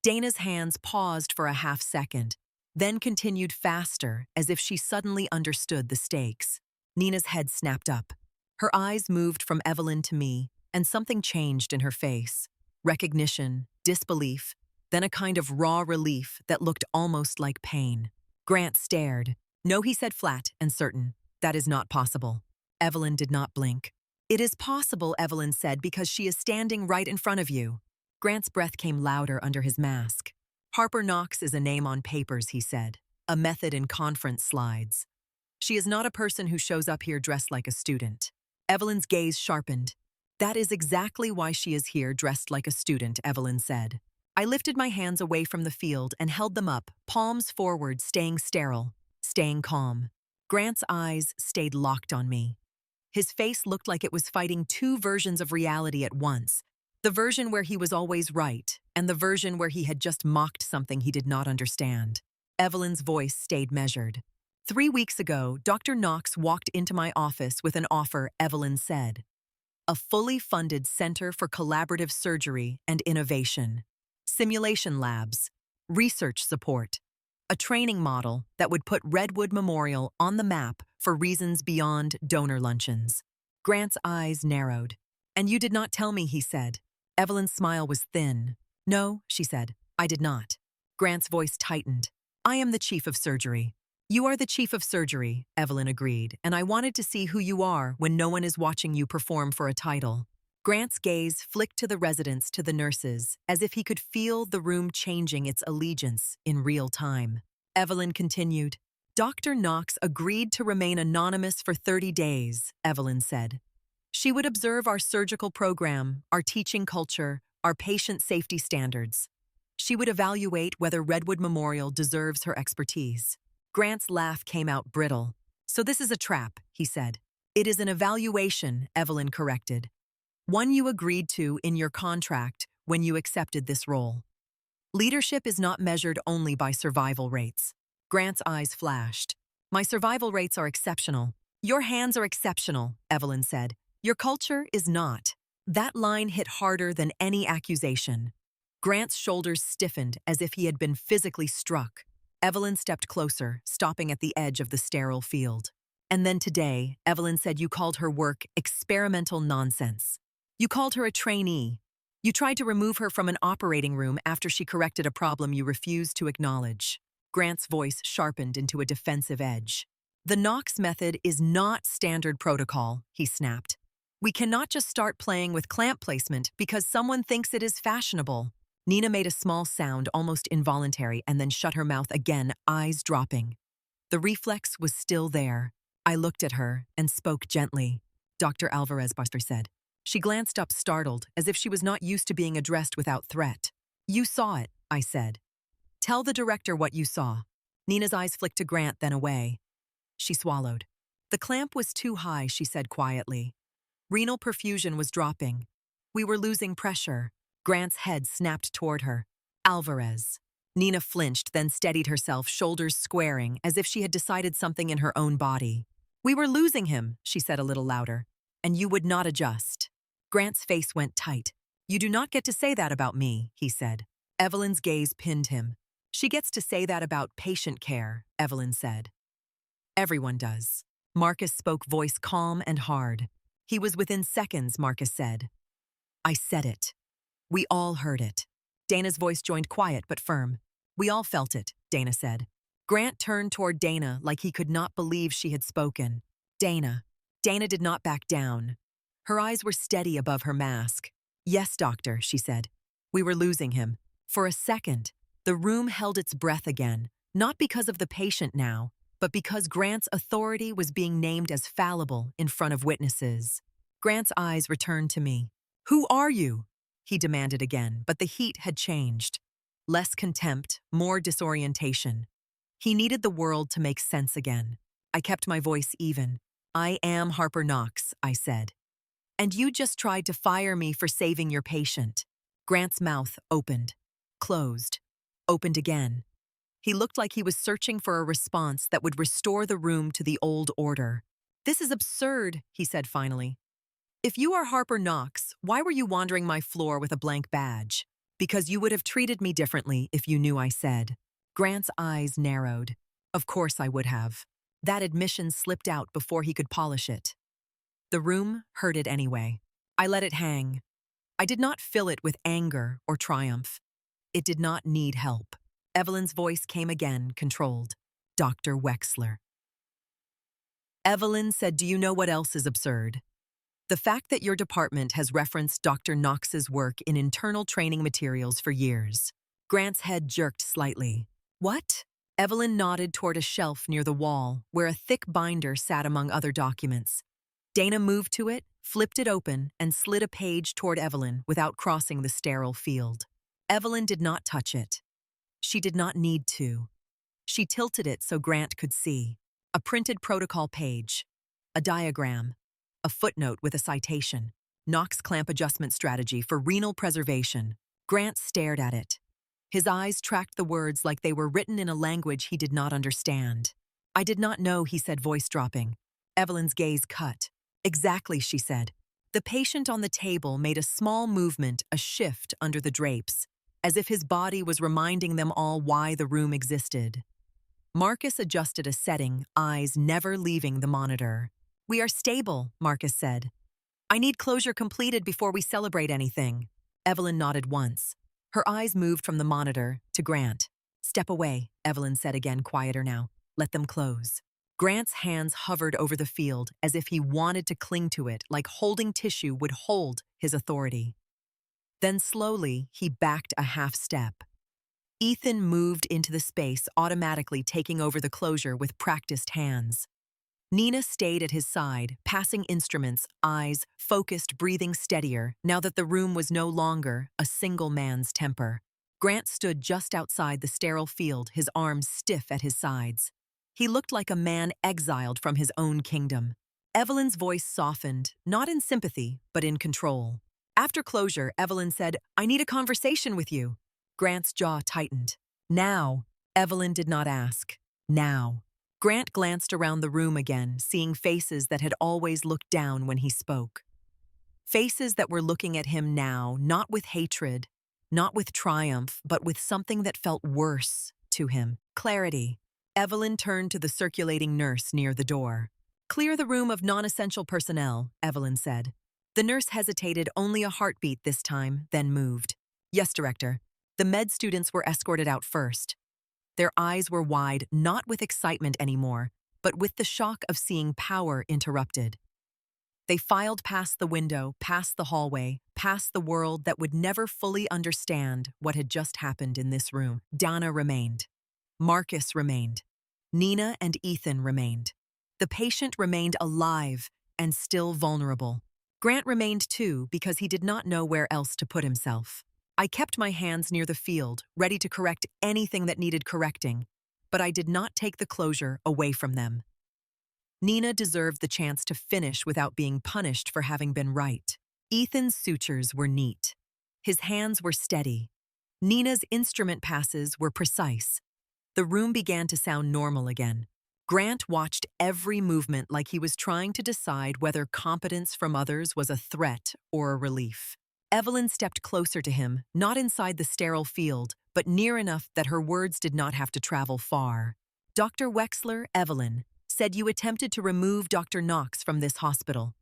Dana's hands paused for a half second, then continued faster, as if she suddenly understood the stakes. Nina's head snapped up. Her eyes moved from Evelyn to me, and something changed in her face. Recognition, disbelief, then a kind of raw relief that looked almost like pain. Grant stared. No, he said, flat and certain. That is not possible. Evelyn did not blink. It is possible, Evelyn said, because she is standing right in front of you. Grant's breath came louder under his mask. Harper Knox is a name on papers, he said, a method in conference slides. She is not a person who shows up here dressed like a student. Evelyn's gaze sharpened. That is exactly why she is here dressed like a student, Evelyn said. I lifted my hands away from the field and held them up, palms forward, staying sterile, staying calm. Grant's eyes stayed locked on me. His face looked like it was fighting two versions of reality at once. The version where he was always right, and the version where he had just mocked something he did not understand. Evelyn's voice stayed measured. 3 weeks ago, Dr. Knox walked into my office with an offer, Evelyn said. A fully funded Center for Collaborative Surgery and Innovation, simulation labs, research support, a training model that would put Redwood Memorial on the map for reasons beyond donor luncheons. Grant's eyes narrowed. And you did not tell me, he said. Evelyn's smile was thin. No, she said, I did not. Grant's voice tightened. I am the chief of surgery. You are the chief of surgery, Evelyn agreed, and I wanted to see who you are when no one is watching you perform for a title. Grant's gaze flicked to the residents, to the nurses, as if he could feel the room changing its allegiance in real time. Evelyn continued. Dr. Knox agreed to remain anonymous for 30 days, Evelyn said. She would observe our surgical program, our teaching culture, our patient safety standards. She would evaluate whether Redwood Memorial deserves her expertise. Grant's laugh came out brittle. So this is a trap, he said. It is an evaluation, Evelyn corrected. One you agreed to in your contract when you accepted this role. Leadership is not measured only by survival rates. Grant's eyes flashed. My survival rates are exceptional. Your hands are exceptional, Evelyn said. Your culture is not. That line hit harder than any accusation. Grant's shoulders stiffened as if he had been physically struck. Evelyn stepped closer, stopping at the edge of the sterile field. And then today, Evelyn said you called her work experimental nonsense. You called her a trainee. You tried to remove her from an operating room after she corrected a problem you refused to acknowledge. Grant's voice sharpened into a defensive edge. The Knox method is not standard protocol, he snapped. We cannot just start playing with clamp placement because someone thinks it is fashionable. Nina made a small sound, almost involuntary, and then shut her mouth again, eyes dropping. The reflex was still there. I looked at her and spoke gently. Dr. Alvarez Buster said. She glanced up startled, as if she was not used to being addressed without threat. You saw it, I said. Tell the director what you saw. Nina's eyes flicked to Grant, then away. She swallowed. The clamp was too high, she said quietly. Renal perfusion was dropping. We were losing pressure. Grant's head snapped toward her. Alvarez. Nina flinched, then steadied herself, shoulders squaring, as if she had decided something in her own body. We were losing him, she said a little louder. And you would not adjust. Grant's face went tight. You do not get to say that about me, he said. Evelyn's gaze pinned him. She gets to say that about patient care, Evelyn said. Everyone does. Marcus spoke, voice calm and hard. He was within seconds, Marcus said. I said it. We all heard it. Dana's voice joined quiet but firm. We all felt it, Dana said. Grant turned toward Dana like he could not believe she had spoken. Dana. Dana did not back down. Her eyes were steady above her mask. Yes, doctor, she said. We were losing him. For a second, the room held its breath again, not because of the patient now, but because Grant's authority was being named as fallible in front of witnesses. Grant's eyes returned to me. Who are you? He demanded again, but the heat had changed. Less contempt, more disorientation. He needed the world to make sense again. I kept my voice even. I am Harper Knox, I said. And you just tried to fire me for saving your patient. Grant's mouth opened, closed, opened again. He looked like he was searching for a response that would restore the room to the old order. This is absurd, he said finally. If you are Harper Knox, why were you wandering my floor with a blank badge? Because you would have treated me differently if you knew I said. Grant's eyes narrowed. Of course I would have. That admission slipped out before he could polish it. The room heard it anyway. I let it hang. I did not fill it with anger or triumph. It did not need help. Evelyn's voice came again, controlled. Dr. Wexler. Evelyn said, do you know what else is absurd? The fact that your department has referenced Dr. Knox's work in internal training materials for years. Grant's head jerked slightly. What? Evelyn nodded toward a shelf near the wall, where a thick binder sat among other documents. Dana moved to it, flipped it open, and slid a page toward Evelyn without crossing the sterile field. Evelyn did not touch it. She did not need to. She tilted it so Grant could see. A printed protocol page. A diagram. A footnote with a citation. Knox clamp adjustment strategy for renal preservation. Grant stared at it. His eyes tracked the words like they were written in a language he did not understand. I did not know, he said, voice dropping. Evelyn's gaze cut. Exactly, she said. The patient on the table made a small movement, a shift under the drapes, as if his body was reminding them all why the room existed. Marcus adjusted a setting, eyes never leaving the monitor. We are stable, Marcus said. I need closure completed before we celebrate anything. Evelyn nodded once. Her eyes moved from the monitor to Grant. Step away, Evelyn said again, quieter now. Let them close. Grant's hands hovered over the field as if he wanted to cling to it, like holding tissue would hold his authority. Then slowly, he backed a half step. Ethan moved into the space, automatically taking over the closure with practiced hands. Nina stayed at his side, passing instruments, eyes focused, breathing steadier, now that the room was no longer a single man's temper. Grant stood just outside the sterile field, his arms stiff at his sides. He looked like a man exiled from his own kingdom. Evelyn's voice softened, not in sympathy, but in control. After closure, Evelyn said, I need a conversation with you. Grant's jaw tightened. Now, Evelyn did not ask. Now. Grant glanced around the room again, seeing faces that had always looked down when he spoke. Faces that were looking at him now, not with hatred, not with triumph, but with something that felt worse to him. Clarity. Evelyn turned to the circulating nurse near the door. Clear the room of non-essential personnel, Evelyn said. The nurse hesitated, only a heartbeat this time, then moved. Yes, Director. The med students were escorted out first. Their eyes were wide, not with excitement anymore, but with the shock of seeing power interrupted. They filed past the window, past the hallway, past the world that would never fully understand what had just happened in this room. Donna remained. Marcus remained. Nina and Ethan remained. The patient remained alive and still vulnerable. Grant remained too because he did not know where else to put himself. I kept my hands near the field, ready to correct anything that needed correcting, but I did not take the closure away from them. Nina deserved the chance to finish without being punished for having been right. Ethan's sutures were neat. His hands were steady. Nina's instrument passes were precise. The room began to sound normal again. Grant watched every movement like he was trying to decide whether competence from others was a threat or a relief. Evelyn stepped closer to him, not inside the sterile field, but near enough that her words did not have to travel far. Dr. Wexler, Evelyn, said you attempted to remove Dr. Knox from this hospital.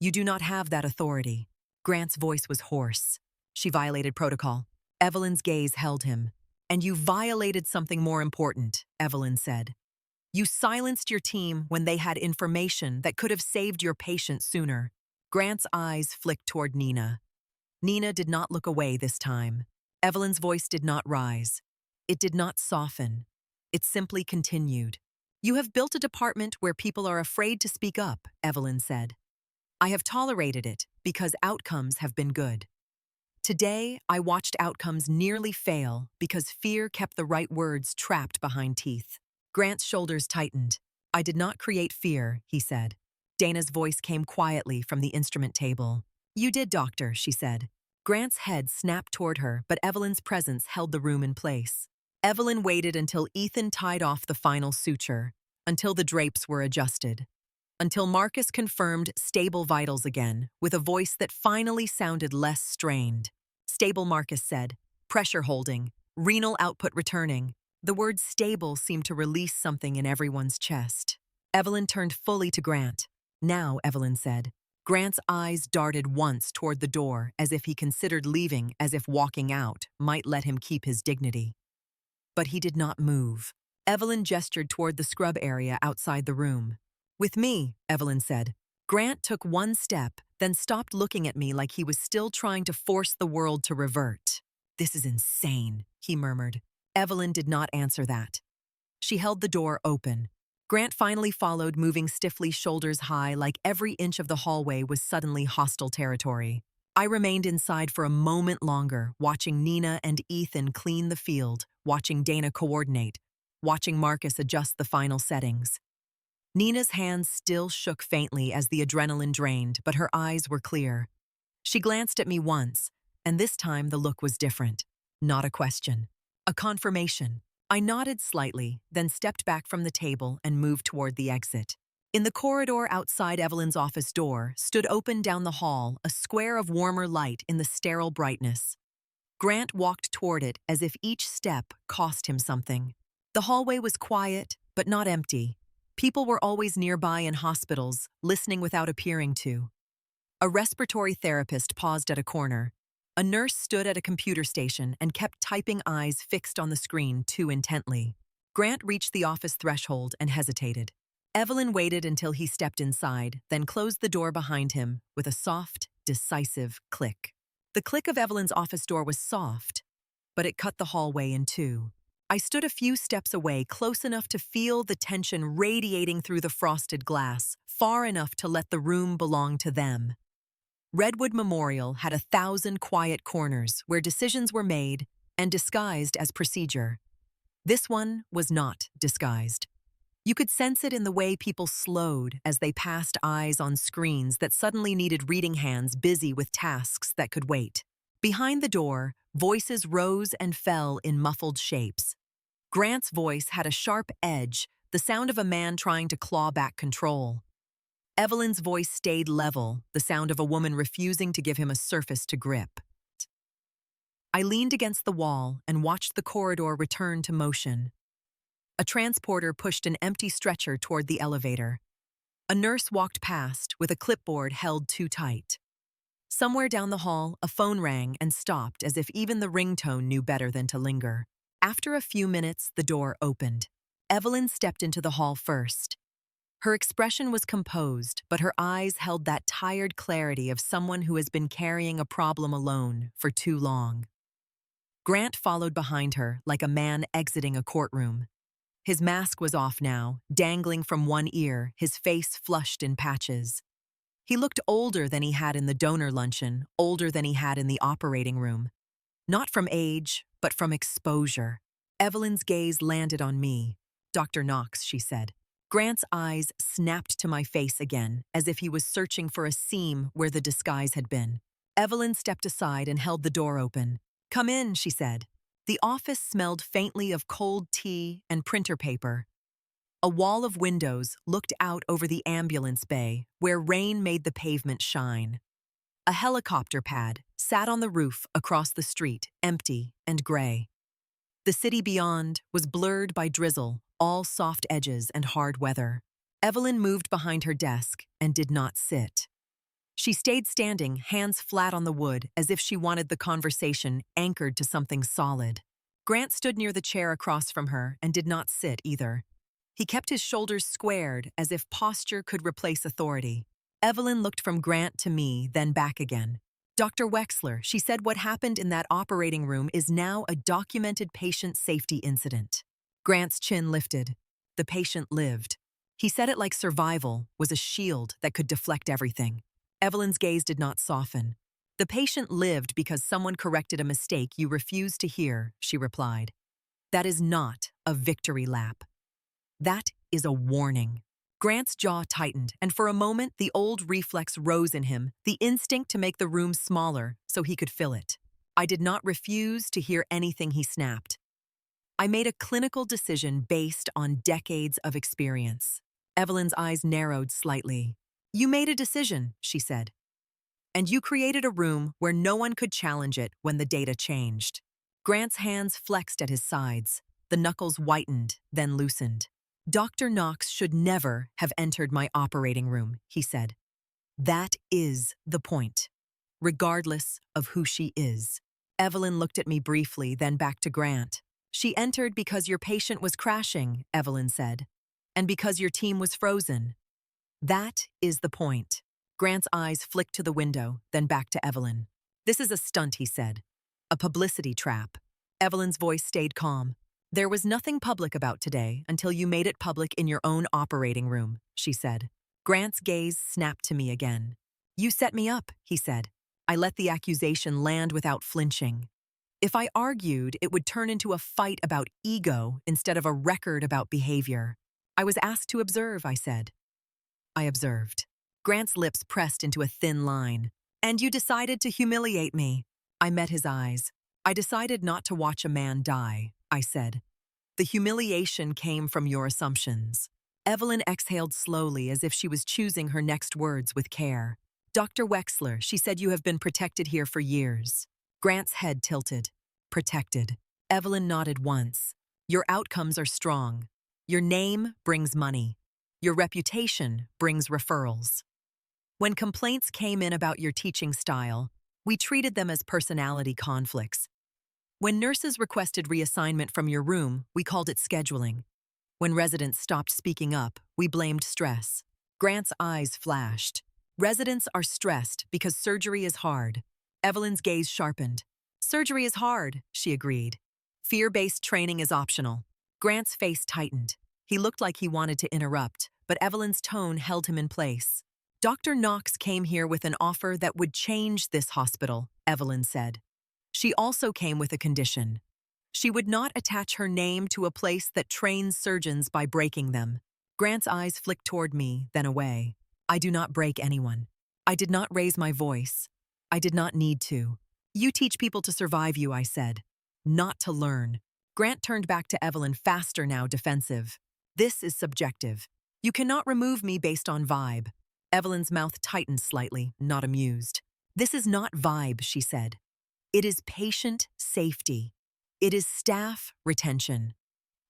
You do not have that authority. Grant's voice was hoarse. She violated protocol. Evelyn's gaze held him. And you violated something more important, Evelyn said. You silenced your team when they had information that could have saved your patient sooner. Grant's eyes flicked toward Nina. Nina did not look away this time. Evelyn's voice did not rise. It did not soften. It simply continued. You have built a department where people are afraid to speak up, Evelyn said. I have tolerated it because outcomes have been good. Today, I watched outcomes nearly fail because fear kept the right words trapped behind teeth. Grant's shoulders tightened. I did not create fear, he said. Dana's voice came quietly from the instrument table. You did, Doctor, she said. Grant's head snapped toward her, but Evelyn's presence held the room in place. Evelyn waited until Ethan tied off the final suture, until the drapes were adjusted, until Marcus confirmed stable vitals again, with a voice that finally sounded less strained. Stable, Marcus said. Pressure holding. Renal output returning. The word stable seemed to release something in everyone's chest. Evelyn turned fully to Grant. Now, Evelyn said. Grant's eyes darted once toward the door, as if he considered leaving, as if walking out might let him keep his dignity. But he did not move. Evelyn gestured toward the scrub area outside the room. With me, Evelyn said. Grant took one step, then stopped looking at me like he was still trying to force the world to revert. This is insane, he murmured. Evelyn did not answer that. She held the door open. Grant finally followed, moving stiffly, shoulders high, like every inch of the hallway was suddenly hostile territory. I remained inside for a moment longer, watching Nina and Ethan clean the field, watching Dana coordinate, watching Marcus adjust the final settings. Nina's hands still shook faintly as the adrenaline drained, but her eyes were clear. She glanced at me once, and this time the look was different. Not a question. A confirmation. I nodded slightly, then stepped back from the table and moved toward the exit. In the corridor outside Evelyn's office door stood open down the hall a square of warmer light in the sterile brightness. Grant walked toward it as if each step cost him something. The hallway was quiet, but not empty. People were always nearby in hospitals, listening without appearing to. A respiratory therapist paused at a corner. A nurse stood at a computer station and kept typing, eyes fixed on the screen too intently. Grant reached the office threshold and hesitated. Evelyn waited until he stepped inside, then closed the door behind him with a soft, decisive click. The click of Evelyn's office door was soft, but it cut the hallway in two. I stood a few steps away, close enough to feel the tension radiating through the frosted glass, far enough to let the room belong to them. Redwood Memorial had 1,000 quiet corners where decisions were made and disguised as procedure. This one was not disguised. You could sense it in the way people slowed as they passed eyes on screens that suddenly needed reading hands busy with tasks that could wait. Behind the door, voices rose and fell in muffled shapes. Grant's voice had a sharp edge, the sound of a man trying to claw back control. Evelyn's voice stayed level, the sound of a woman refusing to give him a surface to grip. I leaned against the wall and watched the corridor return to motion. A transporter pushed an empty stretcher toward the elevator. A nurse walked past with a clipboard held too tight. Somewhere down the hall, a phone rang and stopped as if even the ringtone knew better than to linger. After a few minutes, the door opened. Evelyn stepped into the hall first. Her expression was composed, but her eyes held that tired clarity of someone who has been carrying a problem alone for too long. Grant followed behind her like a man exiting a courtroom. His mask was off now, dangling from one ear, his face flushed in patches. He looked older than he had in the donor luncheon, older than he had in the operating room. Not from age, but from exposure. Evelyn's gaze landed on me. "Dr. Knox," she said. Grant's eyes snapped to my face again, as if he was searching for a seam where the disguise had been. Evelyn stepped aside and held the door open. "Come in," she said. The office smelled faintly of cold tea and printer paper. A wall of windows looked out over the ambulance bay, where rain made the pavement shine. A helicopter pad sat on the roof across the street, empty and gray. The city beyond was blurred by drizzle, all soft edges and hard weather. Evelyn moved behind her desk and did not sit. She stayed standing, hands flat on the wood, as if she wanted the conversation anchored to something solid. Grant stood near the chair across from her and did not sit either. He kept his shoulders squared, as if posture could replace authority. Evelyn looked from Grant to me, then back again. "Dr. Wexler," she said, "what happened in that operating room is now a documented patient safety incident." Grant's chin lifted. The patient lived. He said it like survival was a shield that could deflect everything. Evelyn's gaze did not soften. "The patient lived because someone corrected a mistake you refused to hear," she replied. "That is not a victory lap. That is a warning." Grant's jaw tightened, and for a moment the old reflex rose in him, the instinct to make the room smaller so he could fill it. I did not refuse to hear anything he snapped. I made a clinical decision based on decades of experience. Evelyn's eyes narrowed slightly. "You made a decision," she said. "And you created a room where no one could challenge it when the data changed." Grant's hands flexed at his sides. The knuckles whitened, then loosened. "Dr. Knox should never have entered my operating room," he said. "That is the point, regardless of who she is." Evelyn looked at me briefly, then back to Grant. "She entered because your patient was crashing," Evelyn said, "and because your team was frozen. That is the point." Grant's eyes flicked to the window, then back to Evelyn. "This is a stunt," he said. "A publicity trap." Evelyn's voice stayed calm. "There was nothing public about today until you made it public in your own operating room," she said. Grant's gaze snapped to me again. "You set me up," he said. I let the accusation land without flinching. If I argued, it would turn into a fight about ego instead of a record about behavior. "I was asked to observe," I said. I observed. Grant's lips pressed into a thin line. And you decided to humiliate me. I met his eyes. I decided not to watch a man die, I said. The humiliation came from your assumptions. Evelyn exhaled slowly as if she was choosing her next words with care. Dr. Wexler, she said you have been protected here for years. Grant's head tilted. Protected. Evelyn nodded once. Your outcomes are strong. Your name brings money. Your reputation brings referrals. When complaints came in about your teaching style, we treated them as personality conflicts. When nurses requested reassignment from your room, we called it scheduling. When residents stopped speaking up, we blamed stress. Grant's eyes flashed. Residents are stressed because surgery is hard. Evelyn's gaze sharpened. Surgery is hard, she agreed. Fear-based training is optional. Grant's face tightened. He looked like he wanted to interrupt, but Evelyn's tone held him in place. Dr. Knox came here with an offer that would change this hospital, Evelyn said. She also came with a condition. She would not attach her name to a place that trains surgeons by breaking them. Grant's eyes flicked toward me, then away. I do not break anyone. I did not raise my voice. I did not need to. You teach people to survive you, I said. Not to learn. Grant turned back to Evelyn, faster now, defensive. This is subjective. You cannot remove me based on vibe. Evelyn's mouth tightened slightly, not amused. This is not vibe, she said. It is patient safety. It is staff retention.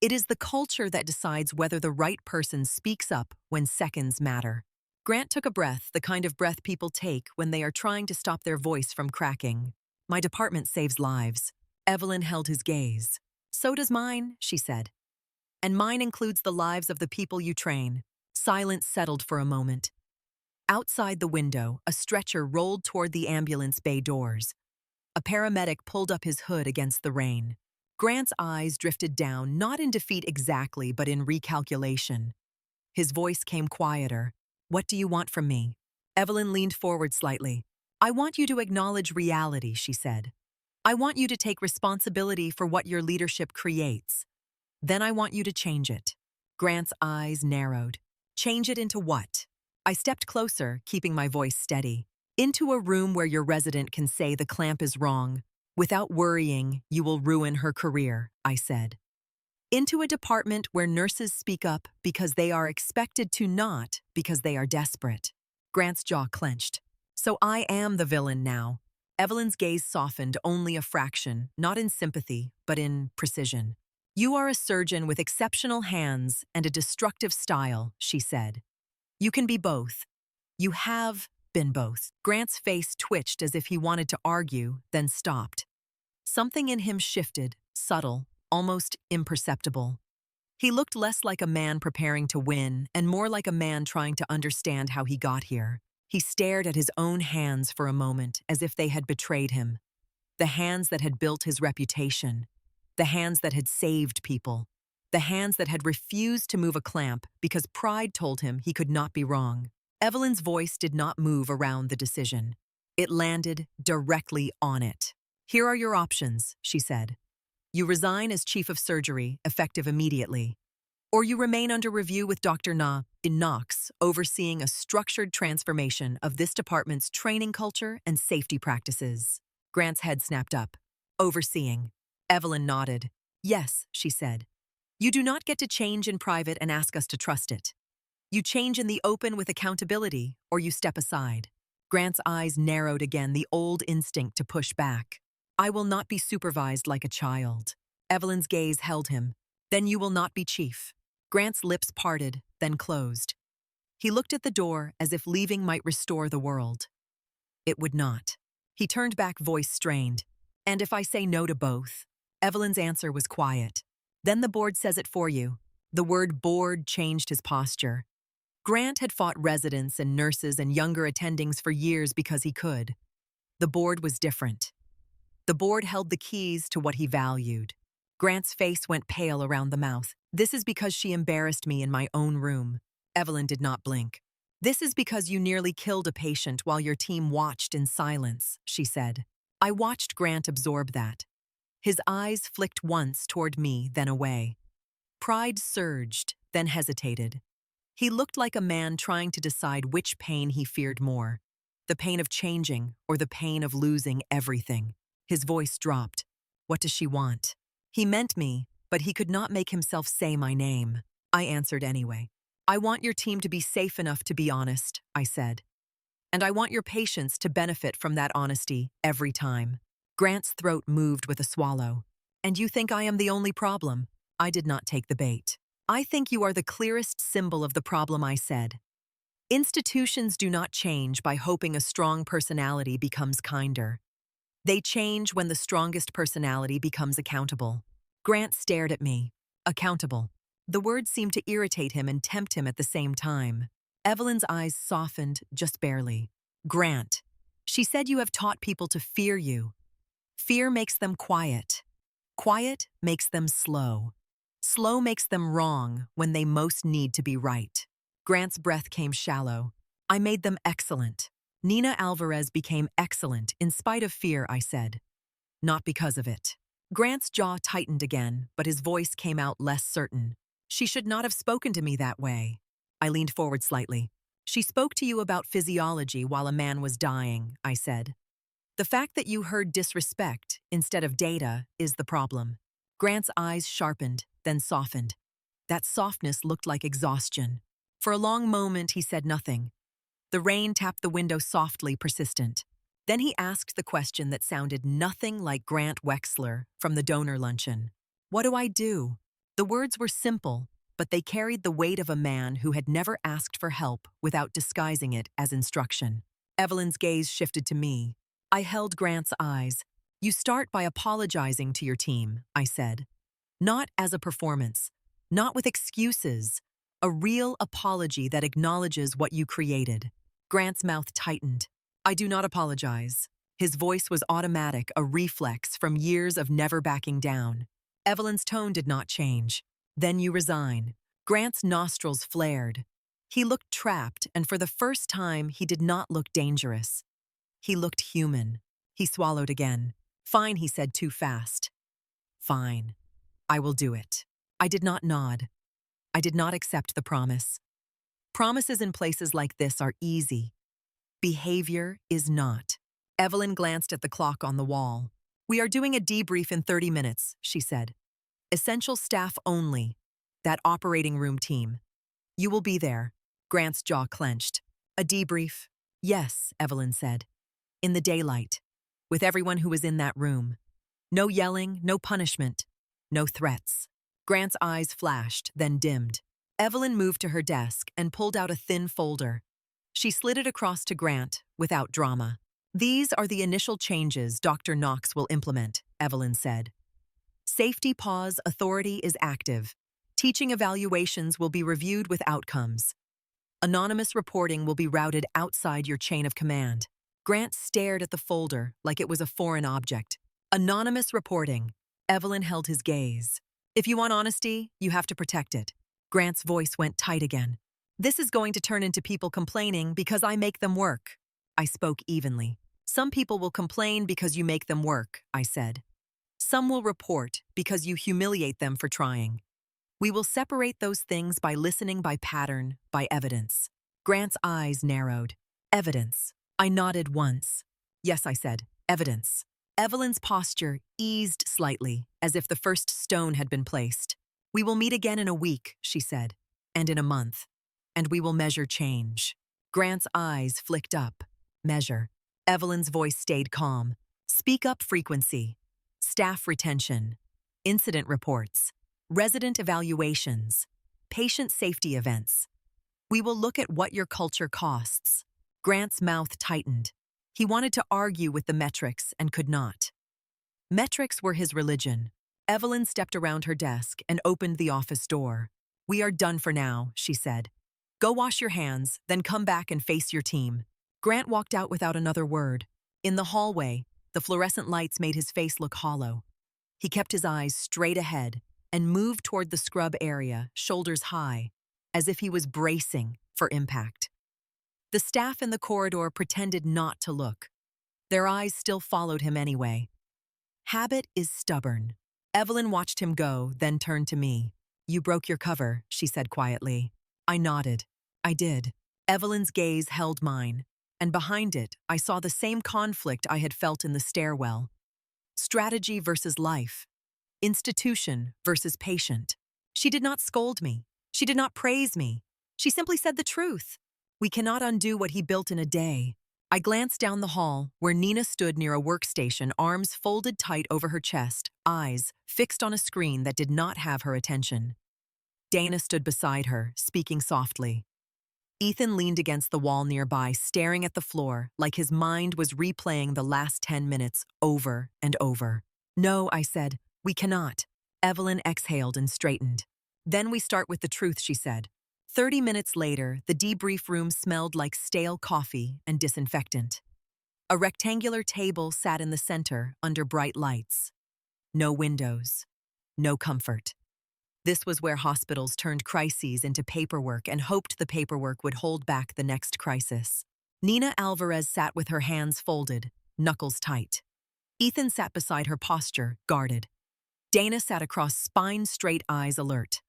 It is the culture that decides whether the right person speaks up when seconds matter. Grant took a breath, the kind of breath people take when they are trying to stop their voice from cracking. My department saves lives. Evelyn held his gaze. So does mine, she said. And mine includes the lives of the people you train. Silence settled for a moment. Outside the window, a stretcher rolled toward the ambulance bay doors. A paramedic pulled up his hood against the rain. Grant's eyes drifted down, not in defeat exactly, but in recalculation. His voice came quieter. What do you want from me? Evelyn leaned forward slightly. I want you to acknowledge reality, she said. I want you to take responsibility for what your leadership creates. Then I want you to change it. Grant's eyes narrowed. Change it into what? I stepped closer, keeping my voice steady. Into a room where your resident can say the clamp is wrong. Without worrying, you will ruin her career, I said. Into a department where nurses speak up because they are expected to, not because they are desperate. Grant's jaw clenched. So I am the villain now. Evelyn's gaze softened only a fraction, not in sympathy, but in precision. You are a surgeon with exceptional hands and a destructive style, she said. You can be both. You have been both. Grant's face twitched as if he wanted to argue, then stopped. Something in him shifted, subtle, almost imperceptible. He looked less like a man preparing to win and more like a man trying to understand how he got here. He stared at his own hands for a moment as if they had betrayed him. The hands that had built his reputation. The hands that had saved people. The hands that had refused to move a clamp because pride told him he could not be wrong. Evelyn's voice did not move around the decision. It landed directly on it. Here are your options, she said. You resign as chief of surgery, effective immediately. Or you remain under review with Dr. Knox, overseeing a structured transformation of this department's training culture and safety practices. Grant's head snapped up. Overseeing. Evelyn nodded. Yes, she said. You do not get to change in private and ask us to trust it. You change in the open with accountability, or you step aside. Grant's eyes narrowed again, the old instinct to push back. I will not be supervised like a child. Evelyn's gaze held him. Then you will not be chief. Grant's lips parted, then closed. He looked at the door as if leaving might restore the world. It would not. He turned back, voice strained. And if I say no to both? Evelyn's answer was quiet. Then the board says it for you. The word board changed his posture. Grant had fought residents and nurses and younger attendings for years because he could. The board was different. The board held the keys to what he valued. Grant's face went pale around the mouth. This is because she embarrassed me in my own room. Evelyn did not blink. This is because you nearly killed a patient while your team watched in silence, she said. I watched Grant absorb that. His eyes flicked once toward me, then away. Pride surged, then hesitated. He looked like a man trying to decide which pain he feared more. The pain of changing or the pain of losing everything. His voice dropped. What does she want? He meant me, but he could not make himself say my name. I answered anyway. I want your team to be safe enough to be honest, I said. And I want your patients to benefit from that honesty every time. Grant's throat moved with a swallow. And you think I am the only problem? I did not take the bait. I think you are the clearest symbol of the problem, I said. Institutions do not change by hoping a strong personality becomes kinder. They change when the strongest personality becomes accountable. Grant stared at me. Accountable. The word seemed to irritate him and tempt him at the same time. Evelyn's eyes softened just barely. Grant, she said you have taught people to fear you. Fear makes them quiet. Quiet makes them slow. Slow makes them wrong when they most need to be right. Grant's breath came shallow. I made them excellent. Nina Alvarez became excellent in spite of fear, I said. Not because of it. Grant's jaw tightened again, but his voice came out less certain. She should not have spoken to me that way. I leaned forward slightly. She spoke to you about physiology while a man was dying, I said. The fact that you heard disrespect instead of data is the problem. Grant's eyes sharpened, then softened. That softness looked like exhaustion. For a long moment, he said nothing. The rain tapped the window softly, persistent. Then he asked the question that sounded nothing like Grant Wexler from the donor luncheon. What do I do? The words were simple, but they carried the weight of a man who had never asked for help without disguising it as instruction. Evelyn's gaze shifted to me. I held Grant's eyes. You start by apologizing to your team, I said. Not as a performance, not with excuses. A real apology that acknowledges what you created. Grant's mouth tightened. I do not apologize. His voice was automatic, a reflex from years of never backing down. Evelyn's tone did not change. Then you resign. Grant's nostrils flared. He looked trapped, and for the first time, he did not look dangerous. He looked human. He swallowed again. Fine, he said too fast. Fine. I will do it. I did not nod. I did not accept the promise. Promises in places like this are easy. Behavior is not. Evelyn glanced at the clock on the wall. We are doing a debrief in 30 minutes, she said. Essential staff only. That operating room team. You will be there. Grant's jaw clenched. A debrief? Yes, Evelyn said. In the daylight. With everyone who was in that room. No yelling, no punishment, no threats. Grant's eyes flashed, then dimmed. Evelyn moved to her desk and pulled out a thin folder. She slid it across to Grant, without drama. These are the initial changes Dr. Knox will implement, Evelyn said. Safety pause authority is active. Teaching evaluations will be reviewed with outcomes. Anonymous reporting will be routed outside your chain of command. Grant stared at the folder like it was a foreign object. Anonymous reporting. Evelyn held his gaze. If you want honesty, you have to protect it. Grant's voice went tight again. This is going to turn into people complaining because I make them work. I spoke evenly. Some people will complain because you make them work, I said. Some will report because you humiliate them for trying. We will separate those things by listening by pattern, by evidence. Grant's eyes narrowed. Evidence. I nodded once. Yes, I said. Evidence. Evelyn's posture eased slightly, as if the first stone had been placed. We will meet again in a week, she said, and in a month. And we will measure change. Grant's eyes flicked up. Measure. Evelyn's voice stayed calm. Speak up frequency. Staff retention. Incident reports. Resident evaluations. Patient safety events. We will look at what your culture costs. Grant's mouth tightened. He wanted to argue with the metrics and could not. Metrics were his religion. Evelyn stepped around her desk and opened the office door. We are done for now, she said. Go wash your hands, then come back and face your team. Grant walked out without another word. In the hallway, the fluorescent lights made his face look hollow. He kept his eyes straight ahead and moved toward the scrub area, shoulders high, as if he was bracing for impact. The staff in the corridor pretended not to look. Their eyes still followed him anyway. Habit is stubborn. Evelyn watched him go, then turned to me. You broke your cover, she said quietly. I nodded. I did. Evelyn's gaze held mine. and behind it, I saw the same conflict I had felt in the stairwell. Strategy versus life. Institution versus patient. She did not scold me. She did not praise me. She simply said the truth. We cannot undo what he built in a day. I glanced down the hall, where Nina stood near a workstation, arms folded tight over her chest, eyes fixed on a screen that did not have her attention. Dana stood beside her, speaking softly. Ethan leaned against the wall nearby, staring at the floor, like his mind was replaying the last 10 minutes over and over. No, I said, we cannot. Evelyn exhaled and straightened. Then we start with the truth, she said. 30 minutes later, the debrief room smelled like stale coffee and disinfectant. A rectangular table sat in the center under bright lights. No windows. No comfort. This was where hospitals turned crises into paperwork and hoped the paperwork would hold back the next crisis. Nina Alvarez sat with her hands folded, knuckles tight. Ethan sat beside her, posture guarded. Dana sat across, spine straight, eyes alert.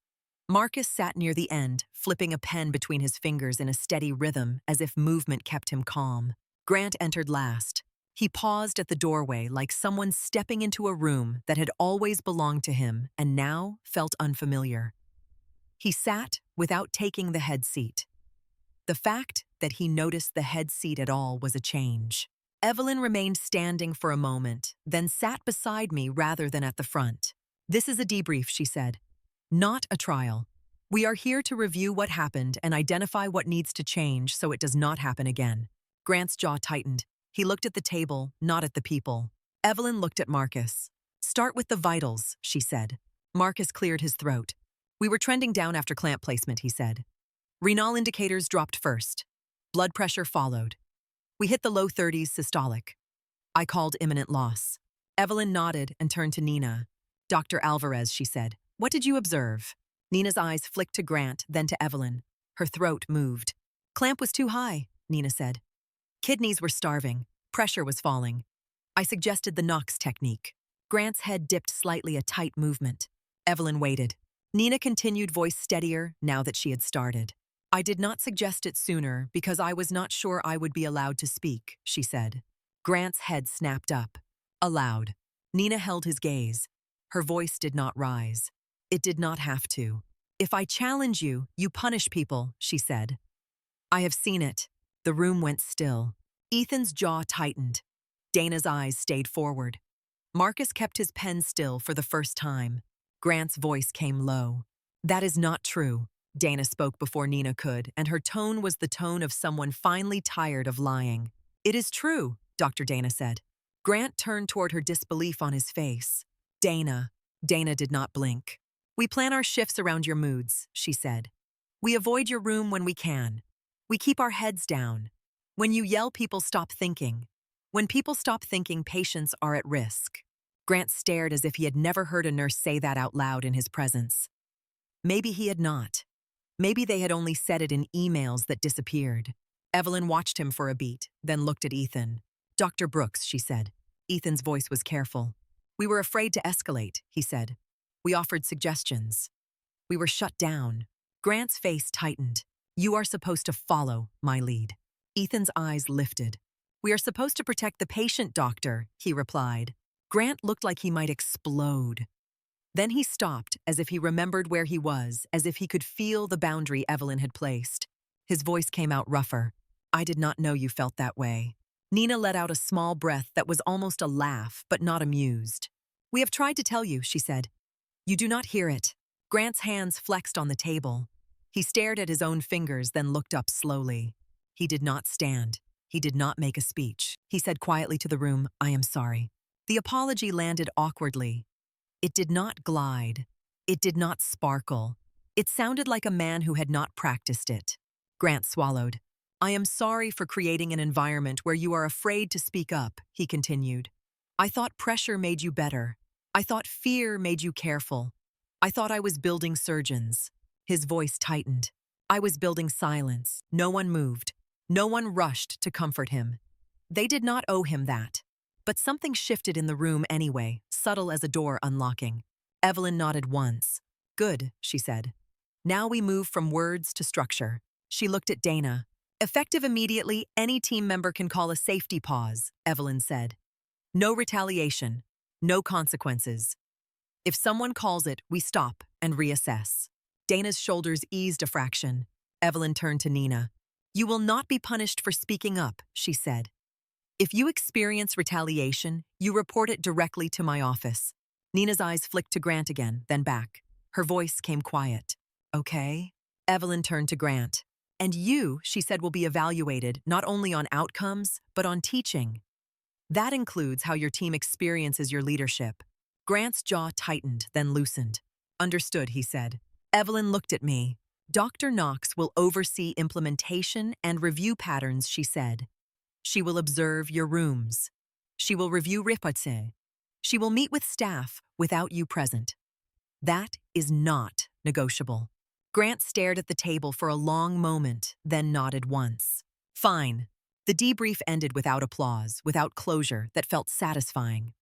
Marcus sat near the end, flipping a pen between his fingers in a steady rhythm as if movement kept him calm. Grant entered last. He paused at the doorway like someone stepping into a room that had always belonged to him and now felt unfamiliar. He sat without taking the head seat. The fact that he noticed the head seat at all was a change. Evelyn remained standing for a moment, then sat beside me rather than at the front. This is a debrief, she said. Not a trial. We are here to review what happened and identify what needs to change so it does not happen again. Grant's jaw tightened. He looked at the table, not at the people. Evelyn looked at Marcus. Start with the vitals, she said. Marcus cleared his throat. We were trending down after clamp placement, he said. Renal indicators dropped first. Blood pressure followed. We hit the low 30s systolic. I called imminent loss. Evelyn nodded and turned to Nina. Dr. Alvarez, she said. What did you observe? Nina's eyes flicked to Grant, then to Evelyn. Her throat moved. Clamp was too high, Nina said. Kidneys were starving. Pressure was falling. I suggested the Knox technique. Grant's head dipped slightly, a tight movement. Evelyn waited. Nina continued, voice steadier now that she had started. I did not suggest it sooner because I was not sure I would be allowed to speak, she said. Grant's head snapped up. Allowed. Nina held his gaze. Her voice did not rise. It did not have to. If I challenge you, you punish people, she said. I have seen it. The room went still. Ethan's jaw tightened. Dana's eyes stayed forward. Marcus kept his pen still for the first time. Grant's voice came low. That is not true. Dana spoke before Nina could, and her tone was the tone of someone finally tired of lying. It is true, Dr. Dana said. Grant turned toward her, disbelief on his face. Dana did not blink. We plan our shifts around your moods, she said. We avoid your room when we can. We keep our heads down. When you yell, people stop thinking. When people stop thinking, patients are at risk. Grant stared as if he had never heard a nurse say that out loud in his presence. Maybe he had not. Maybe they had only said it in emails that disappeared. Evelyn watched him for a beat, then looked at Ethan. Dr. Brooks, she said. Ethan's voice was careful. We were afraid to escalate, he said. We offered suggestions. We were shut down. Grant's face tightened. You are supposed to follow my lead. Ethan's eyes lifted. We are supposed to protect the patient, doctor, he replied. Grant looked like he might explode. Then he stopped, as if he remembered where he was, as if he could feel the boundary Evelyn had placed. His voice came out rougher. I did not know you felt that way. Nina let out a small breath that was almost a laugh, but not amused. We have tried to tell you, she said. You do not hear it. Grant's hands flexed on the table. He stared at his own fingers, then looked up slowly. He did not stand. He did not make a speech. He said quietly to the room, I am sorry. The apology landed awkwardly. It did not glide. It did not sparkle. It sounded like a man who had not practiced it. Grant swallowed. I am sorry for creating an environment where you are afraid to speak up, he continued. I thought pressure made you better. I thought fear made you careful. I thought I was building surgeons. His voice tightened. I was building silence. No one moved. No one rushed to comfort him. They did not owe him that. But something shifted in the room anyway, subtle as a door unlocking. Evelyn nodded once. Good, she said. Now we move from words to structure. She looked at Dana. Effective immediately, any team member can call a safety pause, Evelyn said. No retaliation, no consequences. If someone calls it, we stop and reassess. Dana's shoulders eased a fraction. Evelyn turned to Nina. You will not be punished for speaking up, she said. If you experience retaliation, you report it directly to my office. Nina's eyes flicked to Grant again, then back. Her voice came quiet. Okay. Evelyn turned to Grant. And you, she said, will be evaluated not only on outcomes, but on teaching. That includes how your team experiences your leadership. Grant's jaw tightened, then loosened. Understood, he said. Evelyn looked at me. Dr. Knox will oversee implementation and review patterns, she said. She will observe your rooms. She will review reports. She will meet with staff without you present. That is not negotiable. Grant stared at the table for a long moment, then nodded once. Fine. The debrief ended without applause, without closure that felt satisfying.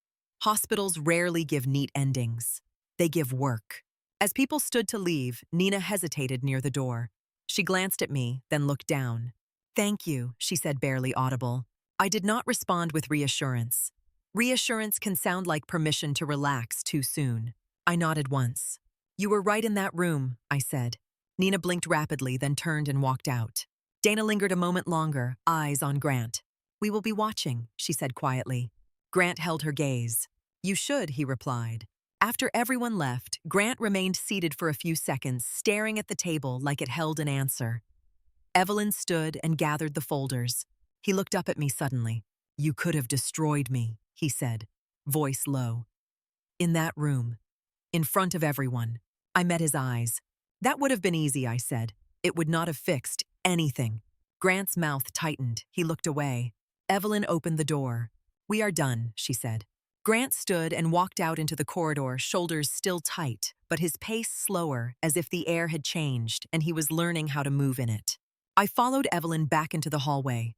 Hospitals rarely give neat endings. They give work. As people stood to leave, Nina hesitated near the door. She glanced at me, then looked down. Thank you, she said, barely audible. I did not respond with reassurance. Reassurance can sound like permission to relax too soon. I nodded once. You were right in that room, I said. Nina blinked rapidly, then turned and walked out. Dana lingered a moment longer, eyes on Grant. We will be watching, she said quietly. Grant held her gaze. You should, he replied. After everyone left, Grant remained seated for a few seconds, staring at the table like it held an answer. Evelyn stood and gathered the folders. He looked up at me suddenly. You could have destroyed me, he said, voice low. In that room, in front of everyone. I met his eyes. That would have been easy, I said. It would not have fixed anything. Grant's mouth tightened. He looked away. Evelyn opened the door. We are done, she said. Grant stood and walked out into the corridor, shoulders still tight, but his pace slower, as if the air had changed and he was learning how to move in it. I followed Evelyn back into the hallway.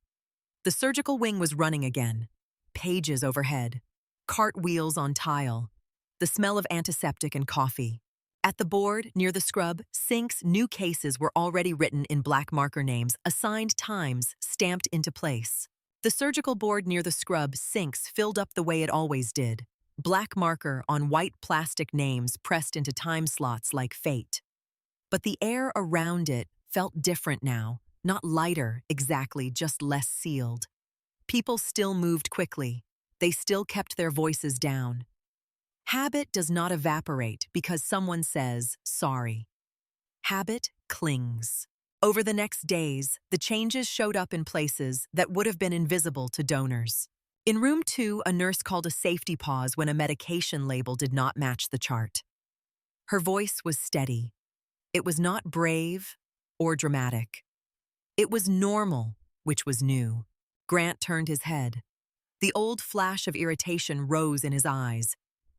The surgical wing was running again. Pages overhead. Cartwheels on tile. The smell of antiseptic and coffee. At the board, near the scrub, sinks, new cases were already written in black marker names, assigned times, stamped into place. The surgical board near the scrub, sinks, filled up the way it always did. Black marker on white plastic names pressed into time slots like fate. But the air around it felt different now, not lighter exactly, just less sealed. People still moved quickly. They still kept their voices down. Habit does not evaporate because someone says sorry. Habit clings. Over the next days, the changes showed up in places that would have been invisible to donors. In room 2, a nurse called a safety pause when a medication label did not match the chart. Her voice was steady. It was not brave or dramatic. It was normal, which was new. Grant turned his head. The old flash of irritation rose in his eyes.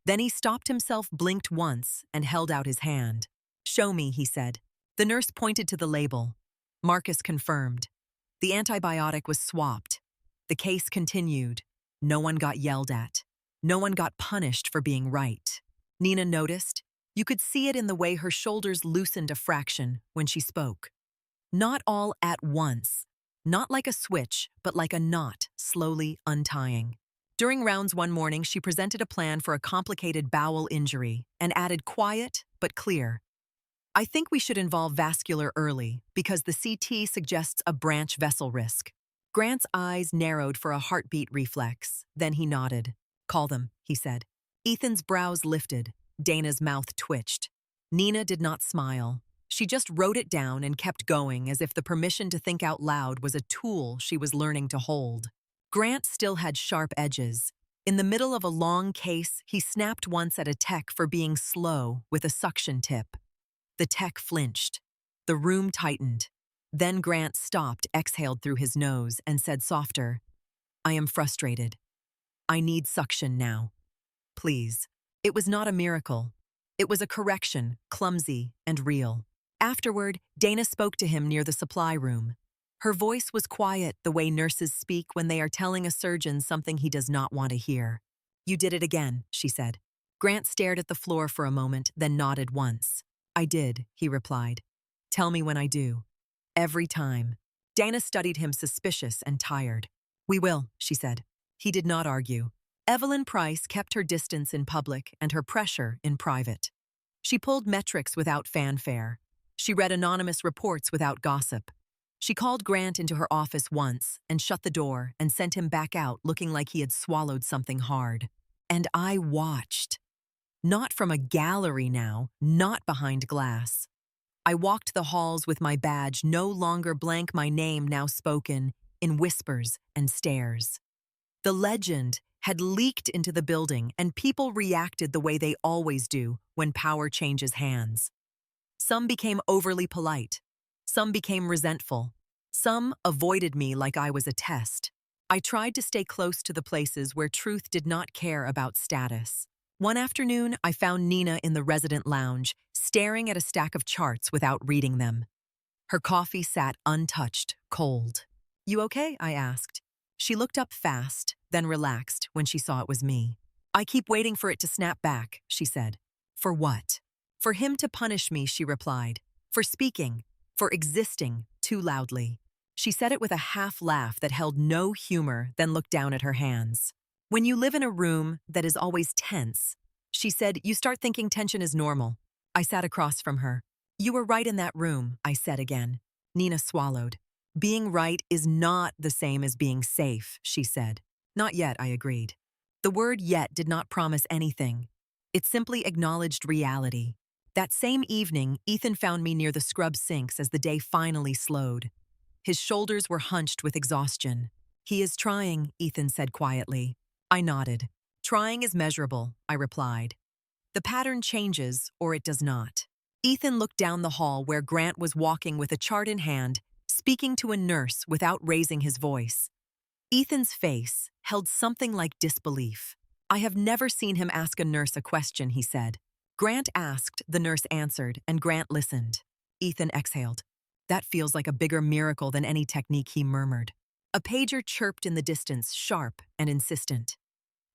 Then he stopped himself, blinked once, and held out his hand. Show me, he said. The nurse pointed to the label. Marcus confirmed. The antibiotic was swapped. The case continued. No one got yelled at. No one got punished for being right. Nina noticed. You could see it in the way her shoulders loosened a fraction when she spoke. Not all at once. Not like a switch, but like a knot slowly untying. During rounds one morning, she presented a plan for a complicated bowel injury and added quiet but clear. I think we should involve vascular early because the CT suggests a branch vessel risk. Grant's eyes narrowed for a heartbeat reflex. Then he nodded. Call them, he said. Ethan's brows lifted. Dana's mouth twitched. Nina did not smile. She just wrote it down and kept going as if the permission to think out loud was a tool she was learning to hold. Grant still had sharp edges. In the middle of a long case, he snapped once at a tech for being slow with a suction tip. The tech flinched. The room tightened. Then Grant stopped, exhaled through his nose, and said softer, I am frustrated. I need suction now. Please. It was not a miracle. It was a correction, clumsy and real. Afterward, Dana spoke to him near the supply room. Her voice was quiet the way nurses speak when they are telling a surgeon something he does not want to hear. You did it again, she said. Grant stared at the floor for a moment, then nodded once. I did, he replied. Tell me when I do. Every time. Dana studied him, suspicious and tired. "We will," she said. He did not argue. Evelyn Price kept her distance in public and her pressure in private. She pulled metrics without fanfare. She read anonymous reports without gossip. She called Grant into her office once and shut the door and sent him back out looking like he had swallowed something hard. And I watched. Not from a gallery now, not behind glass. I walked the halls with my badge no longer blank, my name now spoken in whispers and stares. The legend had leaked into the building, and people reacted the way they always do when power changes hands. Some became overly polite. Some became resentful. Some avoided me like I was a test. I tried to stay close to the places where truth did not care about status. One afternoon, I found Nina in the resident lounge, staring at a stack of charts without reading them. Her coffee sat untouched, cold. "You okay?" I asked. She looked up fast, then relaxed when she saw it was me. "I keep waiting for it to snap back," she said. "For what?" "For him to punish me," she replied. "For speaking, for existing too loudly." She said it with a half laugh that held no humor, then looked down at her hands. "When you live in a room that is always tense," she said, "you start thinking tension is normal." I sat across from her. "You were right in that room," I said again. Nina swallowed. "Being right is not the same as being safe," she said. "Not yet," I agreed. The word yet did not promise anything. It simply acknowledged reality. That same evening, Ethan found me near the scrub sinks as the day finally slowed. His shoulders were hunched with exhaustion. "He is trying," Ethan said quietly. I nodded. "Trying is measurable," I replied. "The pattern changes, or it does not." Ethan looked down the hall where Grant was walking with a chart in hand, speaking to a nurse without raising his voice. Ethan's face held something like disbelief. "I have never seen him ask a nurse a question," he said. Grant asked, the nurse answered, and Grant listened. Ethan exhaled. "That feels like a bigger miracle than any technique," he murmured. A pager chirped in the distance, sharp and insistent.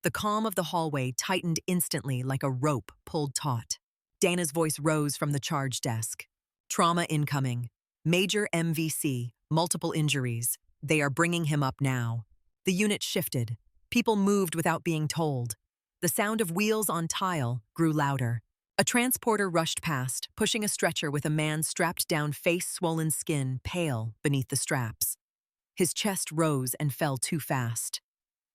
The calm of the hallway tightened instantly like a rope pulled taut. Dana's voice rose from the charge desk. "Trauma incoming. Major MVC, multiple injuries. They are bringing him up now." The unit shifted. People moved without being told. The sound of wheels on tile grew louder. A transporter rushed past, pushing a stretcher with a man strapped down, face-swollen skin, pale beneath the straps. His chest rose and fell too fast.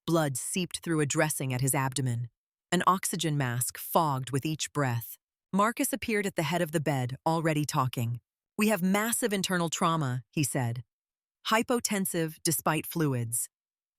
Blood seeped through a dressing at his abdomen. An oxygen mask fogged with each breath. Marcus appeared at the head of the bed, already talking. "We have massive internal trauma," he said. "Hypotensive despite fluids.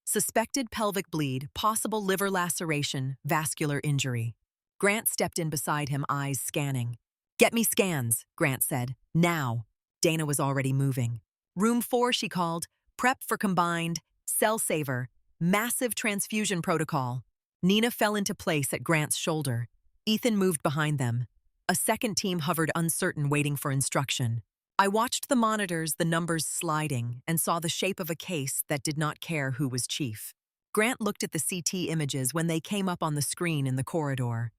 Suspected pelvic bleed, possible liver laceration, vascular injury." Grant stepped in beside him, eyes scanning. "Get me scans," Grant said. "Now." Dana was already moving. "Room 4, she called. Prep for combined, cell saver, massive transfusion protocol." Nina fell into place at Grant's shoulder. Ethan moved behind them. A second team hovered uncertain, waiting for instruction. I watched the monitors, the numbers sliding, and saw the shape of a case that did not care who was chief. Grant looked at the CT images when they came up on the screen in the corridor.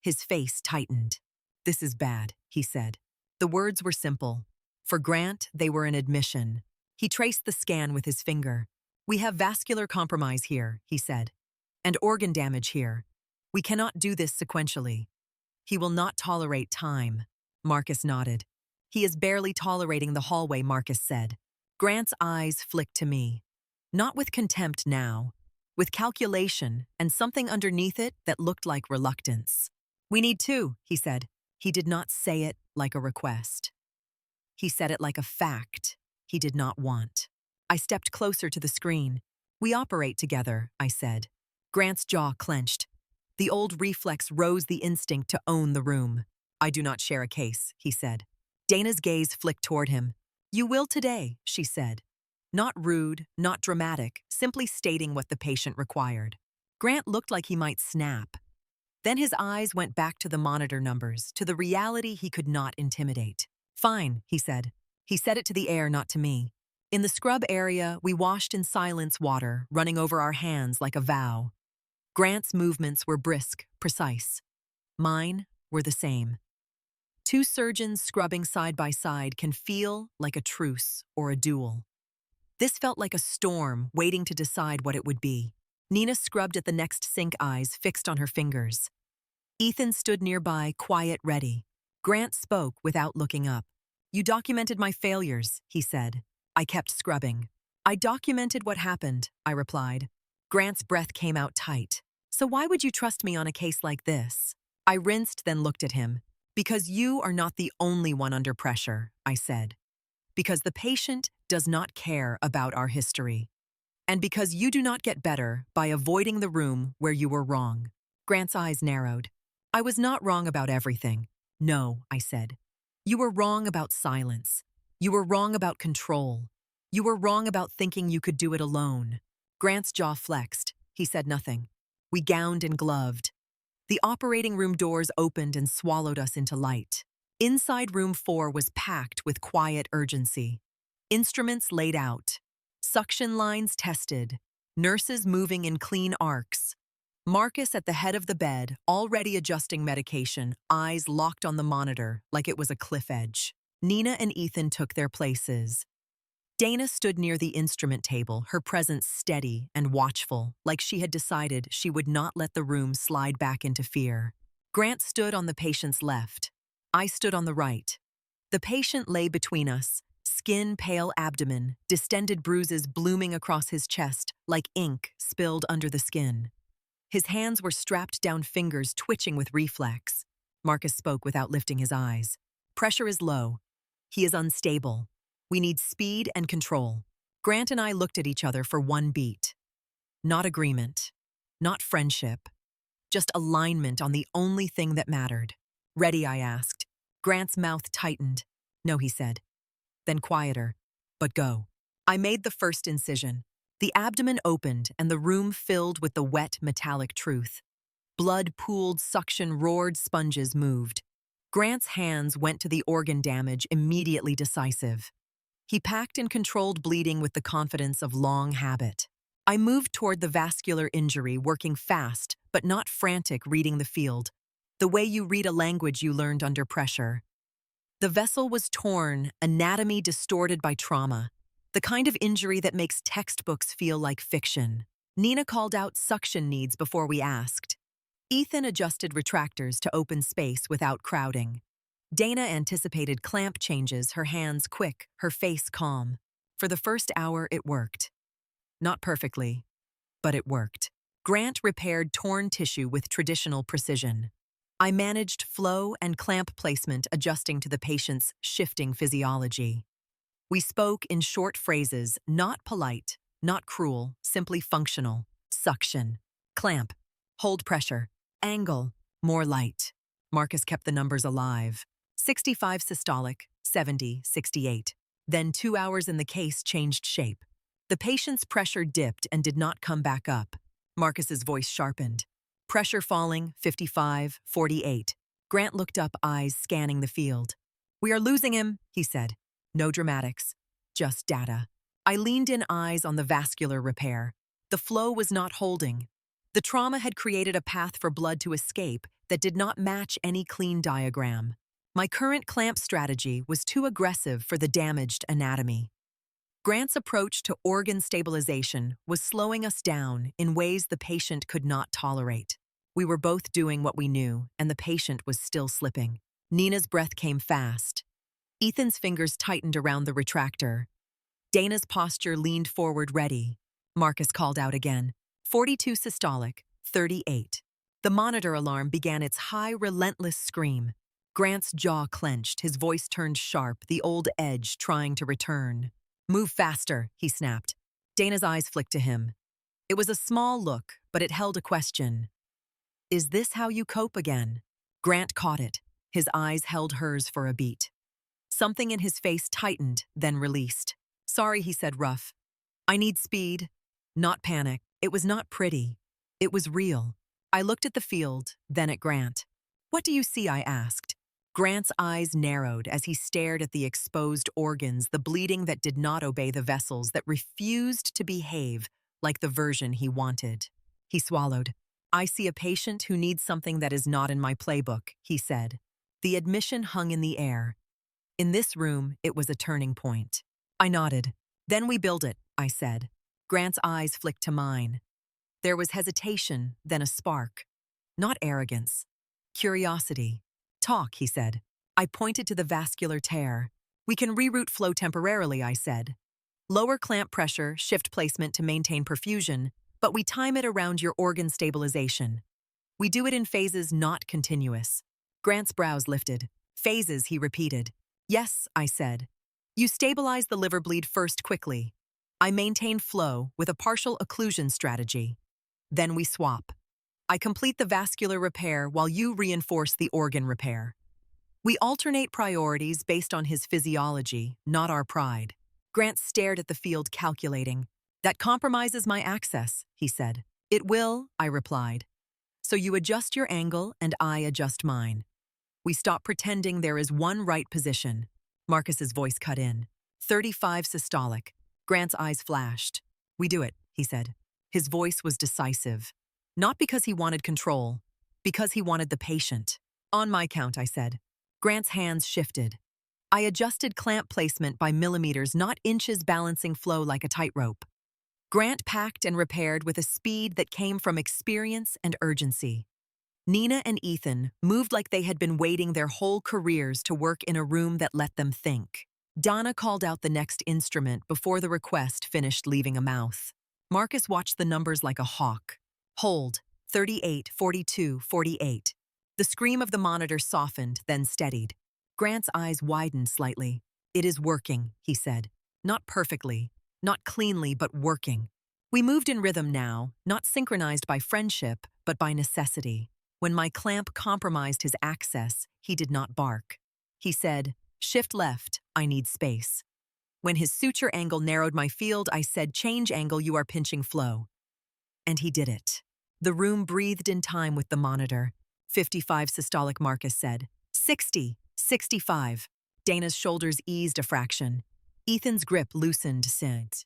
His face tightened. "This is bad," he said. The words were simple. For Grant, they were an admission. He traced the scan with his finger. "We have vascular compromise here," he said, "and organ damage here. We cannot do this sequentially." "He will not tolerate time." Marcus nodded. "He is barely tolerating the hallway," Marcus said. Grant's eyes flicked to me. Not with contempt now, with calculation and something underneath it that looked like reluctance. "We need 2, he said. He did not say it like a request. He said it like a fact he did not want. I stepped closer to the screen. "We operate together," I said. Grant's jaw clenched. The old reflex rose, the instinct to own the room. "I do not share a case," he said. Dana's gaze flicked toward him. "You will today," she said. Not rude, not dramatic, simply stating what the patient required. Grant looked like he might snap. Then his eyes went back to the monitor numbers, to the reality he could not intimidate. "Fine," he said. He said it to the air, not to me. In the scrub area, we washed in silence, water running over our hands like a vow. Grant's movements were brisk, precise. Mine were the same. 2 surgeons scrubbing side by side can feel like a truce or a duel. This felt like a storm waiting to decide what it would be. Nina scrubbed at the next sink, eyes fixed on her fingers. Ethan stood nearby, quiet, ready. Grant spoke without looking up. "You documented my failures," he said. I kept scrubbing. "I documented what happened," I replied. Grant's breath came out tight. "So why would you trust me on a case like this?" I rinsed, then looked at him. "Because you are not the only one under pressure," I said. "Because the patient does not care about our history. And because you do not get better by avoiding the room where you were wrong." Grant's eyes narrowed. "I was not wrong about everything." "No," I said. "You were wrong about silence. You were wrong about control. You were wrong about thinking you could do it alone." Grant's jaw flexed. He said nothing. We gowned and gloved. The operating room doors opened and swallowed us into light. Inside room 4 was packed with quiet urgency. Instruments laid out. Suction lines tested. Nurses moving in clean arcs. Marcus at the head of the bed, already adjusting medication, eyes locked on the monitor like it was a cliff edge. Nina and Ethan took their places. Dana stood near the instrument table, her presence steady and watchful, like she had decided she would not let the room slide back into fear. Grant stood on the patient's left. I stood on the right. The patient lay between us, skin pale abdomen, distended bruises blooming across his chest like ink spilled under the skin. His hands were strapped down, fingers twitching with reflex. Marcus spoke without lifting his eyes. "Pressure is low. He is unstable. We need speed and control." Grant and I looked at each other for one beat. Not agreement. Not friendship. Just alignment on the only thing that mattered. "Ready?" I asked. Grant's mouth tightened. "No," he said. Then quieter. "But go." I made the first incision. The abdomen opened and the room filled with the wet, metallic truth. Blood pooled, suction roared, sponges moved. Grant's hands went to the organ damage, immediately decisive. He packed and controlled bleeding with the confidence of long habit. I moved toward the vascular injury, working fast, but not frantic, reading the field. The way you read a language you learned under pressure. The vessel was torn, anatomy distorted by trauma. The kind of injury that makes textbooks feel like fiction. Nina called out suction needs before we asked. Ethan adjusted retractors to open space without crowding. Dana anticipated clamp changes, her hands quick, her face calm. For the first hour, it worked. Not perfectly, but it worked. Grant repaired torn tissue with traditional precision. I managed flow and clamp placement, adjusting to the patient's shifting physiology. We spoke in short phrases, not polite, not cruel, simply functional. Suction. Clamp. Hold pressure. Angle. More light. Marcus kept the numbers alive. 65 systolic, 70, 68. Then 2 hours in the case changed shape. The patient's pressure dipped and did not come back up. Marcus's voice sharpened. Pressure falling, 55, 48. Grant looked up, eyes scanning the field. "We are losing him," he said. No dramatics, just data. I leaned in, eyes on the vascular repair. The flow was not holding. The trauma had created a path for blood to escape that did not match any clean diagram. My current clamp strategy was too aggressive for the damaged anatomy. Grant's approach to organ stabilization was slowing us down in ways the patient could not tolerate. We were both doing what we knew, and the patient was still slipping. Nina's breath came fast. Ethan's fingers tightened around the retractor. Dana's posture leaned forward, ready. Marcus called out again. 42 systolic, 38. The monitor alarm began its high, relentless scream. Grant's jaw clenched, his voice turned sharp, the old edge trying to return. "Move faster," he snapped. Dana's eyes flicked to him. It was a small look, but it held a question. "Is this how you cope again?" Grant caught it. His eyes held hers for a beat. Something in his face tightened, then released. "Sorry," he said, rough. "I need speed, not panic." It was not pretty. It was real. I looked at the field, then at Grant. "What do you see?" I asked. Grant's eyes narrowed as he stared at the exposed organs, the bleeding that did not obey the vessels, that refused to behave like the version he wanted. He swallowed. "I see a patient who needs something that is not in my playbook," he said. The admission hung in the air. In this room, it was a turning point. I nodded. Then we build it, I said. Grant's eyes flicked to mine. There was hesitation, then a spark. Not arrogance. Curiosity. Talk, he said. I pointed to the vascular tear. We can reroute flow temporarily, I said. Lower clamp pressure, shift placement to maintain perfusion, but we time it around your organ stabilization. We do it in phases, not continuous. Grant's brows lifted. Phases, he repeated. Yes, I said. You stabilize the liver bleed first quickly. I maintain flow with a partial occlusion strategy. Then we swap. I complete the vascular repair while you reinforce the organ repair. We alternate priorities based on his physiology, not our pride. Grant stared at the field, calculating. That compromises my access, he said. It will, I replied. So you adjust your angle and I adjust mine. We stop pretending there is one right position. Marcus's voice cut in. 35 systolic. Grant's eyes flashed. We do it, he said. His voice was decisive. Not because he wanted control, because he wanted the patient. On my count, I said. Grant's hands shifted. I adjusted clamp placement by millimeters, not inches, balancing flow like a tightrope. Grant packed and repaired with a speed that came from experience and urgency. Nina and Ethan moved like they had been waiting their whole careers to work in a room that let them think. Donna called out the next instrument before the request finished leaving a mouth. Marcus watched the numbers like a hawk. Hold, 38, 42, 48. The scream of the monitor softened, then steadied. Grant's eyes widened slightly. It is working, he said. Not perfectly, not cleanly, but working. We moved in rhythm now, not synchronized by friendship, but by necessity. When my clamp compromised his access, he did not bark. He said, shift left, I need space. When his suture angle narrowed my field, I said, change angle, you are pinching flow. And he did it. The room breathed in time with the monitor. 55 systolic, Marcus said. 60, 65. Dana's shoulders eased a fraction. Ethan's grip loosened, sent.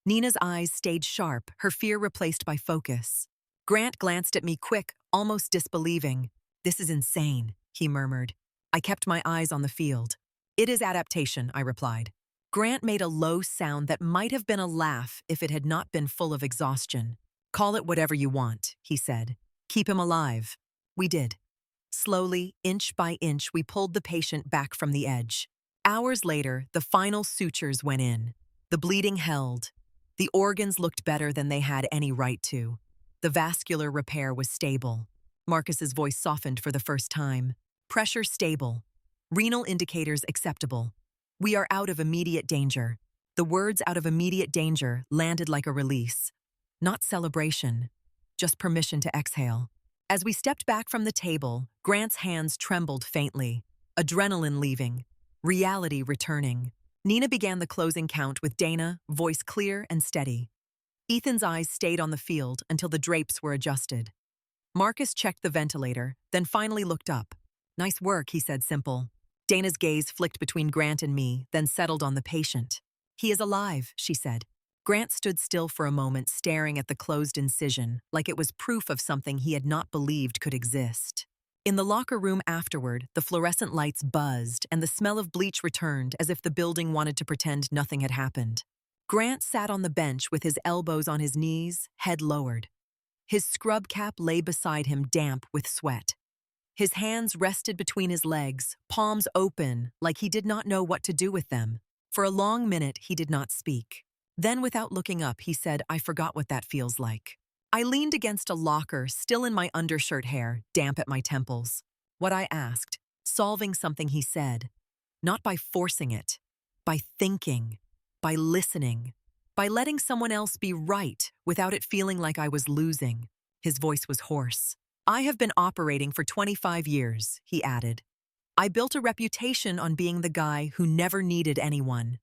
Nina's eyes stayed sharp, her fear replaced by focus. Grant glanced at me quick, almost disbelieving. This is insane, he murmured. I kept my eyes on the field. It is adaptation, I replied. Grant made a low sound that might have been a laugh if it had not been full of exhaustion. Call it whatever you want, he said. Keep him alive. We did. Slowly, inch by inch, we pulled the patient back from the edge. Hours later, the final sutures went in. The bleeding held. The organs looked better than they had any right to. The vascular repair was stable. Marcus's voice softened for the first time. Pressure stable. Renal indicators acceptable. We are out of immediate danger. The words out of immediate danger landed like a release. Not celebration, just permission to exhale. As we stepped back from the table, Grant's hands trembled faintly. Adrenaline leaving. Reality returning. Nina began the closing count with Dana, voice clear and steady. Ethan's eyes stayed on the field until the drapes were adjusted. Marcus checked the ventilator, then finally looked up. Nice work, he said, simple. Dana's gaze flicked between Grant and me, then settled on the patient. He is alive, she said. Grant stood still for a moment, staring at the closed incision, like it was proof of something he had not believed could exist. In the locker room afterward, the fluorescent lights buzzed and the smell of bleach returned as if the building wanted to pretend nothing had happened. Grant sat on the bench with his elbows on his knees, head lowered. His scrub cap lay beside him, damp with sweat. His hands rested between his legs, palms open, like he did not know what to do with them. For a long minute, he did not speak. Then, without looking up, he said, I forgot what that feels like. I leaned against a locker, still in my undershirt hair, damp at my temples. What I asked, solving something he said. Not by forcing it, by thinking, by listening, by letting someone else be right without it feeling like I was losing. His voice was hoarse. I have been operating for 25 years, he added. I built a reputation on being the guy who never needed anyone.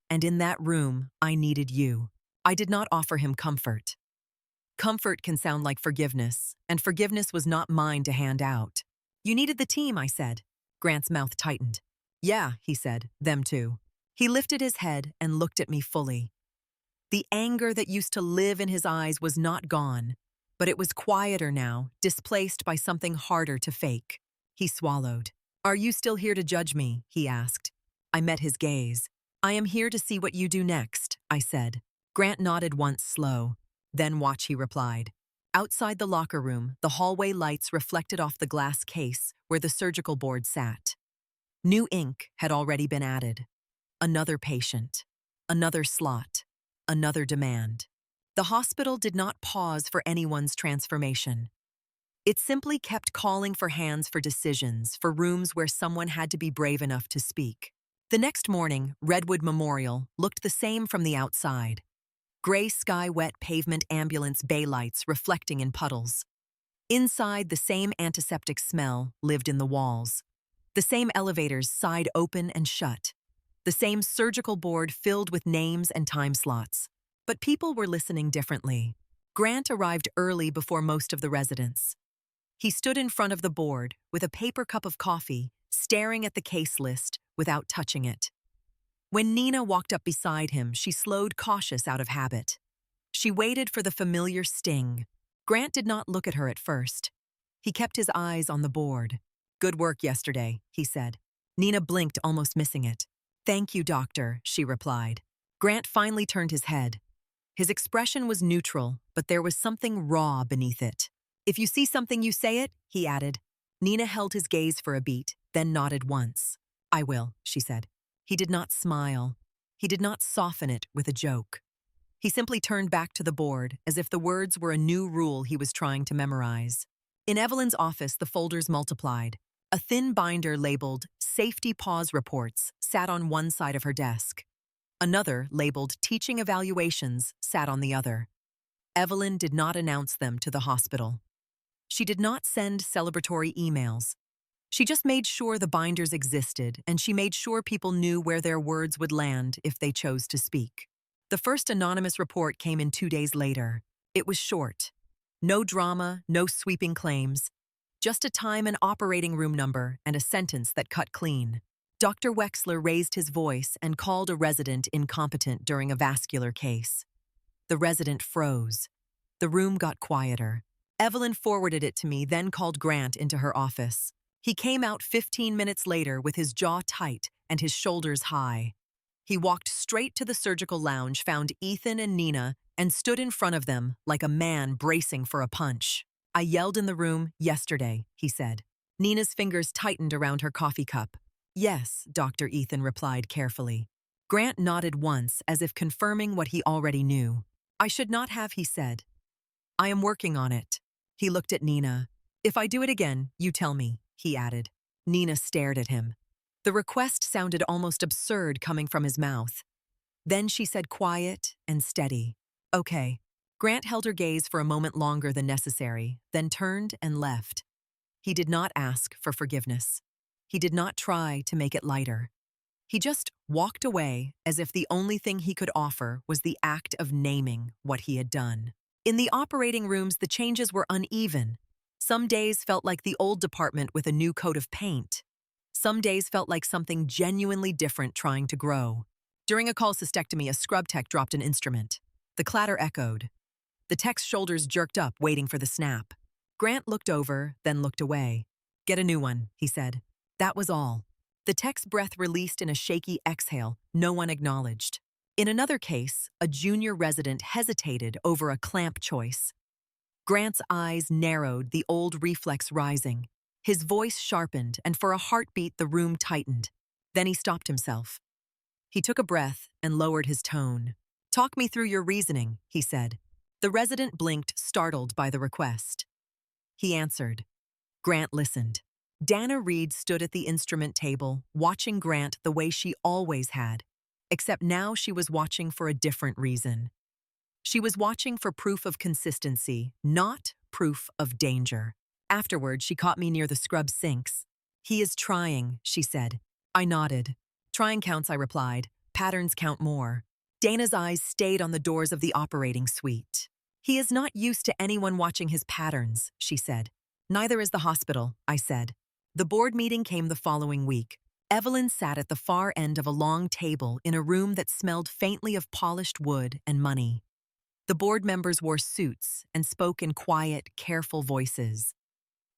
And in that room, I needed you. I did not offer him comfort. Comfort can sound like forgiveness, and forgiveness was not mine to hand out. You needed the team, I said. Grant's mouth tightened. Yeah, he said, them too. He lifted his head and looked at me fully. The anger that used to live in his eyes was not gone, but it was quieter now, displaced by something harder to fake. He swallowed. Are you still here to judge me? He asked. I met his gaze. I am here to see what you do next, I said. Grant nodded once slow. Then watch, he replied. Outside the locker room, the hallway lights reflected off the glass case where the surgical board sat. New ink had already been added. Another patient. Another slot. Another demand. The hospital did not pause for anyone's transformation. It simply kept calling for hands for decisions, for rooms where someone had to be brave enough to speak. The next morning, Redwood Memorial looked the same from the outside. Gray sky-wet pavement ambulance bay lights reflecting in puddles. Inside, the same antiseptic smell lived in the walls. The same elevators sighed open and shut. The same surgical board filled with names and time slots. But people were listening differently. Grant arrived early before most of the residents. He stood in front of the board with a paper cup of coffee, staring at the case list without touching it. When Nina walked up beside him, she slowed cautious out of habit. She waited for the familiar sting. Grant did not look at her at first. He kept his eyes on the board. Good work yesterday, he said. Nina blinked, almost missing it. Thank you, doctor, she replied. Grant finally turned his head. His expression was neutral, but there was something raw beneath it. If you see something, you say it, he added. Nina held his gaze for a beat, then nodded once. I will, she said. He did not smile. He did not soften it with a joke. He simply turned back to the board, as if the words were a new rule he was trying to memorize. In Evelyn's office, the folders multiplied. A thin binder labeled Safety Pause Reports sat on one side of her desk. Another, labeled Teaching Evaluations, sat on the other. Evelyn did not announce them to the hospital. She did not send celebratory emails. She just made sure the binders existed, and she made sure people knew where their words would land if they chose to speak. The first anonymous report came in 2 days later. It was short. No drama, no sweeping claims. Just a time and operating room number and a sentence that cut clean. Dr. Wexler raised his voice and called a resident incompetent during a vascular case. The resident froze. The room got quieter. Evelyn forwarded it to me, then called Grant into her office. He came out 15 minutes later with his jaw tight and his shoulders high. He walked straight to the surgical lounge, found Ethan and Nina, and stood in front of them like a man bracing for a punch. I yelled in the room yesterday, he said. Nina's fingers tightened around her coffee cup. Yes, Dr. Ethan replied carefully. Grant nodded once, as if confirming what he already knew. I should not have, he said. I am working on it. He looked at Nina. If I do it again, you tell me, he added. Nina stared at him. The request sounded almost absurd coming from his mouth. Then she said, quiet and steady. Okay. Grant held her gaze for a moment longer than necessary, then turned and left. He did not ask for forgiveness. He did not try to make it lighter. He just walked away as if the only thing he could offer was the act of naming what he had done. In the operating rooms, the changes were uneven. Some days felt like the old department with a new coat of paint. Some days felt like something genuinely different trying to grow. During a cholecystectomy, a scrub tech dropped an instrument. The clatter echoed. The tech's shoulders jerked up, waiting for the snap. Grant looked over, then looked away. Get a new one, he said. That was all. The tech's breath released in a shaky exhale no one acknowledged. In another case, a junior resident hesitated over a clamp choice. Grant's eyes narrowed, the old reflex rising. His voice sharpened, and for a heartbeat the room tightened. Then he stopped himself. He took a breath and lowered his tone. Talk me through your reasoning, he said. The resident blinked, startled by the request. He answered. Grant listened. Dana Reed stood at the instrument table, watching Grant the way she always had, except now she was watching for a different reason. She was watching for proof of consistency, not proof of danger. Afterward, she caught me near the scrub sinks. He is trying, she said. I nodded. Trying counts, I replied. Patterns count more. Dana's eyes stayed on the doors of the operating suite. He is not used to anyone watching his patterns, she said. Neither is the hospital, I said. The board meeting came the following week. Evelyn sat at the far end of a long table in a room that smelled faintly of polished wood and money. The board members wore suits and spoke in quiet, careful voices.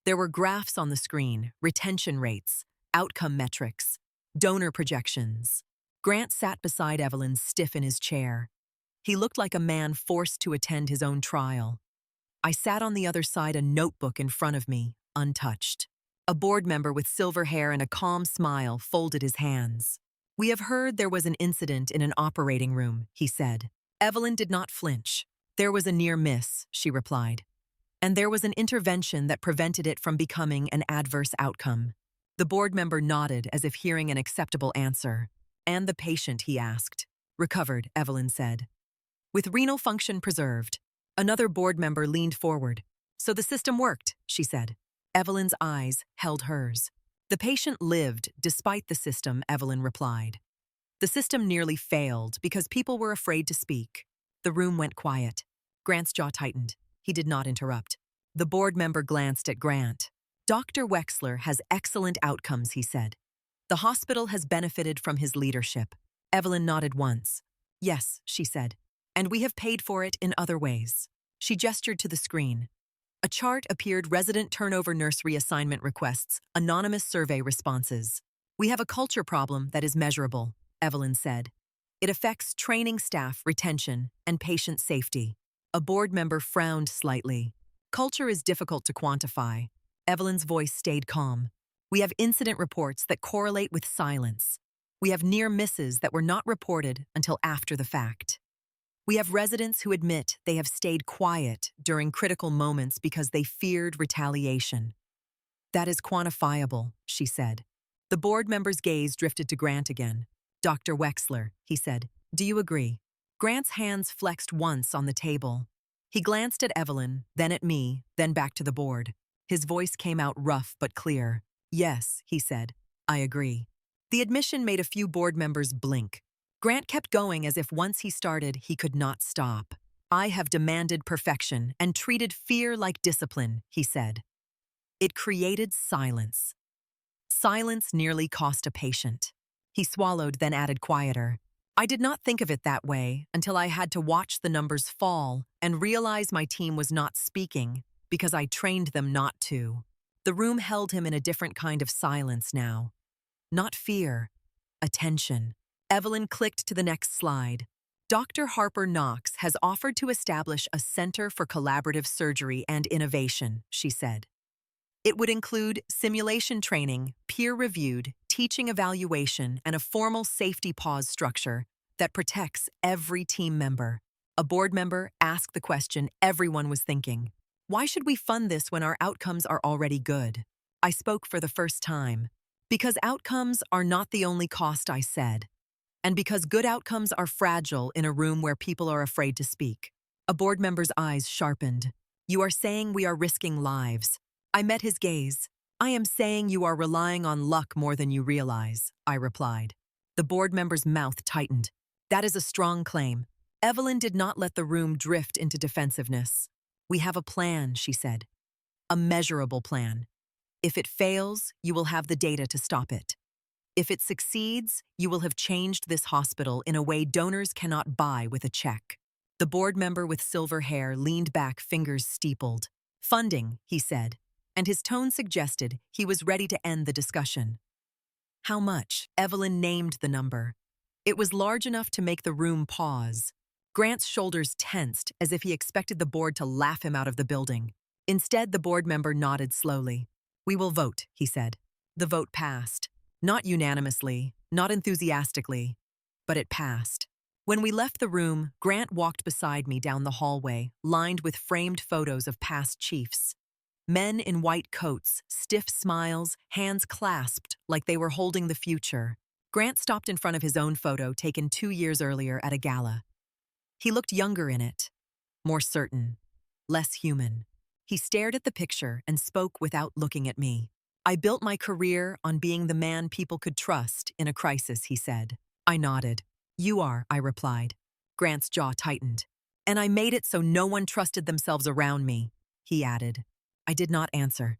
There were graphs on the screen, retention rates, outcome metrics, donor projections. Grant sat beside Evelyn, stiff in his chair. He looked like a man forced to attend his own trial. I sat on the other side, a notebook in front of me, untouched. A board member with silver hair and a calm smile folded his hands. "We have heard there was an incident in an operating room," he said. Evelyn did not flinch. "There was a near miss," she replied. "And there was an intervention that prevented it from becoming an adverse outcome." The board member nodded as if hearing an acceptable answer. "And the patient," he asked. "Recovered," Evelyn said. "With renal function preserved." Another board member leaned forward. "So the system worked," she said. Evelyn's eyes held hers. "The patient lived despite the system," Evelyn replied. "The system nearly failed because people were afraid to speak." The room went quiet. Grant's jaw tightened. He did not interrupt. The board member glanced at Grant. "Dr. Wexler has excellent outcomes," he said. "The hospital has benefited from his leadership." Evelyn nodded once. "Yes," she said. "And we have paid for it in other ways." She gestured to the screen. A chart appeared: resident turnover, nursery assignment requests, anonymous survey responses. "We have a culture problem that is measurable," Evelyn said. "It affects training staff, retention, and patient safety." A board member frowned slightly. "Culture is difficult to quantify." Evelyn's voice stayed calm. "We have incident reports that correlate with silence. We have near misses that were not reported until after the fact. We have residents who admit they have stayed quiet during critical moments because they feared retaliation." "That is quantifiable," she said. The board member's gaze drifted to Grant again. "Dr. Wexler," he said, "do you agree?" Grant's hands flexed once on the table. He glanced at Evelyn, then at me, then back to the board. His voice came out rough but clear. "Yes," he said, "I agree." The admission made a few board members blink. Grant kept going as if once he started, he could not stop. "I have demanded perfection and treated fear like discipline," he said. It created silence. Silence nearly cost a patient. He swallowed, then added quieter. "I did not think of it that way until I had to watch the numbers fall and realize my team was not speaking because I trained them not to." The room held him in a different kind of silence now. Not fear, attention. Evelyn clicked to the next slide. "Dr. Harper Knox has offered to establish a Center for Collaborative Surgery and Innovation," she said. "It would include simulation training, peer-reviewed, teaching evaluation, and a formal safety pause structure that protects every team member." A board member asked the question everyone was thinking. "Why should we fund this when our outcomes are already good?" I spoke for the first time. "Because outcomes are not the only cost," I said. "And because good outcomes are fragile in a room where people are afraid to speak." A board member's eyes sharpened. "You are saying we are risking lives." I met his gaze. "I am saying you are relying on luck more than you realize," I replied. The board member's mouth tightened. "That is a strong claim." Evelyn did not let the room drift into defensiveness. "We have a plan," she said. "A measurable plan. If it fails, you will have the data to stop it. If it succeeds, you will have changed this hospital in a way donors cannot buy with a check." The board member with silver hair leaned back, fingers steepled. "Funding," he said, and his tone suggested he was ready to end the discussion. "How much?" Evelyn named the number. It was large enough to make the room pause. Grant's shoulders tensed as if he expected the board to laugh him out of the building. Instead, the board member nodded slowly. "We will vote," he said. The vote passed. Not unanimously, not enthusiastically, but it passed. When we left the room, Grant walked beside me down the hallway, lined with framed photos of past chiefs. Men in white coats, stiff smiles, hands clasped like they were holding the future. Grant stopped in front of his own photo taken 2 years earlier at a gala. He looked younger in it, more certain, less human. He stared at the picture and spoke without looking at me. "I built my career on being the man people could trust in a crisis," he said. I nodded. "You are," I replied. Grant's jaw tightened. "And I made it so no one trusted themselves around me," he added. I did not answer.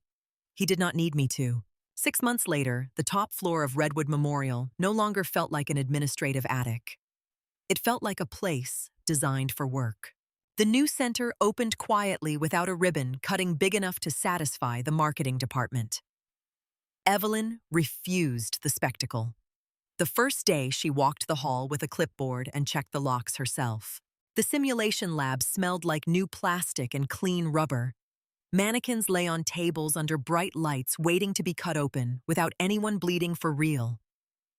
He did not need me to. 6 months later, the top floor of Redwood Memorial no longer felt like an administrative attic. It felt like a place designed for work. The new center opened quietly without a ribbon cutting big enough to satisfy the marketing department. Evelyn refused the spectacle. The first day, she walked the hall with a clipboard and checked the locks herself. The simulation lab smelled like new plastic and clean rubber. Mannequins lay on tables under bright lights waiting to be cut open without anyone bleeding for real.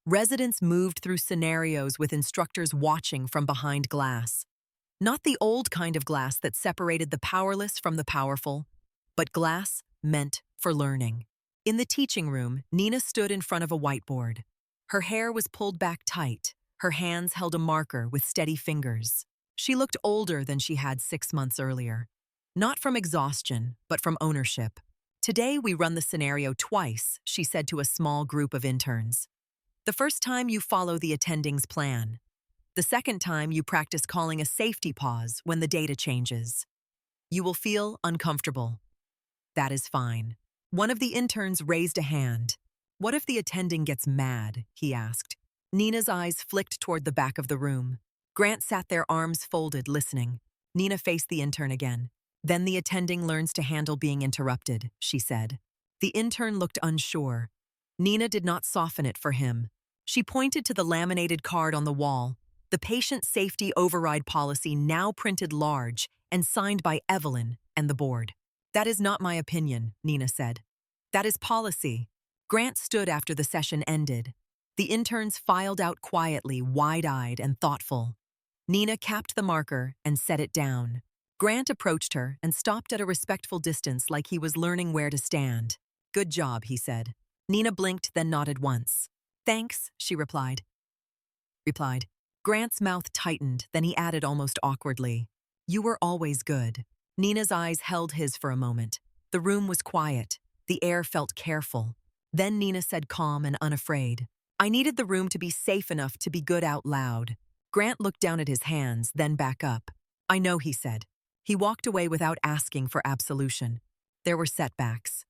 Residents moved through scenarios with instructors watching from behind glass. Not the old kind of glass that separated the powerless from the powerful, but glass meant for learning. In the teaching room, Nina stood in front of a whiteboard. Her hair was pulled back tight. Her hands held a marker with steady fingers. She looked older than she had 6 months earlier. Not from exhaustion, but from ownership. "Today we run the scenario twice," she said to a small group of interns. "The first time you follow the attending's plan. The second time you practice calling a safety pause when the data changes. You will feel uncomfortable. That is fine." One of the interns raised a hand. "What if the attending gets mad?" he asked. Nina's eyes flicked toward the back of the room. Grant sat there, arms folded, listening. Nina faced the intern again. "Then the attending learns to handle being interrupted," she said. The intern looked unsure. Nina did not soften it for him. She pointed to the laminated card on the wall, the patient safety override policy now printed large and signed by Evelyn and the board. "That is not my opinion," Nina said. "That is policy." Grant stood after the session ended. The interns filed out quietly, wide-eyed and thoughtful. Nina capped the marker and set it down. Grant approached her and stopped at a respectful distance like he was learning where to stand. "Good job," he said. Nina blinked, then nodded once. "Thanks," she replied. Grant's mouth tightened, then he added almost awkwardly, "You were always good." Nina's eyes held his for a moment. The room was quiet. The air felt careful. Then Nina said, calm and unafraid, "I needed the room to be safe enough to be good out loud." Grant looked down at his hands, then back up. "I know," he said. He walked away without asking for absolution. There were setbacks.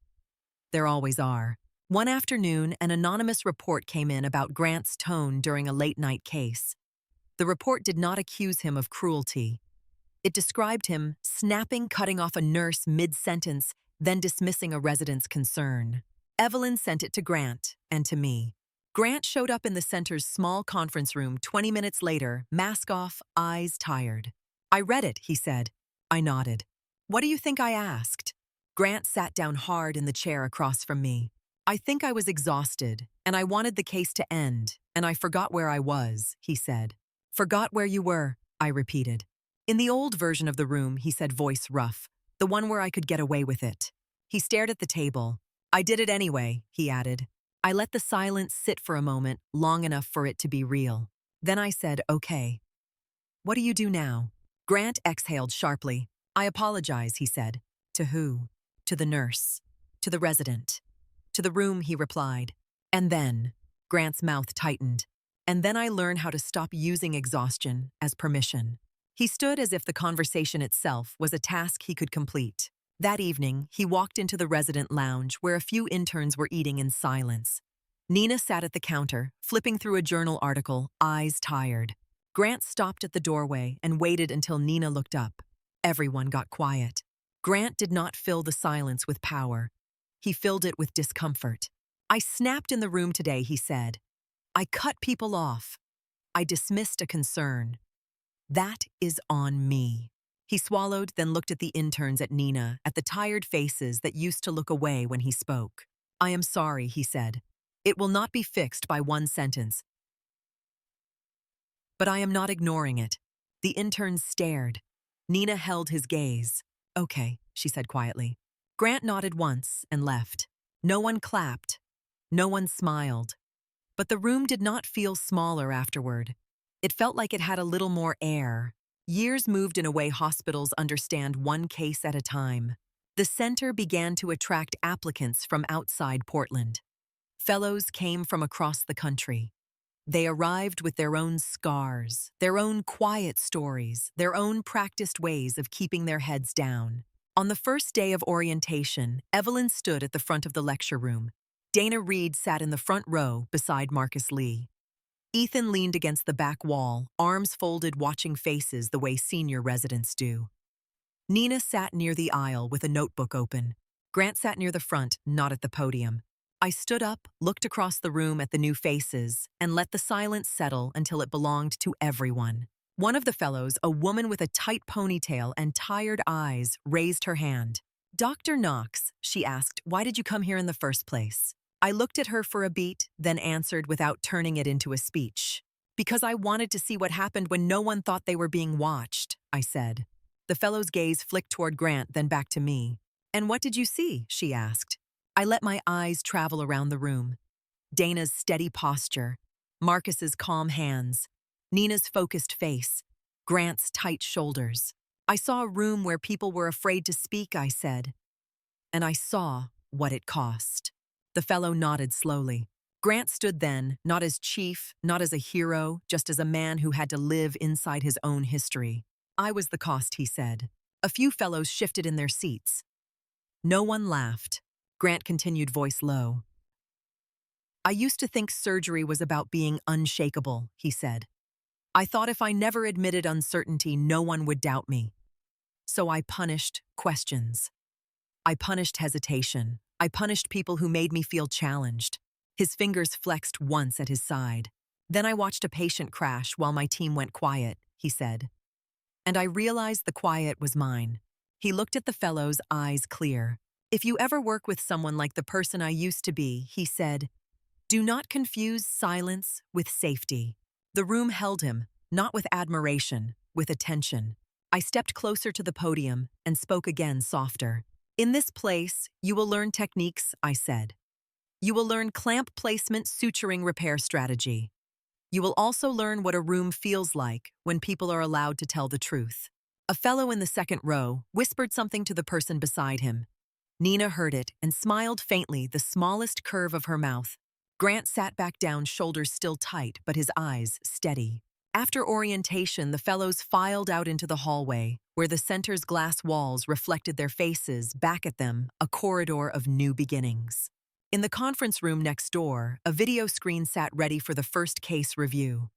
There always are. One afternoon, an anonymous report came in about Grant's tone during a late-night case. The report did not accuse him of cruelty. It described him cutting off a nurse mid-sentence, then dismissing a resident's concern. Evelyn sent it to Grant and to me. Grant showed up in the center's small conference room 20 minutes later, mask off, eyes tired. "I read it," he said. I nodded. "What do you think I asked?" Grant sat down hard in the chair across from me. "I think I was exhausted, and I wanted the case to end, and I forgot where I was," he said. "Forgot where you were," I repeated. "In the old version of the room," he said, voice rough. "The one where I could get away with it." He stared at the table. "I did it anyway," he added. I let the silence sit for a moment, long enough for it to be real. Then I said, "Okay. What do you do now?" Grant exhaled sharply. "I apologize," he said. "To who?" "To the nurse. To the resident. To the room," he replied. "And then," Grant's mouth tightened, "and then I learn how to stop using exhaustion as permission." He stood as if the conversation itself was a task he could complete. That evening, he walked into the resident lounge where a few interns were eating in silence. Nina sat at the counter, flipping through a journal article, eyes tired. Grant stopped at the doorway and waited until Nina looked up. Everyone got quiet. Grant did not fill the silence with power. He filled it with discomfort. "I snapped in the room today," he said. "I cut people off. I dismissed a concern. That is on me." He swallowed, then looked at the interns, at Nina, at the tired faces that used to look away when he spoke. "I am sorry," he said. "It will not be fixed by one sentence. But I am not ignoring it." The interns stared. Nina held his gaze. "Okay," she said quietly. Grant nodded once and left. No one clapped. No one smiled. But the room did not feel smaller afterward. It felt like it had a little more air. Years moved in a way hospitals understand, one case at a time. The center began to attract applicants from outside Portland. Fellows came from across the country. They arrived with their own scars, their own quiet stories, their own practiced ways of keeping their heads down. On the first day of orientation, Evelyn stood at the front of the lecture room. Dana Reed sat in the front row beside Marcus Lee. Ethan leaned against the back wall, arms folded, watching faces the way senior residents do. Nina sat near the aisle with a notebook open. Grant sat near the front, not at the podium. I stood up, looked across the room at the new faces, and let the silence settle until it belonged to everyone. One of the fellows, a woman with a tight ponytail and tired eyes, raised her hand. "Dr. Knox," she asked, "why did you come here in the first place?" I looked at her for a beat, then answered without turning it into a speech. "Because I wanted to see what happened when no one thought they were being watched," I said. The fellow's gaze flicked toward Grant, then back to me. "And what did you see?" she asked. I let my eyes travel around the room. Dana's steady posture, Marcus's calm hands, Nina's focused face, Grant's tight shoulders. I saw a room where people were afraid to speak, I said. And I saw what it cost. The fellow nodded slowly. Grant stood then, not as chief, not as a hero, just as a man who had to live inside his own history. "I was the cost," he said. A few fellows shifted in their seats. No one laughed. Grant continued, voice low. "I used to think surgery was about being unshakable," he said. "I thought if I never admitted uncertainty, no one would doubt me. So I punished questions. I punished hesitation. I punished people who made me feel challenged." His fingers flexed once at his side. "Then I watched a patient crash while my team went quiet," he said. "And I realized the quiet was mine." He looked at the fellow's eyes clear. "If you ever work with someone like the person I used to be," he said, "do not confuse silence with safety." The room held him, not with admiration, with attention. I stepped closer to the podium and spoke again softer. "In this place, you will learn techniques," I said. "You will learn clamp placement, suturing, repair strategy. You will also learn what a room feels like when people are allowed to tell the truth." A fellow in the second row whispered something to the person beside him. Nina heard it and smiled faintly, the smallest curve of her mouth. Grant sat back down, shoulders still tight, but his eyes steady. After orientation, the fellows filed out into the hallway, where the center's glass walls reflected their faces, back at them, a corridor of new beginnings. In the conference room next door, a video screen sat ready for the first case review.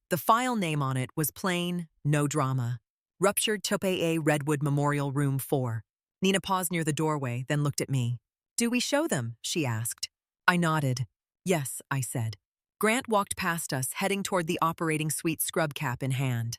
The file name on it was plain, no drama. Ruptured A Redwood Memorial Room 4. Nina paused near the doorway, then looked at me. "Do we show them?" she asked. I nodded. "Yes," I said. Grant walked past us, heading toward the operating suite, scrub cap in hand.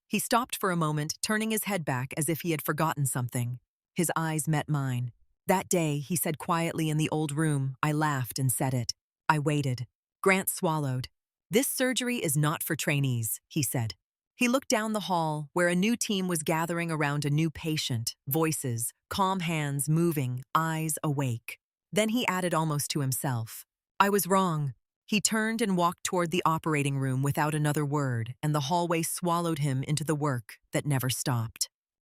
He stopped for a moment, turning his head back as if he had forgotten something. His eyes met mine. "That day," he said quietly in the old room, I laughed and said it. I waited. Grant swallowed. "This surgery is not for trainees," he said. He looked down the hall, where a new team was gathering around a new patient, voices, calm hands moving, eyes awake. Then he added almost to himself, "I was wrong." He turned and walked toward the operating room without another word, and the hallway swallowed him into the work that never stopped.